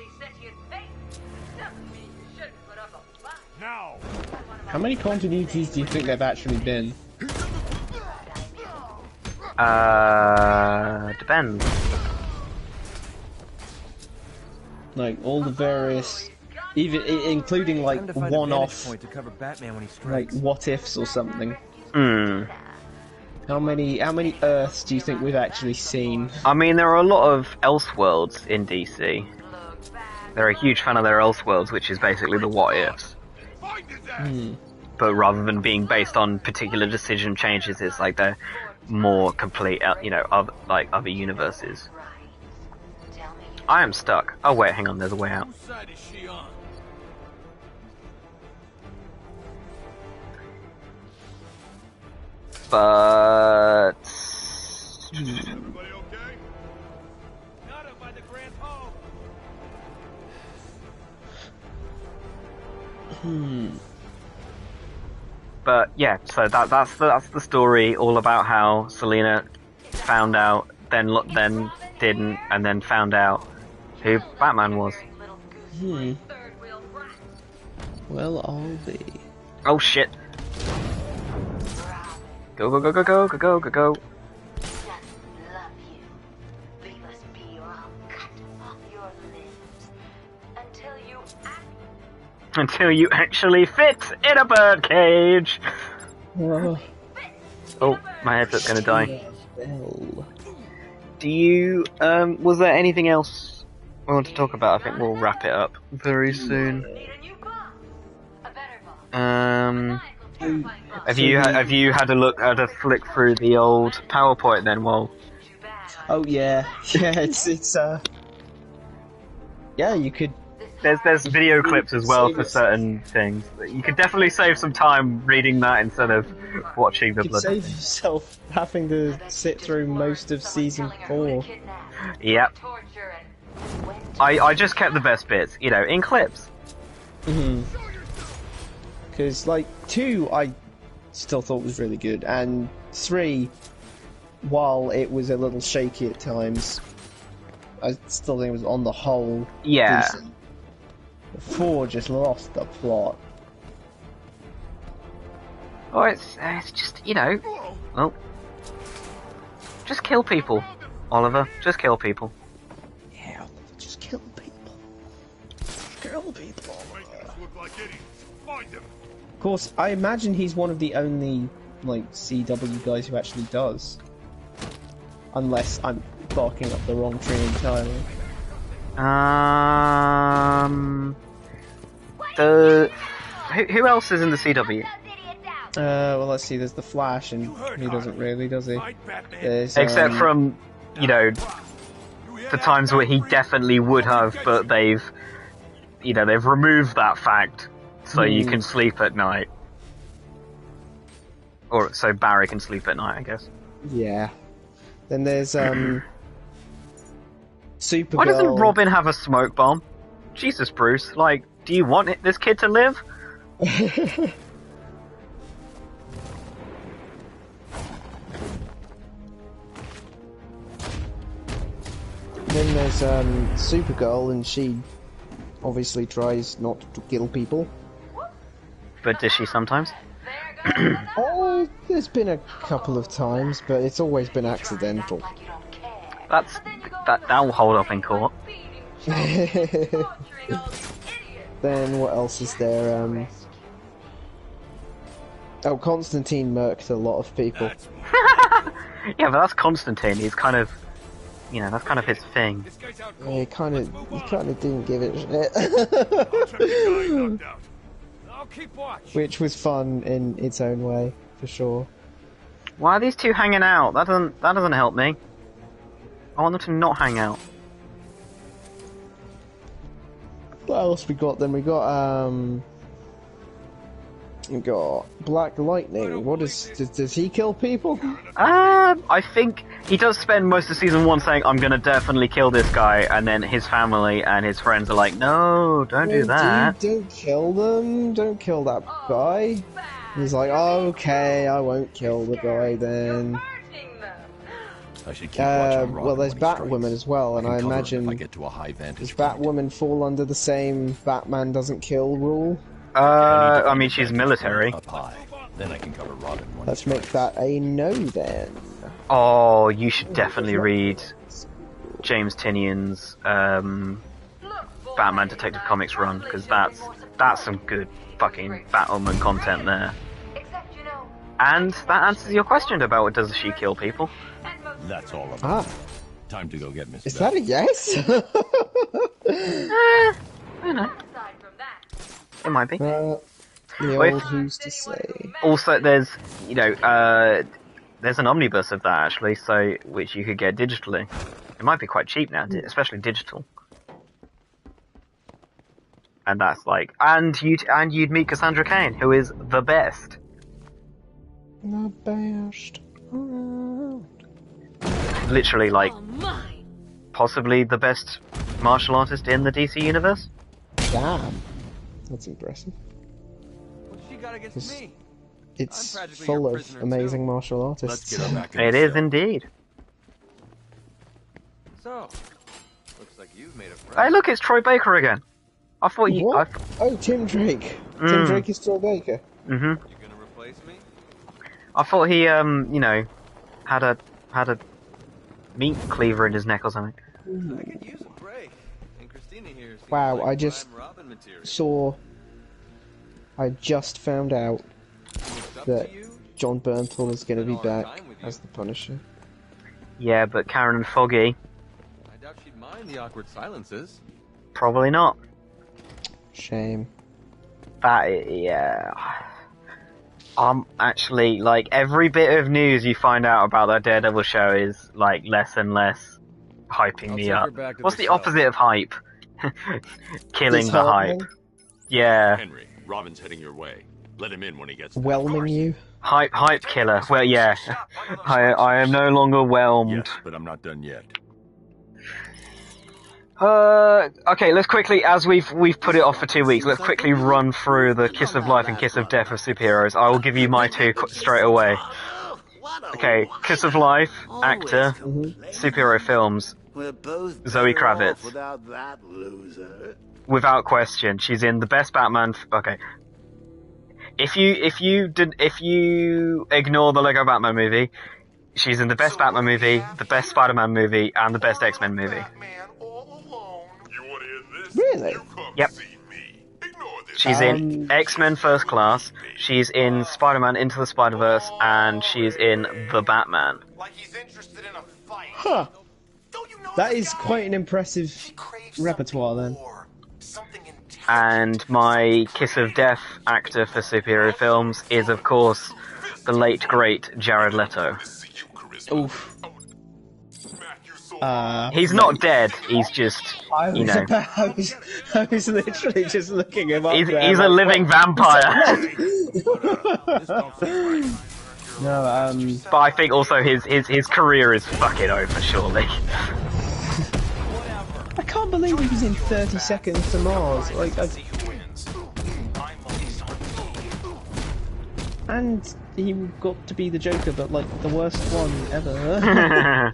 How many continuities do you think there've actually been? Depends. Like, all the various... Even including, like, one-off... like, what-ifs or something. How many Earths do you think we've actually seen? There are a lot of Elseworlds in DC. They're a huge fan of their Elseworlds, which is basically the what-ifs. but rather than being based on particular decision changes, it's like they're more complete, you know, other universes. I am stuck. Oh wait, hang on, there's a way out. Whose side is she on? But Everybody okay? Not up by the Grand Hall. But yeah, so that's the story, all about how Selena found out, then didn't, and then found out who Batman was. Well, I'll be. Oh shit! Go go go go go go go go go! Until you actually fit in a birdcage. Oh, my headset's gonna die. Do you, was there anything else we want to talk about? I think we'll wrap it up very soon. Have you had a flick through the old PowerPoint then? Well, oh yeah, it's yeah, you could. There's video clips as well for certain things. You could definitely save some time reading that instead of watching the blood. Save yourself having to sit through most of season 4. Yep. I just kept the best bits, you know, in clips. Because like 2, I still thought was really good, and 3, while it was a little shaky at times, I still think it was on the whole decent. 4 just lost the plot. Oh, it's just, you know, well, just kill people, Oliver. Just kill people. Yeah, Oliver, just kill people. Kill people. Of course, I imagine he's one of the only like CW guys who actually does, unless I'm barking up the wrong tree entirely. Who else is in the CW? Well, let's see. There's the Flash, and he doesn't really, does he? There's, except from, you know, the times where he definitely would have, but they've removed that fact, so you can sleep at night, or so Barry can sleep at night, I guess. Yeah. Then there's Supergirl. Why doesn't Robin have a smoke bomb? Jesus, Bruce. Like, do you want this kid to live? Then there's Supergirl, and she obviously tries not to kill people. But does she sometimes? Oh, there's been a couple of times, but it's always been accidental. That'll hold up in court. Then what else is there? Oh, Constantine murked a lot of people. Yeah, but that's Constantine. He's kind of, you know, that's kind of his thing. Yeah, he kind of didn't give it shit. Which was fun in its own way, for sure. Why are these two hanging out? That doesn't help me. I want them to not hang out. What else we got then? We got Black Lightning. What does he kill people? I think he does spend most of season 1 saying, I'm gonna definitely kill this guy, and then his family and his friends are like, no, don't do that. Don't kill them. Don't kill that guy. He's like, okay, I won't kill the guy then. I should keep watch on well, there's Batwoman as well, and I imagine I get to a high vantage does Batwoman fall under the same Batman doesn't kill rule? I mean, she's military. Up high. Then I can cover Robin. Let's make that a no then. Oh, you should definitely read James Tinian's Batman Detective Comics run, because that's some good fucking Batwoman content there. And that answers your question about does she kill people. That's all about it. Time to go get Miss Is that a yes? I don't know. It might be. The Well, old who's to say. Also, there's there's an omnibus of that actually, so which you could get digitally. It might be quite cheap now, especially digital. And that's like, and you'd meet Cassandra Cain, who is the best. The best around. Literally, like, possibly the best martial artist in the DC universe. Damn, that's impressive. What she got against me? It's I'm practically full your of prisoner, amazing too. martial artists. Let's get her back in It the is cell. indeed. So, looks like you've made a friend. Hey, look, it's Troy Baker again. I thought you. What? Oh, Tim Drake. Tim Drake is Troy Baker. Mhm. You gonna replace me? I thought he, you know, had a meat cleaver in his neck or something. I could use a break. And Christina here seems Wow, like I just prime Robin material. I just found out It's up that to you. John Bernthal is going to be Spend all our back time with you. as the Punisher. Yeah, but Karen and Foggy, I doubt she'd mind the awkward silences. probably not. Shame. Yeah. Actually, like, every bit of news you find out about that Daredevil show is, like, less and less hyping me take her up. back to What's the the cell. opposite of hype? Killing the hype. Disheartening? Yeah. Henry, Robin's heading your way. Let him in when he gets there. Whelming you? Hype killer. Well, yeah. I am no longer whelmed. Yes, but I'm not done yet. Okay, let's quickly, as we've put it off for 2 weeks, let's quickly run through the Kiss of Life and Kiss of Death of superheroes. I will give you my two straight away. Okay, Kiss of Life, actor, superhero films, We're both Zoe better off Kravitz. without that loser. Without question. She's in the best Batman. Okay. If you ignore the Lego Batman movie, she's in the best Batman movie, the best Spider-Man movie, and the best X-Men movie. Really? Yep. She's in X-Men First Class, she's in Spider-Man Into the Spider-Verse, and she's in The Batman. Huh. That is quite an impressive repertoire then. And my Kiss of Death actor for superhero films is, of course, the late, great Jared Leto. Oof. He's not dead, he's just, you know... I was literally just looking him up. He's there, a living vampire. No, But I think also his career is fucking over, surely. I can't believe he was in 30 Seconds to Mars. And he got to be the Joker, but like the worst one ever.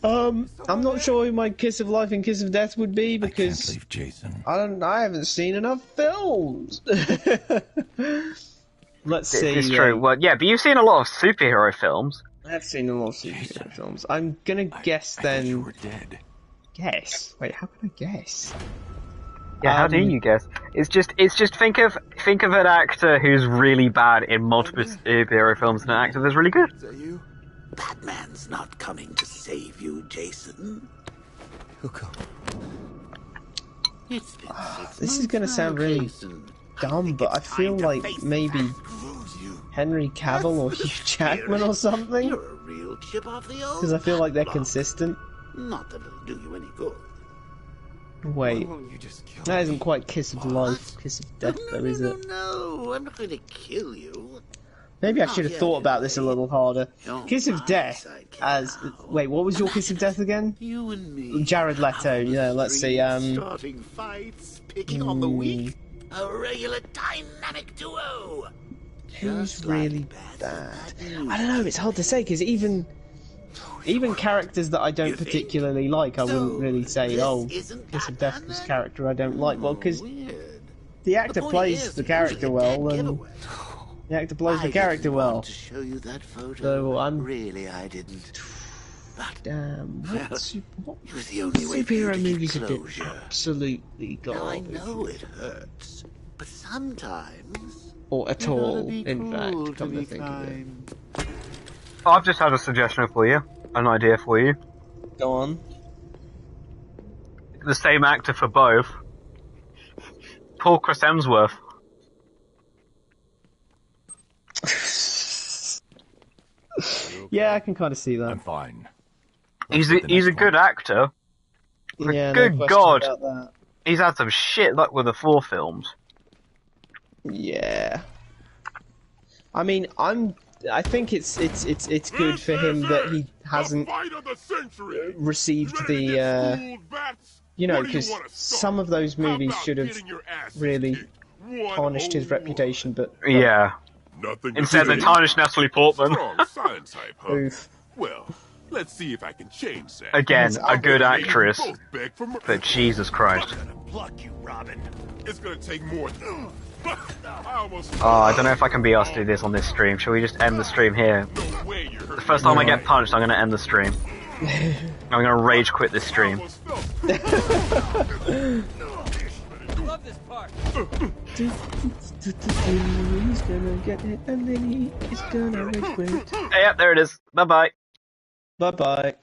I'm not sure who my Kiss of Life and Kiss of Death would be because Jason. I haven't seen enough films. Let's see. It's true. Well, yeah, but you've seen a lot of superhero films. I have seen a lot of superhero films. I'm gonna guess then. You were dead. Guess? Wait, how can I guess? Yeah, how do you guess? It's just think of an actor who's really bad in multiple superhero films and an actor that's really good. Is that you? Batman's not coming to save you, Jason. He'll come. It's been 6 This is months gonna now, sound really Jason. dumb, but I feel like maybe Henry Cavill or Hugh Jackman or something. You're a real chip off the old Because I feel like they're block. consistent. Not that it'll do you any good. Wait, Why won't you just kill that me? isn't quite Kiss of Life, Kiss of Death, though, is it? No, I'm not going to kill you. Maybe I should have thought about this a little harder. Don't Kiss of mind Death sidekick as... now. Wait, what was your Kiss of Death again? You and me. Jared Leto, yeah, let's see, Starting fights, picking on the weak. A regular dynamic duo. Who's Just like really Bad bad? News. I don't know, it's hard to say, because even characters that I don't You think? particularly like, I wouldn't really say, this oh, isn't Kiss of Death Batman is a then? character I don't like. Well, because Weird. the actor point plays is, the it's character usually a well, dead and giveaway. the actor plays I the character didn't well. want to show you that photo. So I'm... Really, I didn't. But Damn, Well, what it was the only way for you superhero to movies get have been closure. absolutely Now, I garbage? know it hurts, but sometimes Or at you gotta all, be in cruel fact, come to be think of it. kind. I've just had a suggestion for you, an idea for you. Go on. the same actor for both. Poor Chris Hemsworth. Yeah, I can kind of see that. I'm fine. He's a good actor. Yeah, Good no God. question about that. He's had some shit luck with the 4 films. Yeah. I mean, I think it's good for him that he hasn't received the you know, because some of those movies should have really tarnished his reputation, but Yeah. Instead they tarnished Natalie Portman. Science type, huh? oof. Well, let's see if I can change that. Again, a good actress. But Jesus Christ. Pluck you, Robin. It's gonna take more than... Oh, I don't know if I can be asked to do this on this stream. Shall we just end the stream here? The first time I get punched, I'm going to end the stream. I'm going to rage quit this stream. Love this part. He's gonna get it, and then he's gonna rage quit. Yeah, there it is. Bye-bye. Bye-bye.